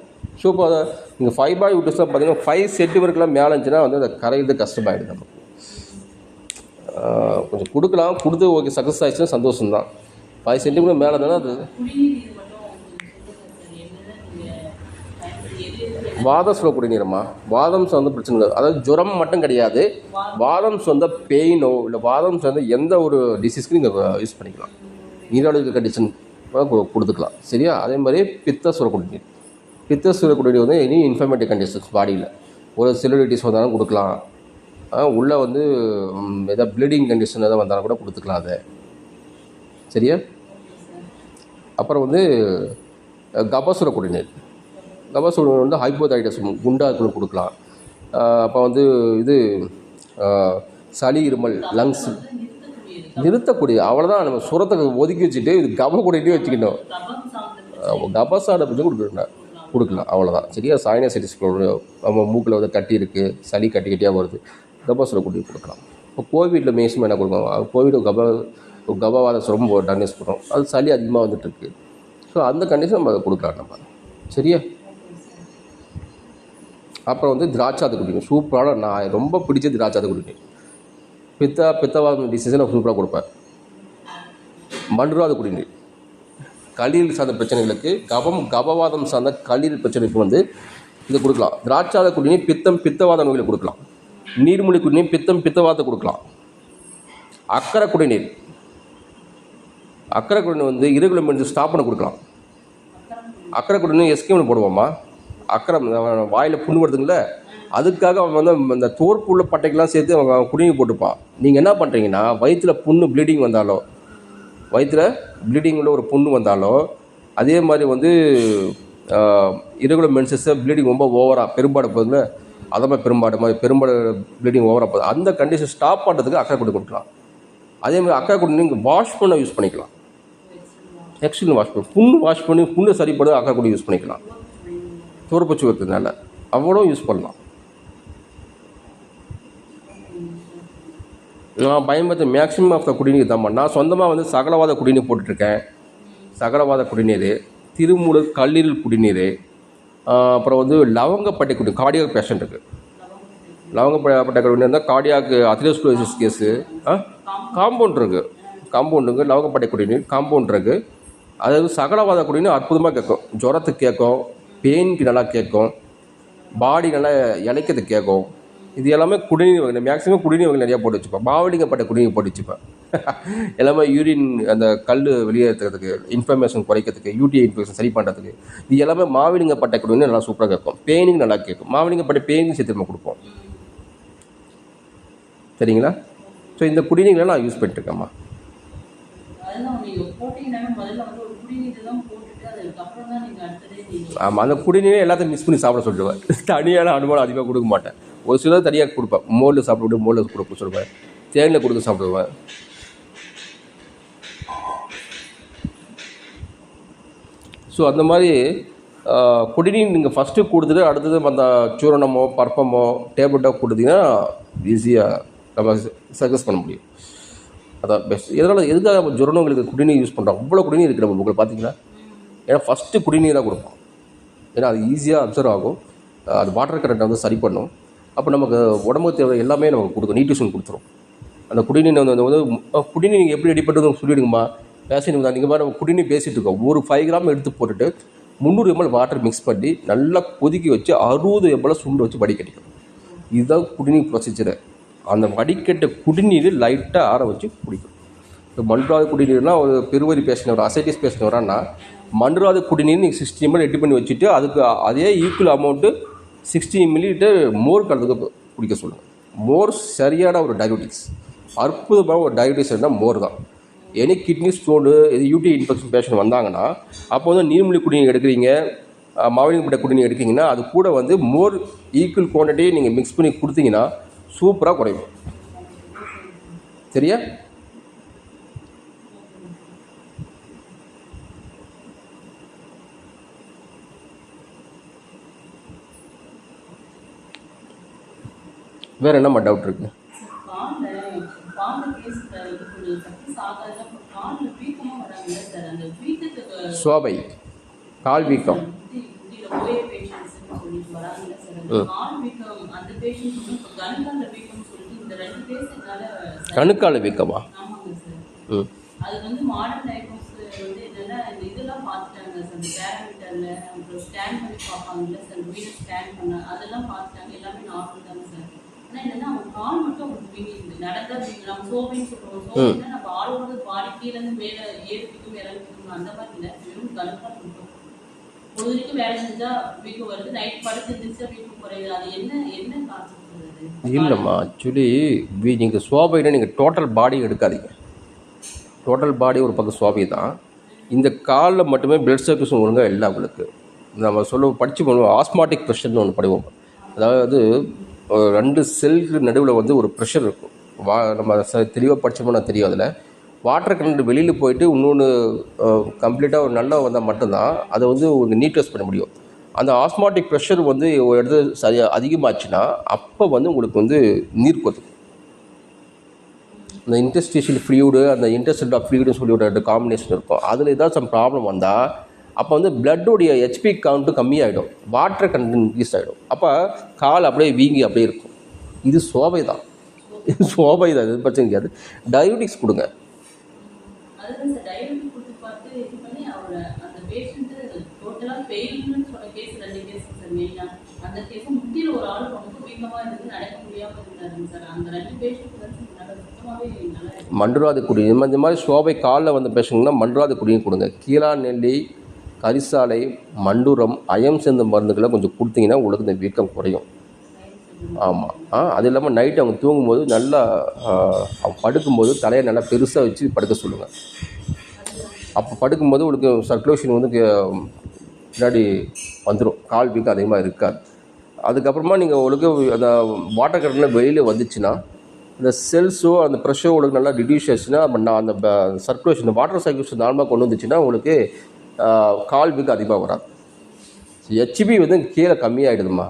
சூப்பர். நீங்கள் 5 பாய் யூட்டர்ஸ்லாம் பார்த்தீங்கன்னா 5 சென்டிமீட்டருக்குலாம் மேலே இருந்துச்சுன்னா வந்து அதை கரையிறது கஷ்டமாயிடுது. நமக்கு கொஞ்சம் கொடுக்கலாம், கொடுத்து ஓகே சக்ஸஸ் ஆகிடுச்சுன்னா சந்தோஷம்தான். 5 சென்டிமீட்டர் மேலே தானே அது. வாதம் சொல்ல குடிநீரம்மா, வாதம் சொந்த பிரச்சனை இல்லை. அதாவது ஜுரம் மட்டும் கிடையாது, வாதம் சொந்த பெயினோ இல்லை வாதம் சொந்த எந்த ஒரு டிசீஸ்க்கு நீங்கள் யூஸ் பண்ணிக்கலாம். நீராளர்கள் கண்டிஷன் கொடுத்துக்கலாம். சரியா? அதே மாதிரி பித்தசுர குடிநீர், பித்தசுர குடிநீர் வந்து எனி இன்ஃபர்மேட்டிவ் கண்டிஷன்ஸ் பாடியில் ஒரு செல்லுலிட்டிஸ் வந்தாலும் கொடுக்கலாம். உள்ளே வந்து எதாவது ப்ளீடிங் கண்டிஷன் எதாவது வந்தாலும் கூட கொடுத்துக்கலாம் அதை. சரியா? அப்புறம் வந்து கபசுர குடிநீர், கபசுர குடிநீர் வந்து ஹைப்போதைட்டஸ் குண்டாக இருக்கணும் கொடுக்கலாம். அப்போ வந்து இது சளி, இருமல், லங்ஸ் நிறுத்தக்கூடிய, அவ்வளோதான். நம்ம சுரத்தை ஒதுக்கி வச்சுட்டு இது கப குடிநீர் வச்சுக்கணும். கபசாட பற்றி கொடுக்கலாம், அவ்வளோதான். சரியா? சைனசைட்டிஸ் நம்ம மூக்கில் வந்து கட்டி இருக்குது, சளி கட்டி கட்டியாக வருது, கபசுர குடிநீர் கொடுக்கலாம். இப்போ கோவிட்டில் மேக்ஸிமம் என்ன கொடுக்கலாம்? கோவிட் கபவாத சுரம் டயக்னோஸ் பண்ணுறோம், அது சளி அதிகமாக வந்துட்டுருக்கு. ஸோ அந்த கண்டிஷன் நம்ம அதை கொடுக்கலாம் நம்ம. சரியா? அப்புறம் வந்து திராட்சாத குடிநீர், சூப்பரான, நான் ரொம்ப பிடிச்ச திராட்சாத குடிநீர். பித்தவாதம் டிசீஸை நான் சூப்பராக கொடுப்பேன். மன்றாத குடிநீர், கல்லீரல் சார்ந்த பிரச்சனைகளுக்கு, கபவாதம் சார்ந்த கல்லீரல் பிரச்சனைக்கு வந்து இதை கொடுக்கலாம். திராட்சாத குடிநீர் பித்தவாத நோய்களை கொடுக்கலாம். நீர்மூழ்கி குடிநீர் பித்தவாதத்தை கொடுக்கலாம். அக்கறை குடிநீர் வந்து irregular மென்சஸ் ஸ்டாப் பண்ண கொடுக்கலாம். அக்கறை குடிநீர் எஸ்கேம்னு போடுவோம்மா. அக்கறை வாயில் புண்ணு வருதுங்கள, அதுக்காக அவன் வந்து அந்த தோற்பு உள்ள பட்டைக்கெல்லாம் சேர்த்து அவன் குடிநீர் போட்டுப்பான். நீங்கள் என்ன பண்ணுறீங்கன்னா, வயிற்றில் புண்ணு ப்ளீடிங் வந்தாலோ, வயிற்றில் ப்ளீடிங் உள்ள ஒரு புண்ணு வந்தாலோ, அதே மாதிரி வந்து irregular மென்சஸை ப்ளீடிங் ரொம்ப ஓவராக பெரும்பாடு போகுதுல, அதை மாதிரி பெரும்பாடு ப்ளீடிங் ஓவராக போகுது, அந்த கண்டிஷன் ஸ்டாப் பண்ணுறதுக்கு அக்கறை குடி கொடுக்கலாம். அதே மாதிரி அக்கறை குடி நீங்கள் வாஷ் பண்ண யூஸ் பண்ணிக்கலாம். எக்ஸ்ட்ரீம் வாஷ் பண்ணி புண்ணு சரிப்பட அக்கறை குடி யூஸ் பண்ணிக்கலாம். தோற்பச்சு இருக்கிறதுனால அவ்வளோ யூஸ் பண்ணலாம். நான் பயன்படுத்த மேக்ஸிமம் ஆஃப் த குடிநீர் தான். நான் சொந்தமாக வந்து சகலவாத குடிநீர் போட்டுட்ருக்கேன். சகலவாத குடிநீர், திருமூலர் கல்லீரல் குடிநீர், அப்புறம் வந்து லவங்கப்பட்டை குடிநீர். கார்டியாக் பேஷண்ட்டுக்கு லவங்கப்பட்டை குடிநீர் இருந்தால் கார்டியாக் அத்ரோஸ்க்ளரோசிஸ் கேஸு காம்பவுண்டுங்க லவங்கப்பட்டை குடிநீர் காம்பவுண்ட் இருக்குது. அதாவது சகலவாத குடிநீர் அற்புதமாக கேட்கும். ஜுரத்துக்கு கேட்கும், பெயினுக்கு நல்லா கேட்கும். பாடி நல்லா இளைக்கிறது கேட்கும். இது எல்லாமே குடிநீர் வகை. மேக்ஸிமம் குடிநீர் வகை நிறையா போட்டு வச்சுப்பேன். மாவடிங்கப்பட்ட குடிநீர் போட்டு வச்சுப்பேன். எல்லாமே யூரின் அந்த கல் வெளியேற்றுறதுக்கு, இன்ஃபர்மேஷன் குறைக்கிறதுக்கு, யூடிஐ இன்ஃபெக்ஷன் சரி பண்ணுறதுக்கு, இது எல்லாமே மாவடிங்கப்பட்ட குடிநீர் நல்லா சூப்பராக கேட்கும். பெயினிங் நல்லா கேட்கும். மாவடிங்கப்பட்ட பெயினிங் சேர்த்து நம்ம கொடுப்போம். சரிங்களா? ஸோ இந்த குடிநீர்களை நான் யூஸ் பண்ணிட்டுருக்கேம்மா. ஆமாம், அந்த குடிநீரே எல்லாத்தையும் மிக்ஸ் பண்ணி சாப்பிட சொல்லிடுவேன். தனியான அனுபவம் அதிகமாக கொடுக்க மாட்டேன். ஒரு சிலர் தனியாக கொடுப்பேன். மோரில் சாப்பிட்டு மோரில் கொடுக்க சொல்லுவேன், தேனில் கொடுக்க சாப்பிடுவேன். ஸோ அந்த மாதிரி குடிநீர் நீங்கள் ஃபஸ்ட்டு கொடுத்துட்டு அடுத்தது அந்த சூரணமோ பற்பமோ டேப்லெட்டோ கொடுத்தீங்கன்னா ஈஸியாக நம்ம சக்ஸஸ் பண்ண முடியும். அதான் பெஸ்ட். எதுக்காக நம்ம ஜுரணங்களுக்கு குடிநீர் யூஸ் பண்ணுறோம்? அவ்வளோ குடிநீர் இருக்குது நம்ம உங்களுக்கு பார்த்தீங்கன்னா. ஏன்னா ஃபஸ்ட்டு குடிநீர் தான் கொடுப்போம். ஏன்னா அது ஈஸியாக அப்சர்வ் ஆகும், அது வாட்டர் கரண்ட்டை வந்து சரி பண்ணும். அப்போ நமக்கு உடம்புக்கு தேவை எல்லாமே நமக்கு கொடுக்கும், நியூட்ரிஷன் கொடுத்துரும். அந்த குடிநீர் வந்து குடிநீர் நீங்கள் எப்படி ரெடி பண்ணுறது சொல்லிவிடுங்கம்மா. பேசிட்டு தான் நீங்கள் மாதிரி நம்ம குடிநீர் பேசிகிட்டு இருக்கோம். ஒரு 5 கிராம் எடுத்து போட்டுட்டு 300 ml வாட்டர் மிக்ஸ் பண்ணி நல்லா கொதிக்க வச்சு 60 ml சுண்டு வச்சு வடிகட்டிக்கணும். இதுதான் குடிநீர் ப்ரொசீஜரு. அந்த வடிகட்ட குடிநீர் லைட்டாக ஆற வச்சு குடிக்கணும். இப்போ மண்ணுராத குடிநீர்னால் ஒரு பெருவரி பேஷண்ட் ஒரு அசைட்டிஸ் பேஷண்ட் வரான்னா மண்ணுராத குடிநீர் நீங்கள் 60 ml ரெடி பண்ணி வச்சுட்டு அதுக்கு அதே ஈக்குவல் அமௌண்ட்டு 60 ml மோர் கலந்துக்கு குடிக்க சொல்லுங்கள். மோர் சரியான ஒரு டயபெட்டிக்ஸ், அற்புதமான ஒரு டயபெட்டிக்ஸ் இருந்தால் மோர் தான். எனி கிட்னி ஸ்டோனு இது யூடி இன்ஃபெக்ஷன் பேஷண்ட் வந்தாங்கன்னா அப்போ வந்து நீர்மொழி குடிநீர் எடுக்கிறீங்க, மாவடிங்கப்பட்ட குடிநீர் எடுக்கிறீங்கன்னா அது கூட வந்து மோர் ஈக்குவல் குவான்டிட்டியை நீங்கள் மிக்ஸ் பண்ணி கொடுத்தீங்கன்னா சூப்பராக குறையும். சரியா? வேறு என்னம்மா டவுட் இருக்குது? சோபை, கால் வீக்கம். கணுக்கால வீக்கமா? அது வந்து மாடர்ன் டயக்னோசிஸ் வந்து என்னன்னா இந்த இதெல்லாம் பார்த்துட்டாங்க சார், இந்த பேராமீட்டர்ல அப்புறம் ஸ்கேன் பண்ணி பார்ப்பாங்கல்ல சார், வீடு ஸ்கேன் பண்ண அதெல்லாம் பார்த்துட்டாங்க, எல்லாமே நார்மல் தாங்க சார். ஆனால் என்னன்னா அவங்க கால் மட்டும் அவங்களுக்கு வீங்கிடுது. நடந்தா நம்ம சோபைன்னு சொல்லுவோம். சோபைன்னா நம்ம ஆளோட பாடி கீழேருந்து மேலே ஏறிக்கும் இறங்கிக்கும் அந்த மாதிரி இல்லை, வெறும் கணுக்கால் மட்டும் பொழுதுக்கு வேலை செஞ்சா வீக்கம் வருது, நைட் படுத்து இருந்துச்சா வீக்கம் குறையுது. அது என்ன கான்செப்ட்? இல்லைம்மா, ஆக்சுவலி நீங்கள் சோபைன்னா நீங்கள் டோட்டல் பாடி எடுக்காதீங்க. டோட்டல் பாடி ஒரு பக்கம் சோபை தான். இந்த காலில் மட்டுமே பிளட் சர்க்குலேஷன் ஒழுங்காக இல்லை அவங்களுக்கு. நம்ம படித்து பண்ணுவோம் ஆஸ்மாட்டிக் ப்ரெஷர்னு ஒன்று படிவோம். அதாவது 2 செல்லுக்கு நடுவில் வந்து ஒரு ப்ரெஷர் இருக்கும். நம்ம தெளிவாக படித்தோம்னா தெரியும். அதில் வாட்டர் கரண்ட் வெளியில் போயிட்டு இன்னொன்று கம்ப்ளீட்டாக ஒரு நல்லா வந்தால் மட்டும்தான் அதை வந்து உங்களுக்கு நீட்ரஸ் பண்ண முடியும். அந்த ஆஸ்மாட்டிக் ப்ரெஷர் வந்து ஒரு இடத்துல சரியாக அதிகமாச்சுன்னா அப்போ வந்து உங்களுக்கு வந்து நீர் கொத்துக்கும். அந்த இன்டர்ஸ்டிஷியல் ஃப்ளூயிடு, அந்த இன்டர்ஸ்டெல்லார் ஃப்ளூயிடுன்னு சொல்லி ஒரு 2 காம்பினேஷன் இருக்கும். அதில் ஏதாவது சம் ப்ராப்ளம் வந்தால் அப்போ வந்து பிளட்டோடைய ஹெச்பி கவுண்ட்டு கம்மியாகிடும், வாட்டர் கண்டென்ட் இன்க்ரீஸ் ஆகிடும். அப்போ கால் அப்படியே வீங்கி அப்படியே இருக்கும். இது சோபை தான், இது சோபை தான், இது பிரச்சனை கிடையாது. டயபெட்டிக்ஸ் கொடுங்க. மண்ணுராத குடிநீர் இந்த மாதிரி சோபை காலில் வந்த பேஷண்ட்னா மண்ணுராத குடிநீர் கொடுங்க. கீழா நெல்லி, கரிசாலை, மண்டூரம், அயம் சேர்ந்த மருந்துகளை கொஞ்சம் கொடுத்தீங்கன்னா உங்களுக்கு இந்த வீக்கம் குறையும். ஆமாம். அது இல்லாமல் நைட்டு அவங்க தூங்கும்போது நல்லா அவங்க படுக்கும்போது தலையை நல்லா பெருசாக வச்சு படுக்க சொல்லுங்கள். அப்போ படுக்கும்போது உங்களுக்கு சர்க்குலேஷன் வந்து பின்னாடி வந்துடும், கால் வீக்கம் அதிகமாக இருக்காது. அதுக்கப்புறமா நீங்கள் உங்களுக்கு அந்த வாட்டர் கரண்ட்டில் வெளியில் வந்துச்சுன்னா இந்த செல்ஸோ அந்த ப்ரெஷரோ உங்களுக்கு நல்லா டிடியூஸ் ஆச்சுன்னா அந்த சர்க்குலேஷன் வாட்டர் சர்க்குலேஷன் நார்மலாக கொண்டு வந்துச்சுன்னா உங்களுக்கு கால் வீக்கம் அதிகமாக வராது. ஹெச்பி வந்து கீழே கம்மியாகிடுதுமா,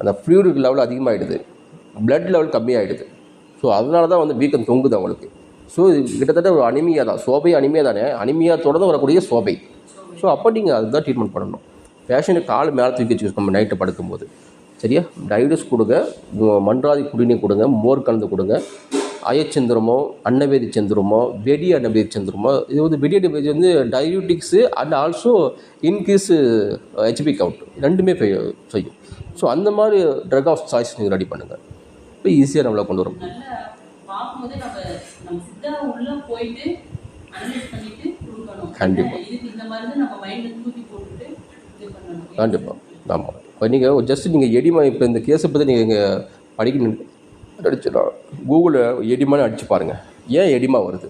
அந்த ஃப்ளூயிட் லெவல் அதிகமாகிடுது, பிளட் லெவல் கம்மியாகிடுது. ஸோ அதனால தான் வந்து வீக்கம் தொங்குது அவங்களுக்கு. ஸோ இது கிட்டத்தட்ட ஒரு அனிமியா தான். சோபை அனிமியா தானே, அனிமியா தொடர்ந்து வரக்கூடிய சோபை. ஸோ அப்போ நீங்கள் அதுதான் ட்ரீட்மெண்ட் பண்ணணும். பேஷண்ட்டு கால் மேலே தூக்கி வச்சு நம்ம நைட்டு படுக்கும்போது. சரியா? டைவர்ஸ் கொடுங்க, மண்ணுராத குடிநீர் கொடுங்க, மோர் கலந்து கொடுங்க. அயச்சந்திரமோ அன்னவேதி சந்திரமோ வெடி அன்னவேதி சந்திரமோ இது வந்து வெடி அன்னவேதி வந்து diabetics and also increase HB count ரெண்டுமே செய்யும். ஸோ அந்த மாதிரி ட்ரக் ஆஃப் சாய்ஸ் நீங்கள் ரெடி பண்ணுங்கள். இப்போ ஈஸியாக நம்மளை கொண்டு வரும். நல்லா பார்க்கும்போது நம்ம சித்தா உள்ள போயிட்டு அனலைஸ் பண்ணிட்டு கொடுக்கணும். கண்டிப்பா. இதுக்கு இந்த மருந்து நம்ம மைண்ட்ல தூக்கி போட்டுட்டு இது பண்ணணும். கண்டிப்பாக. ஆமாம். இப்போ நீங்கள் ஜஸ்ட் நீங்கள் எடிமா இப்போ இந்த கேஸை பற்றி நீங்கள் இங்கே படிக்கணும் அடிச்சுனா கூகுளில் எடிமான்னு அடித்து பாருங்கள். ஏன் எடிமா வருது?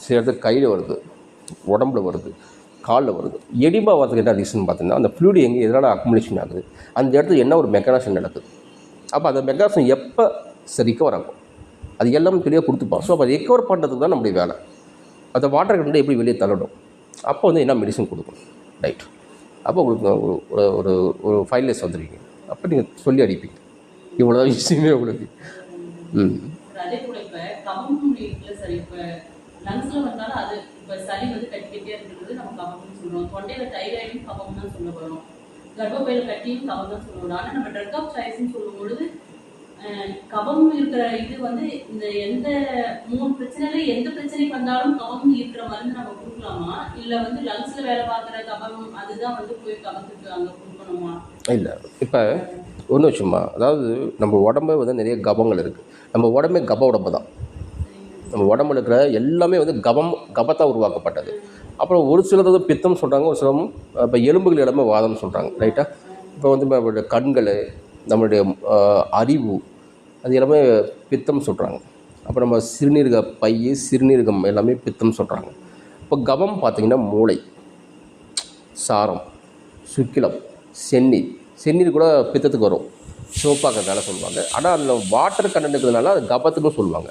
சில இடத்துல கையில் வருது, உடம்புல வருது, காலில் வருது. எடிமா வரதுக்கு என்ன ரீசன் பார்த்தீங்கன்னா அந்த ஃப்ளூயிட் எங்கே எதனால் அக்குமுலேஷன் ஆகுது, அந்த இடத்துல என்ன ஒரு மெக்கானிசம் நடக்குது. அப்போ அந்த மெக்கானிசம் எப்போ ரிகவர் ஆகும் அது எல்லாமே தெளிவாக கொடுத்துப்பான். ஸோ அப்போ ரெக்கவர் பண்ணுறதுக்கு தான் நம்முடைய வேலை. அந்த வாட்டர் கண்டென்ட் எப்படி வெளியே தள்ளணும், அப்போ வந்து என்ன மெடிசன் கொடுக்கணும், ரைட். அப்போ உங்களுக்கு ஒரு ஒரு ஒரு 5 days வந்துடுவீங்க. அப்போ நீங்கள் சொல்லி அடிப்பீங்க. இவ்வளோ விஷயமே உங்களுக்கு. அதே கூட இப்போ கபம் இருக்குல்ல சார், இப்போ லங்ஸ்ல வந்தாலும் அது இப்போ சளி வந்து கட்டிக்கிட்டே இருக்கிறது நம்ம கபம்னு சொல்லுவோம். தொண்டையில தைராய்டும் கபம் தான் சொல்ல வரும், கர்ப்பப்பையில கட்டியும் கபம் தான் சொல்லுவோம். ஆனால் நம்ம ட்ரக் ஆஃப் சாய்ஸ்ன்னு சொல்லும் பொழுது கபம் இருக்கிற இது வந்து இந்த எந்த 3 பிரச்சனையில எந்த பிரச்சனைக்கு வந்தாலும் கபம் இருக்கிற மருந்து நம்ம கொடுக்கலாமா, இல்லை வந்து லங்ஸ்ல வேலை பார்க்குற கபம் அதுதான் வந்து போய் கபத்துக்கு அங்கே கொடுக்கணுமா? இல்லை, இப்போ ஒன்று வச்சுமா, அதாவது நம்ம உடம்பு வந்து நிறைய கபங்கள் இருக்குது. நம்ம உடம்பே கப உடம்பு தான். நம்ம உடம்புல இருக்கிற எல்லாமே வந்து கபத்தான் உருவாக்கப்பட்டது. அப்புறம் ஒரு சிலர் வந்து பித்தம் சொல்கிறாங்க, ஒரு சிலரும் இப்போ எலும்புகள் எல்லாமே வாதம்னு சொல்கிறாங்க, ரைட்டாக. இப்போ வந்து நம்மளுடைய கண்கள், நம்மளுடைய அறிவு, அது எல்லாமே பித்தம் சொல்கிறாங்க. அப்புறம் நம்ம சிறுநீரக பை, சிறுநீரகம் எல்லாமே பித்தம் சொல்கிறாங்க. இப்போ கபம் பார்த்திங்கன்னா மூளை, சாரம், சுக்கிலம், செந்நீர் கூட பித்தத்துக்கு வரும், சிவப்பாக்கிறதுனால சொல்லுவாங்க. ஆனால் அதில் வாட்டர் கண்டென்ட் இருக்கிறதுனால அது கபத்துக்கும் சொல்லுவாங்க.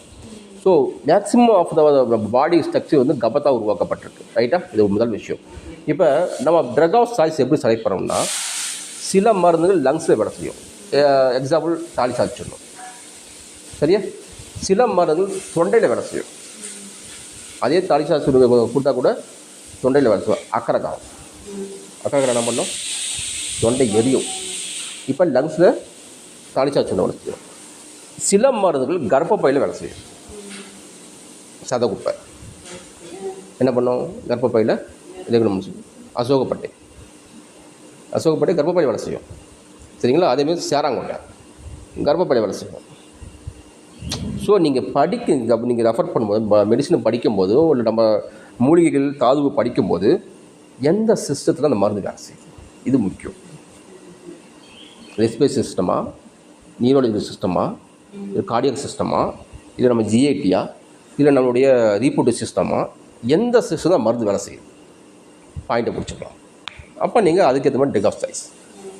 So maximum of the body structure வந்து கபத்தாக உருவாக்கப்பட்டிருக்கு, ரைட்டாக. இது முதல் விஷயம். இப்போ நம்ம ட்ரக் ஆஃப் சாய்ஸ் எப்படி செலக்ட் பண்ணோம்னா, சில மருந்துகள் லங்ஸில் வேலை செய்யும். எக்ஸாம்பிள் தாலிசாச்சு சொல்லணும், சரியா. சில மருந்துகள் தொண்டையில் வேலை செய்யும். அதே தாலிசாச்சு கொடுத்தா கூட தொண்டையில் வேலை செய்யும். அக்கரைக்காரம் என்ன பண்ணோம், தொண்டை எரியும். இப்போ லங்ஸில் தாலிசாச்சு வேலை செய்யும். சில மருந்துகள் கர்ப்பப்பையில் வேலை செய்யும். சதகுப்பை என்ன பண்ணோம், கர்ப்பப்பையில் இலக்கணம் அசோகப்பட்டை கர்ப்பப்பை வேலை செய்யும், சரிங்களா. அதேமாதிரி சேராங்கொட்டை கர்ப்பப்பை வேலை செய்யும். ஸோ நீங்கள் நீங்கள் ரெஃபர் பண்ணும்போது, மெடிசனை படிக்கும்போது, இல்லை நம்ம மூலிகைகள் தாதுவு படிக்கும்போது எந்த சிஸ்டத்தில் அந்த மருந்து வேலை செய்யும், இது முக்கியம். ரெஸ்பிரேட்டரி சிஸ்டமா, நியூரலஜிக்கல் சிஸ்டமா, இது கார்டியக் சிஸ்டமா, இது நம்ம ஜிஐடியா, இல்லை நம்மளுடைய ரீப்ரொடக்டிவ் சிஸ்டமா, எந்த சிஸ்டம் தான் மருந்து வேலை செய்யும், பாயிண்ட்டை பிடிச்சிக்கலாம். அப்போ நீங்கள் அதுக்கேற்ற மாதிரி ட்ரக் ஆஃப் சாய்ஸ்.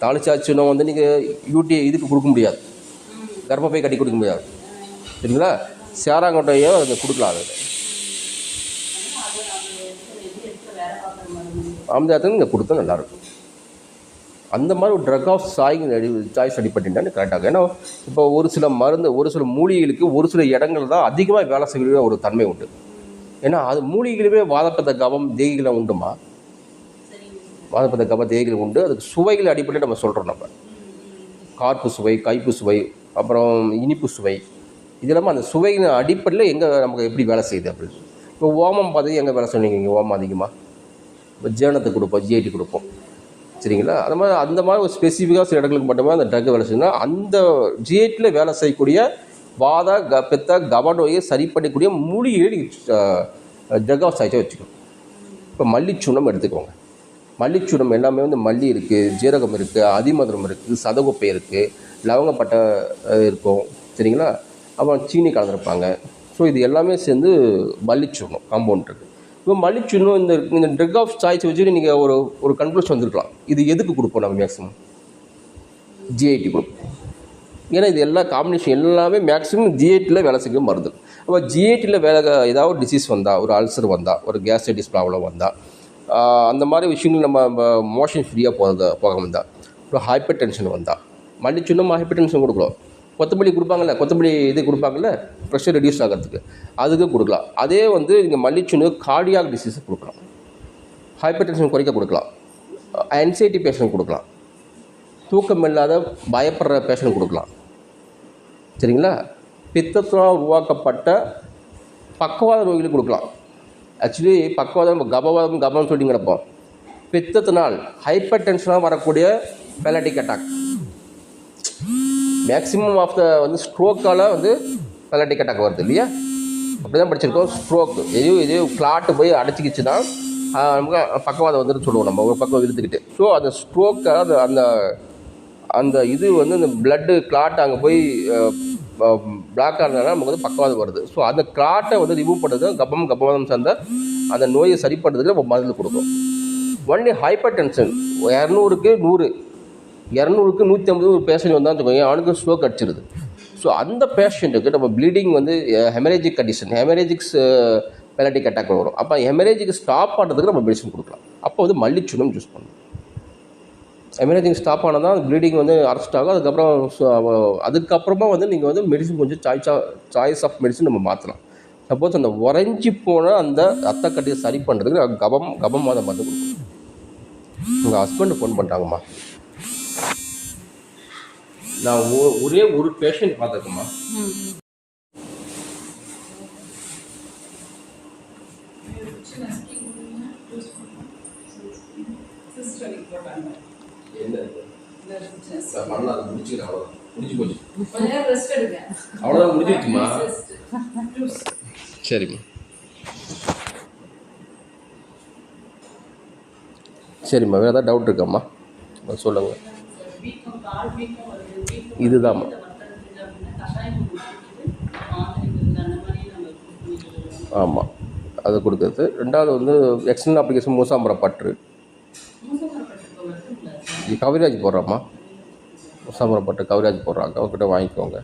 தாலிச்சாச்சுன்னா வந்து நீங்கள் யூடிஐ இதுக்கு கொடுக்க முடியாது, கர்ப்பப்பை கட்டி கொடுக்க முடியாது, சரிங்களா. சேராங்கொட்டையோ அதை கொடுக்கலாம். அது அந்த இடத்துல நீங்கள் கொடுத்தா நல்லாயிருக்கும். அந்த மாதிரி ஒரு ட்ரக் ஆஃப் சாய்ஸ் அடிப்பட்டு கரெக்டாகும். ஏன்னா இப்போ ஒரு சில மருந்து, ஒரு சில மூலிகைகளுக்கு ஒரு சில இடங்கள் தான் அதிகமாக வேலை செய்கிற ஒரு தன்மை உண்டு. ஏன்னா அது மூலிகைகளுமே வாதப்பத்த கபம் தேகிகளை உண்டுமா, வாதப்பத்த கப தேகிகள் உண்டு. அதுக்கு சுவைகள் அடிப்படையில் நம்ம சொல்கிறோம். நம்ம கார்ப்பு சுவை, கைப்பு சுவை, அப்புறம் இனிப்பு சுவை, இது இல்லாமல் அந்த சுவையின் அடிப்படையில் எங்கே நமக்கு எப்படி வேலை செய்யுது அப்படின்னு. இப்போ ஓமம் பார்த்து எங்கே வேலை சொன்னீங்க, இங்கே ஓமம் அதிகமாக இப்போ ஜீரணத்துக்கு கொடுப்போம், ஜிஐடி கொடுப்போம், சரிங்களா. அந்த மாதிரி ஒரு ஸ்பெசிஃபிக்காக சில இடங்களுக்கு மட்டுமே அந்த ட்ரக் வேலை செய்யணும். அந்த ஜிஐடியில் வேலை செய்யக்கூடிய வாத பித்த கப நோயை சரி பண்ணக்கூடிய மூலிகையை நீங்கள் ட்ரக் ஆஃப் சாய்ஸாக வச்சுக்கணும். இப்போ மல்லிச்சூனம் எடுத்துக்கோங்க. மல்லிச்சூனம் எல்லாமே வந்து மல்லி இருக்குது, ஜீரகம் இருக்குது, அதிமதுரம் இருக்குது, சதகுப்பை இருக்குது, லவங்கப்பட்டை இருக்கும், சரிங்களா. அப்புறம் சீனி கலந்துருப்பாங்க. ஸோ இது எல்லாமே சேர்ந்து மல்லிச்சூர்ணம் காம்பவுண்ட் இருக்குது. இப்போ மல்லிச்சூர்ணம் இந்த ட்ரக் ஆஃப் சாய்ஸ் வச்சுட்டு நீங்கள் ஒரு கன்க்ளூஷன் வந்துருக்கலாம், இது எதுக்கு கொடுப்போம் நம்ம மேக்ஸிமம் ஜிஐடி கொடுப்போம். ஏன்னா இது எல்லா காம்பினேஷன் எல்லாமே மேக்ஸிமம் ஜிஐடியில் வேலை செய்ய மருந்து. அப்போ ஜிஐடியில் வேலை ஏதாவது ஒரு டிசீஸ் வந்தால், ஒரு அல்சர் வந்தால், ஒரு கேஸ்ட்ரைட்டிஸ் ப்ராப்ளம் வந்தால், அந்த மாதிரி விஷயங்கள் நம்ம மோஷன் ஃப்ரீயாக போக வந்தால், அப்புறம் ஹைப்பர் டென்ஷன் வந்தால் மல்லிச்சூர்ணம் ஹைப்பர் டென்ஷன் கொடுக்கலாம். கொத்தமல்லி கொடுப்பாங்கள்ல, கொத்தமல்லி இது கொடுப்பாங்கள்ல ப்ரெஷர் ரெடியூஸ் ஆகிறதுக்கு, அதுக்கு கொடுக்கலாம். அதே வந்து நீங்கள் மல்லிச்சூர்ணம் கார்டியாக் டிசீஸுக்கு கொடுக்கலாம், ஹைப்பர் டென்ஷன் குறைக்க கொடுக்கலாம், ஆன்சைட்டி பேஷண்ட் கொடுக்கலாம், தூக்கம் இல்லாத பயப்படுற பேஷண்ட் கொடுக்கலாம், சரிங்களா. பித்தத்தினால் உருவாக்கப்பட்ட பக்கவாத நோய்களுக்கு கொடுக்கலாம். ஆக்சுவலி பக்கவாதம் நம்ம கபம் சொல்லி கிடப்போம். பித்தத்தினால் ஹைப்பர் டென்ஷனாக வரக்கூடிய paralytic attack, maximum of the ஸ்ட்ரோக்கால் பேலட்டிக் அட்டாக் வருது இல்லையா? அப்படி தான் படிச்சிருக்கோம். ஸ்ட்ரோக்கு எதையும் கிளாட்டு போய் அடைச்சிக்கிச்சுன்னா நமக்கு பக்கவாதம் சொல்லுவோம் நம்ம ஒரு பக்கம் இழுத்துக்கிட்டு. ஸோ அந்த ஸ்ட்ரோக்கை அந்த அந்த இது இந்த பிளட்டு கிளாட் அங்கே போய் பிளாக் ஆனதுனால நமக்கு பக்கவாதம் வருது. ஸோ அந்த கிளாட்டை ரிமூவ் பண்ணுறது கபவாதம் சார்ந்த அந்த நோயை சரி பண்ணுறதுக்கு நம்ம மருந்து கொடுக்கும். ஒன்லி ஹைப்பர் டென்ஷன் 200க்கு 100, 200க்கு 150 ஒரு பேஷண்ட் வந்தால் வச்சுக்கோங்க, அவனுக்கு ஸ்ட்ரோக் அடிச்சிருது. ஸோ அந்த பேஷண்ட்டுக்கு நம்ம ப்ளீடிங் ஹெமரேஜிக் கண்டிஷன், ஹெமரேஜிக்ஸ் பேலட்டிக் அட்டாக் வரும். அப்போ ஹெமரேஜிக் ஸ்டாப் பண்ணுறதுக்கு நம்ம மெடிசன் கொடுக்கலாம். அப்போ மல்லிச்சூனம் யூஸ் பண்ணணும். ஹெமரேஜிக் ஸ்டாப் ஆனால் தான் ப்ளீடிங் அரெஸ்ட் ஆகும். அதுக்கப்புறமா நீங்கள் மெடிசன் கொஞ்சம் சாய்ஸ் ஆஃப் மெடிசன் நம்ம மாற்றலாம். சப்போஸ் அந்த உறைஞ்சி போன அந்த ரத்த கட்டியை சரி பண்ணுறதுக்கு கபம் மருந்து கொடுக்கணும். உங்கள் ஹஸ்பண்டு ஃபோன் பண்ணுறாங்கம்மா. நான் ஒரே ஒரு பேஷண்ட் பார்த்துருக்கேம்மா. அவ்வளோதான் முடிஞ்சிருச்சுமா. சரிம்மா சரிம்மா, வேறு ஏதாவது டவுட் இருக்காம்மா சொல்லுங்கள். இதுதான்மா. ஆமாம், அது கொடுக்குறது. ரெண்டாவது எக்ஸ்டர்னல் அப்ளிகேஷன் மூசாம்பரம் பற்று கவிராஜ் போடுறாம்மா. மூசாம்பரம் பற்று கவிராஜ் போடுறாங்க, அவங்ககிட்ட வாங்கிக்கோங்க,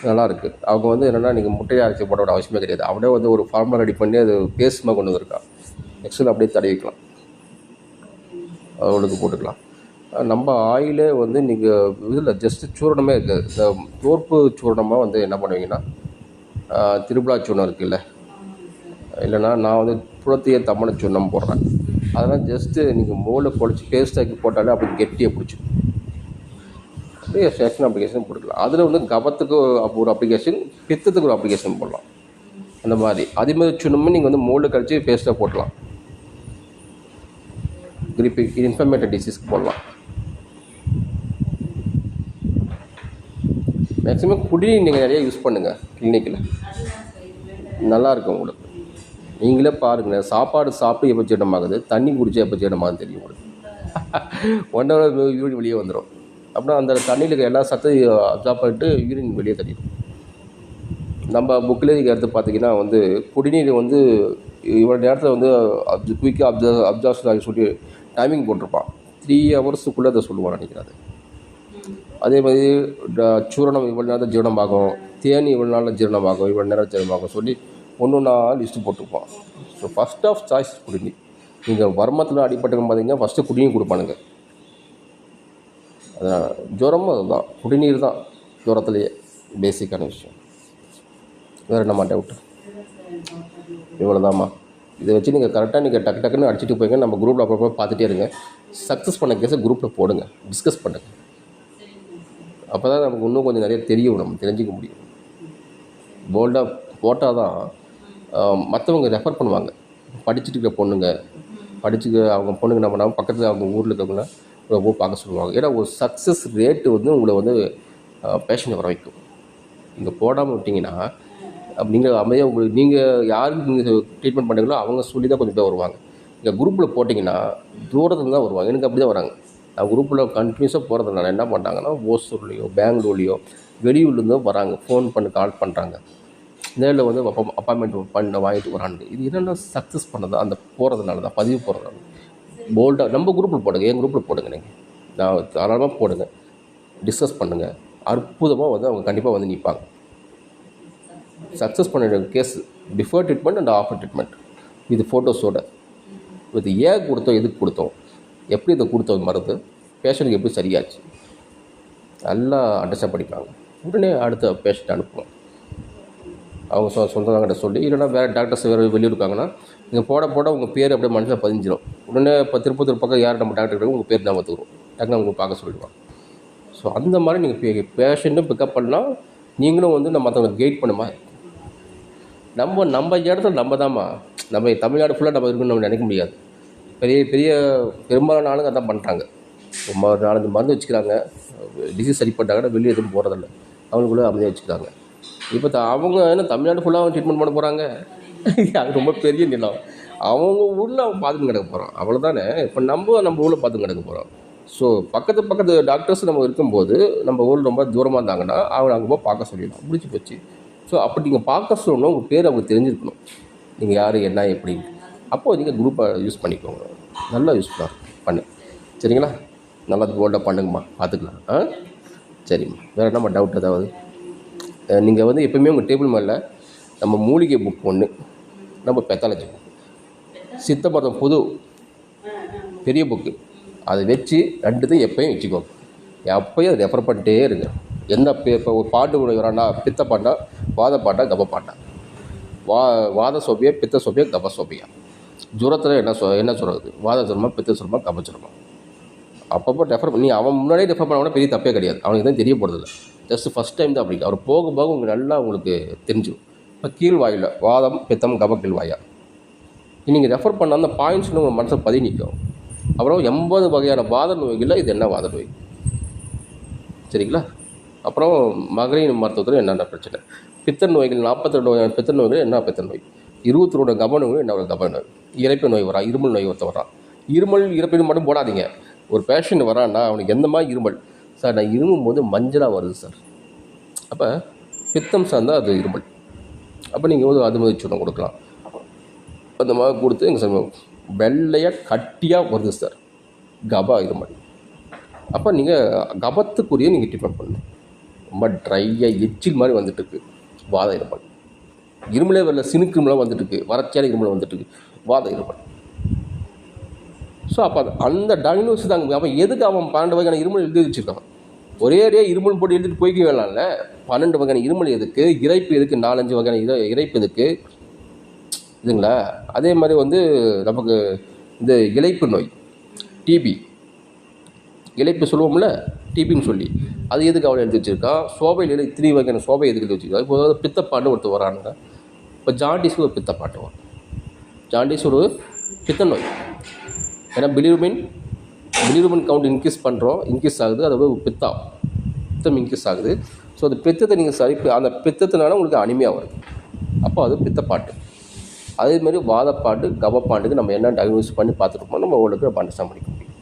நல்லாயிருக்கு. அவங்க என்னென்னா நீங்கள் முட்டையை அரைச்சி போட அவசியமே கிடையாது. அவனே ஒரு ஃபார்முலா ரெடி பண்ணி அது பேஸ்மாக கொண்டு வந்திருக்கான். எக்ஸ்டர்னல் அப்படியே தடவிக்கலாம், அவளுக்கு போட்டுக்கலாம். நம்ம ஆயிலே நீங்கள் இதில் ஜஸ்ட்டு சூரணமே இருக்குது. இந்த தோற்பு சூரணமாக என்ன பண்ணுவீங்கன்னா, திருவிழா சூர்ணம் இருக்குல்ல, இல்லைனா நான் புறத்திய தம்மன சூர்ணம் போடுறேன். அதெல்லாம் ஜஸ்ட்டு நீங்கள் மோலில் குழச்சி பேஸ்டாக்கி போட்டாலே அப்படி கெட்டியாக பிடிச்சிடும். அப்படியே செக்ஷன் அப்ளிகேஷன் போட்டுக்கலாம். அதில் கபத்துக்கு ஒரு அப்ளிகேஷன், பித்தத்துக்கு ஒரு அப்ளிகேஷன் போடலாம். அந்த மாதிரி அதேமாதிரி சூர்ணமும் நீங்கள் மோலில் கழிச்சு பேஸ்ட்டாக போடலாம். கிரிப்பிக் இன்ஃபர்மேட்டட் டிசீஸ்க்கு போடலாம். மேக்ஸிமம் குடிநீர் நீங்கள் நிறைய யூஸ் பண்ணுங்கள் கிளினிக்கில், நல்லாயிருக்கும் உங்களுக்கு. நீங்களே பாருங்கள், சாப்பாடு சாப்பிட்டு எப்போ ஜீரணமாகுது, தண்ணி குடித்தா எப்போ ஜீரணமாகுதுன்னு தெரியும் உங்களுக்கு. 1 hour யூரின் வெளியே வந்துடும். அப்புறம் அந்த தண்ணியில் இருக்க எல்லா சத்தையும் அப்சார்ப் பண்ணிட்டு யூரின் வெளியே தள்ளிடும். நம்ம புக்கில் எடுத்து பார்த்தீங்கன்னா குடிநீர் இவ்வளோ நேரத்தில் குயிக்காக அப்சார்ப்ஷன் ஆகி சொல்லி டைமிங் போட்டிருப்பான். 3 hours அதை சொல்லுவான் நினைக்கிறாரு. அதே மாதிரி சூரணம் இவ்வளோ நேரத்தில் ஜீரணமாகும், தேனி இவ்வளோ நாளில் ஜீரணமாகும், இவ்வளோ நேரம் ஜீரணமாகும் சொல்லி ஒன்று லிஸ்ட்டு போட்டிருப்பான். ஸோ ஃபஸ்ட் ஆஃப் சாய்ஸ் குடிநீர். நீங்கள் வர்மத்தில் அடிப்பட்டுக்கும் பார்த்தீங்கன்னா ஃபஸ்ட்டு குடிநீர் கொடுப்பானுங்க. அதனால் ஜுரமும் அதுதான், குடிநீர் தான் ஜுரத்துலேயே பேசிக்கான விஷயம். வேறு என்னம்மா டவுட்டு? இவ்வளோதாம்மா. இதை வச்சு நீங்கள் கரெக்டாக நீங்கள் டக்குன்னு அடிச்சுட்டு போய்ங்க. நம்ம குரூப்பில் அப்பப்போ பார்த்துட்டே இருங்க. சக்ஸஸ் பண்ண கேஸை குரூப்பில் போடுங்க, டிஸ்கஸ் பண்ணுங்கள். அப்போ தான் நமக்கு இன்னும் கொஞ்சம் நிறைய தெரியும், நம்ம தெரிஞ்சிக்க முடியும். போல்டாக போட்டால் தான் மற்றவங்க ரெஃபர் பண்ணுவாங்க. படிச்சுட்டு இருக்கிற பொண்ணுங்க, அவங்க பொண்ணுங்க என்ன பண்ணாமல் பக்கத்தில் அவங்க ஊரில் இருக்கவங்கள ரொம்ப பார்க்க சொல்லுவாங்க. ஏன்னா ஒரு சக்ஸஸ் ரேட்டு உங்களை பேஷண்ட் வர வைக்கும். நீங்கள் போடாமல் விட்டிங்கன்னா நீங்கள் அமைதியாக உங்களுக்கு நீங்கள் யாருக்கு நீங்கள் ட்ரீட்மெண்ட் பண்ணுறீங்களோ அவங்க சொல்லி தான் கொஞ்சம் பேர் வருவாங்க. நீங்கள் குரூப்பில் போட்டிங்கன்னா தூரத்தில் தான் வருவாங்க. எனக்கு அப்படி தான் வராங்க. நான் குரூப்பில் கண்டினியூஸாக போகிறதுனால என்ன பண்ணுறாங்கன்னா, ஓசூர்லேயோ பெங்களூர்லேயோ வெளியூர்லேருந்தோ வராங்க, ஃபோன் பண்ணி கால் பண்ணுறாங்க. நேரில் அப்பாயின்மெண்ட் பண்ண வாங்கிட்டு வராங்க. இது என்னென்னா சக்ஸஸ் பண்ணது அந்த போகிறதுனால தான், பதிவு போகிறதுனால. போல்டாக நம்ம குரூப்பில் போடுங்க, என் குரூப்பில் போடுங்க, நீங்கள் நான் தாராளமாக போடுங்க, டிஸ்கஸ் பண்ணுங்கள். அற்புதமாக அவங்க கண்டிப்பாக நிற்பாங்க. சக்ஸஸ் பண்ண case before treatment and after treatment இது ஃபோட்டோஸோட இது ஏன் கொடுத்தோம், எதுக்கு கொடுத்தோம், எப்படி இதை கொடுத்தோம், மருந்து பேஷண்ட்டுக்கு எப்படி சரியாச்சு நல்லா அண்டர்ஸ்டாண்ட் பண்ணிப்பாங்க. உடனே அடுத்த பேஷண்ட் அனுப்புவோம். அவங்க சொந்தக்காரங்கிட்ட சொல்லி, இல்லைனா வேறு டாக்டர்ஸ் வேறு வெளியே இருக்காங்கன்னா நீங்கள் போட உங்கள் பேர் அப்படியே மனசில் பதிஞ்சிடும். உடனே இப்போ திருப்பத்தூர் பக்கம் யார் நம்ம டாக்டர் இருக்காங்க உங்கள் பேர் தான் வந்துடும், டக்குன்னு அவங்க பார்க்க சொல்லிடுவாங்க. ஸோ அந்த மாதிரி நீங்கள் பேஷண்ட்டும் பிக்கப் பண்ணலாம், நீங்களும் வந்து நம்ம மற்றவங்களுக்கு கைட் பண்ணுமா. நம்ம இடத்துல நம்ம தாம்மா, நம்ம தமிழ்நாடு ஃபுல்லாக நம்ம இருக்குன்னு நம்ம நினைக்க முடியாது. பெரிய பெரிய பெரும்பாலான ஆளுங்க அதான் பண்ணுறாங்க. 4-5 மருந்து வச்சுக்கிறாங்க, டிசீஸ் சரி பண்ணிட்டாங்கன்னா வெளியே எதுவும் போகிறதில்ல, அவங்களுக்குள்ளே அமைதியாக வச்சுக்கிறாங்க. இப்போ அவங்க என்ன தமிழ்நாடு ஃபுல்லாக ட்ரீட்மெண்ட் பண்ண போகிறாங்க? அது ரொம்ப பெரிய நிலம். அவங்க ஊரில் அவன் பார்த்துன்னு கிடக்க போகிறான், அவ்வளோதானே. இப்போ நம்ம ஊரில் பார்த்துன்னு கிடக்க போகிறோம். ஸோ பக்கத்து டாக்டர்ஸ் நம்ம இருக்கும்போது நம்ம ஊரில் ரொம்ப தூரமாக இருந்தாங்கன்னா அவங்க அங்கே போய் பார்க்க சொல்லிடலாம், முடிச்சு போச்சு. ஸோ அப்படி நீங்கள் பார்க்க சொல்லணும், உங்கள் பேர் அவங்களுக்கு தெரிஞ்சிருக்கணும், நீங்கள் யார் என்ன எப்படின்னு. அப்போது நீங்கள் குரூப்பை யூஸ் பண்ணிக்கோங்க, நல்லா யூஸ் பண்ணு. சரிங்களா? நல்லா கோல்டாக பண்ணுங்கம்மா, பார்த்துக்கலாம். சரிம்மா. வேறு என்னம்மா டவுட் ஏதாவது? நீங்கள் வந்து எப்போயுமே உங்கள் டேபிள் மேலே நம்ம மூலிகை புக் ஒன்று, நம்ம பெத்தாலஜி புக், சித்த மருத்துவம் புது பெரிய புக்கு, அதை வச்சு 2த்தையும் எப்போயும் வச்சுக்கோங்க. எப்போயும் அதை ரெஃபர் பண்ணிட்டே இருங்க. எந்த இப்போ ஒரு பாட்டு வரானா, பித்த பாட்டா, வாத பாட்டா, கப பாட்டா, வாத சோபியா, பித்த சோபியா, கப சோபியா, ஜுரத்தில் என்ன சொல்கிறது, வாத ஜுரமா, பித்த ஜுரமா, கப ஜுரமா, அப்பப்போ ரெஃபர் பண்ணி அவன் முன்னாடியே ரெஃபர் பண்ண கூட பெரிய தப்பே கிடையாது, அவனுக்கு தான் தெரிய போகிறதில்ல. ஜஸ்ட் ஃபஸ்ட் டைம் தான் அப்படி. அவர் போக போக உங்களுக்கு நல்லா உங்களுக்கு தெரிஞ்சிடும். இப்போ கீழ்வாயில் வாதம், பித்தம், கப, கீழ்வாயா நீங்கள் ரெஃபர் பண்ண அந்த பாயிண்ட்ஸ்னு உங்கள் மனசை பதிவு நிற்கும். அப்புறம் 80 வகையான வாத நோய்களில் இது என்ன வாத நோய், சரிங்களா? அப்புறம் மகளிர் மருத்துவத்தில் என்னென்ன பிரச்சனை, பித்த நோய்கள் 42 வகையான பித்த நோய்கள் என்ன பித்த நோய், 22 கப நோய்கள் என்ன கப நோய், இறப்பு நோய் வரா, இருமல் நோய் ஒருத்த வரான். இருமல் இறப்பு மட்டும் போடாதீங்க. ஒரு பேஷண்ட் வரான்னா அவனுக்கு எந்த மாதிரி இருமல், சார் நான் இருமும் போது மஞ்சளாக வருது சார், அப்போ பித்தம் சார்ந்தால் அது இருமல். அப்போ நீங்கள் வந்து அது மாதிரி சொன்ன கொடுக்கலாம். அந்த மாதிரி கொடுத்து எங்கள் சார் வெள்ளையாக கட்டியாக வருது சார், கபா இருமல். அப்போ நீங்கள் கபத்துக்குரிய நீங்கள் ட்ரீட்மெண்ட் பண்ணணும். ரொம்ப ட்ரையாக எச்சில் மாதிரி வந்துட்டுருக்கு வாத இருமல். இருமலே வரல, சினுக்கு இருமலாக வந்துட்டுருக்கு, வறட்சியான இருமலை வந்துட்டுருக்கு, வாத இருமல். ஸோ அப்போ அந்த டயக்னோஸ் தாங்க. அப்போ எதுக்கு அவன் 12 வகையான இருமல் எழுதி வச்சுருக்கான்? ஒரே இருமல் போட்டு எழுதிட்டு போய்க்க வேணாம்ல. 12 வகையான இருமல் எதுக்கு, இறைப்பு எதுக்கு, 4-5 வகையான இறைப்பு எதுக்கு, இதுங்களா? அதே மாதிரி வந்து நமக்கு இந்த இளைப்பு நோய், டிபி இளைப்பு சொல்லுவோம்ல, டிபின்னு சொல்லி, அது எதுக்கு அவனை எழுதி வச்சுருக்கான்? சோபையில் 3 வகையான சோபை எதுக்கு எழுதி வச்சுருக்கான்? இப்போ அதாவது பித்தப்பாண்டு ஒருத்தர் வரானுங்க. இப்போ ஜாண்டிஸ் ஒரு பித்தப்பாட்டு வரும். ஜாண்டிஸ் ஒரு பித்த நோய். ஏன்னா பிலிரூபின் கவுண்ட் இன்க்ரீஸ் ஆகுது, அதாவது பித்தம் இன்க்ரீஸ் ஆகுது. ஸோ அந்த பித்தத்தை நீங்கள் அந்த பித்தத்தினால உங்களுக்கு அனிமியா வருது, அப்போ அது பித்தப்பாட்டு. அதேமாதிரி வாதப்பாட்டு, கபப்பாண்டுக்கு நம்ம என்ன டயக்னோஸ் பண்ணி பார்த்துருப்போம், நம்ம உங்களுக்கு அண்டர்ஸ்டாண்ட் பண்ணிக்க முடியும்.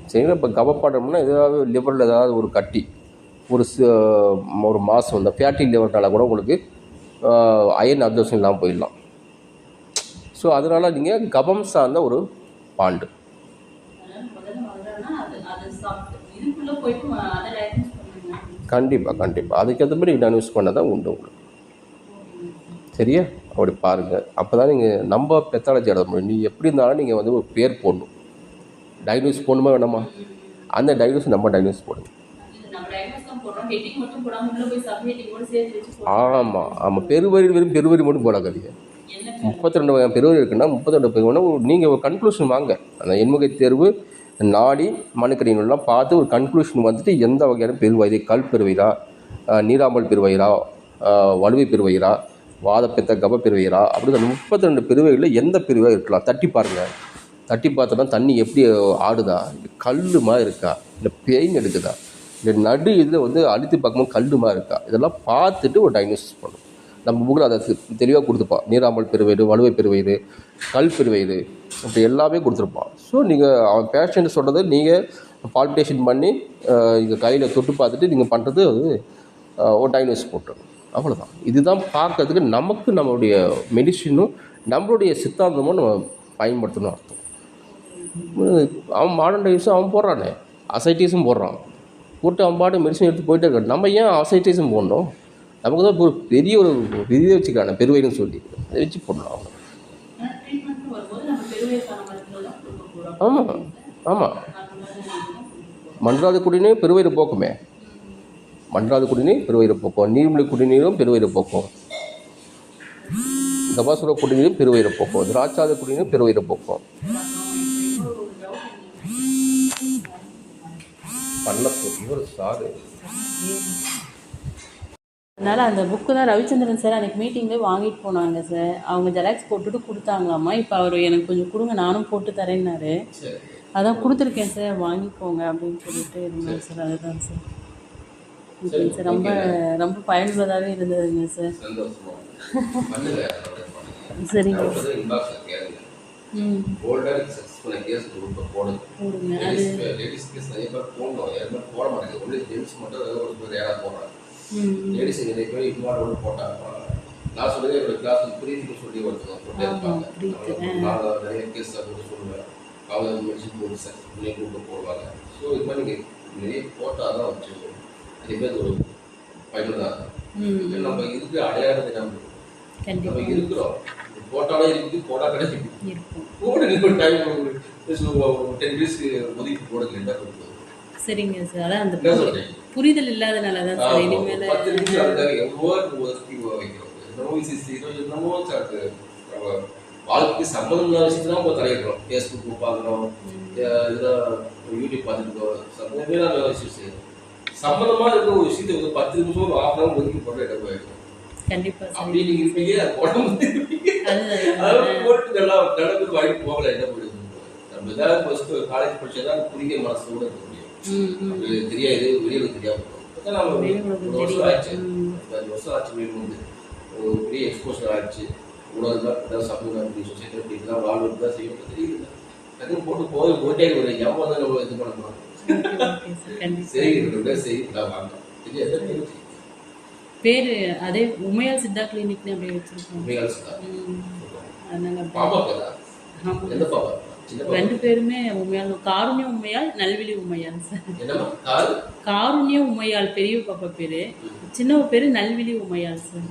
சரிங்களா? இப்போ கபப்பாட்டம்னா ஏதாவது லிவரில் ஏதாவது ஒரு கட்டி, ஒரு மாதம் இந்த ஃபேட்டி லிவர்னால கூட உங்களுக்கு அயன் அப்சர்ப்ஷன் இல்லாமல் போயிடலாம். ஸோ அதனால் நீங்கள் கபம் சார்ந்த ஒரு பாண்டு. கண்டிப்பாக அதுக்கேற்ற மாதிரி டயக்னோஸ் பண்ண தான் உண்டு உங்களுக்கு. சரியா? அப்படி பாருங்கள். அப்போ தான் நீங்கள் நம்ம பெத்தாலஜி எழுத முடியும். நீங்கள் எப்படி இருந்தாலும் நீங்கள் வந்து ஒரு பேர் போடணும். டயக்னோஸ் போடணுமா வேணாமா? அந்த டயக்னோஸ் நம்ம டயக்னோஸ் போடணும். ஆமாம் பெருவரி மட்டும் போடாதீங்க. 32 வகையான பெருவரி இருக்குன்னா 32 பெருவரி நீங்கள் ஒரு கன்க்ளூஷன் வாங்க. அந்த எண்முகை தேர்வு நாடி மனுக்கடிலாம் பார்த்து ஒரு கன்க்ளூஷன் வந்துட்டு எந்த வகையான பெருவயிறு, கல் பெருவயிரா, நீராம்பல் பெருவயிரா, வலுவை பெருவயிரா, வாதப்பித்த கப பெருவயிரா, அப்படி 32 பெருவயிரில் எந்த பெருவயிறு இருக்கலாம் தட்டி பாருங்கள். தட்டி பார்த்தோன்னா தண்ணி எப்படி ஆடுதா, கல் மாதிரி இருக்கா, இல்லை பெயின் எடுக்குதா, இல்லை நடு இதில் வந்து அழுத்தி பார்க்கும்போது கல் மாதிரி இருக்கா, இதெல்லாம் பார்த்துட்டு ஒரு டயக்னோசிஸ் பண்ணணும். நம்ம புக்கில் அதை தெளிவாக கொடுத்துப்பான். நீராம்பல் பெருவயிறு, வலுவை பெருவயிறு, கல் பெருவயிறு, இப்படி எல்லாமே கொடுத்துருப்பான். ஸோ நீங்கள் அவன் பேஷண்ட் சொல்கிறத நீங்கள் பால்பிட்டேஷன் பண்ணி நீங்கள் கையில் தொட்டு பார்த்துட்டு நீங்கள் பண்ணுறது அது ஒரு டயக்னோசிஸ் போட்டுருணும். அவ்வளோதான். இதுதான் பார்க்கறதுக்கு நமக்கு நம்மளுடைய மெடிசினும் நம்மளுடைய சித்தாந்தமும் நம்ம பயன்படுத்தணும் அர்த்தம். அவன் மாடர்ன் டைஸும் அவன் போடுறானே, அசைட்டிஸும் போடுறான், போட்டு அவன் பாட்டு மெடிசன் எடுத்து போயிட்டே இருக்கான். நம்ம ஏன் அசைட்டிஸும் போடணும்? நமக்கு தான் ஒரு பெரிய ஒரு விதியை வச்சுக்கிறானே பெருவயிறுன்னு சொல்லி, அதை வச்சு போடணும். அவங்க ஆமாம் மன்றாத குடிநீர் பெருவயிறு போக்குமே. மன்றாத குடிநீர் பெருவயிறு போக்கும், நீர்மொழி குடிநீரும் பெருவயிறு போக்கும், கபாசுர குடிநீரும் பெருவயிறு போக்கும், திராட்சாத குடிநீரும் பெருவயிறு போக்கும். பண்ண இவர் சாரு அதனால் அந்த புக்கு தான் ரவிச்சந்திரன் சார் அன்றைக்கி மீட்டிங்கில் வாங்கிட்டு போனாங்க சார். அவங்க ஜெராக்ஸ் போட்டுட்டு கொடுத்தாங்களாம்மா. இப்போ அவர் எனக்கு கொஞ்சம் கொடுங்க நானும் போட்டு தரேன்னாரு. சரி. அதான் கொடுத்துருக்கேன் சார், வாங்கிக்கோங்க அப்படின்னு சொல்லிட்டு இருந்தேன் சார். அதுதான் சார். ஓகேங்க சார். ரொம்ப ரொம்ப பயனுள்ளதாகவே இருந்ததுங்க சார். சந்தோஷமா பண்ணுங்க. சரிங்க. இன்பாக்ஸில் கேளுங்க. கோல்டன் சக்ஸஸ்ஃபுல் கேஸ் குரூப்பை போடுங்க. லேடிஸ் கேஸ் நிறைய பேர் போடணும். யாருமே போட மாட்டேங்குது. ஒன்லி ஜென்ஸ் மட்டும் ஒரு பேர் யாராவது போடுறாங்க. லேடிஸ் நிறைய பேர் இன்வால்வ் போட்டாங்க. நான் சொல்லுவேன் என்னோட கிளாஸ் பிரீத்திக்கு சொல்லி ஒருத்தவங்க போட்டே இருப்பாங்க. நான் நிறைய கேஸ் அப்படின்னு சொல்லுவேன். அவங்க மெடிசன் போட்டு சக்ஸஸ்ஃபுல்லாக குரூப்பை போடுவாங்க. ஸோ இது மாதிரி நீங்கள் நிறைய போட்டால் தான் வச்சு நிறைய பேர் ஒரு பயனுள்ளதாக இருக்கும். நம்ம இதுக்கு அடையாளத்தை நம்ம இருக்கிறோம். போட்டாலும் இருக்குது, போட்டா கிடைக்கும். போடுங்க டைம் 10 மினிட்ஸ்க்கு ஒதுக்கி போடுங்க. என்ன பண்ணுறது? சரிங்க சார். அதான் அந்த புரிதல் இல்லாதனால தான் சார். இனிமேல் 10 நிமிஷம் அதுக்காக எவ்வளோ ஒதுக்கி வைக்கிறோம். என்னமோ நம்ம வாழ்க்கைக்கு சம்மந்தம் இல்லாத விஷயத்தான் நம்ம தலையிடுறோம். ஃபேஸ்புக் பார்க்குறோம், இதெல்லாம் யூடியூப் பார்த்துருக்கோம். சம்மந்தமே நான் விஷயம் செய்யறோம். சம்மந்தமாக இருக்கிற ஒரு விஷயத்தை வந்து 10 நிமிஷம் ஒரு ½ hour ஒதுக்கி போட்டு இடம் போயிடும். கண்டிப்பா அப்படி நீங்க இருப்பீங்க, உடம்பு அதாவது போட்டு நல்லா நடந்து வாங்கி போகல என்ன போயிடுது. நம்ம ஏதாவது ஃபர்ஸ்ட் காலேஜ் படிச்சாதான் புரியுற மனசு கூட இருக்க முடியும். அப்படி தெரியாது, வெளியில தெரியாம நம்ம 1 வருஷம் ஆச்சு, 5 வருஷம் ஆச்சு. வீடு வந்து ஒரு பெரிய எக்ஸ்போசர் ஆயிடுச்சு. உணவு சமூகம் சொசைட்டி அப்படி தான் வாழ்வு தான் செய்யணும் தெரியுது. அதுவும் போட்டு போயிட்டே ஒரு எவ்வளோ தான் நம்ம இது பண்ண போகிறோம். சரி செய்யலாம் வாங்க. தெரியாது பேரு அதே உமையால் சித்தா கிளினிக்னு அப்படியே வச்சிருக்கோம். உமையால் சித்தா. அதனால பாப்பா பேரா? எந்த பாப்பா? 2 பேருமே உமையால். காருண்ய உமையால், நல்விழி உமையால் சார். என்னமா? காருண்ய உமையால் பெரிய பாப்பா பேரு, சின்னவ பேரு நல்விழி உமையால் சார்.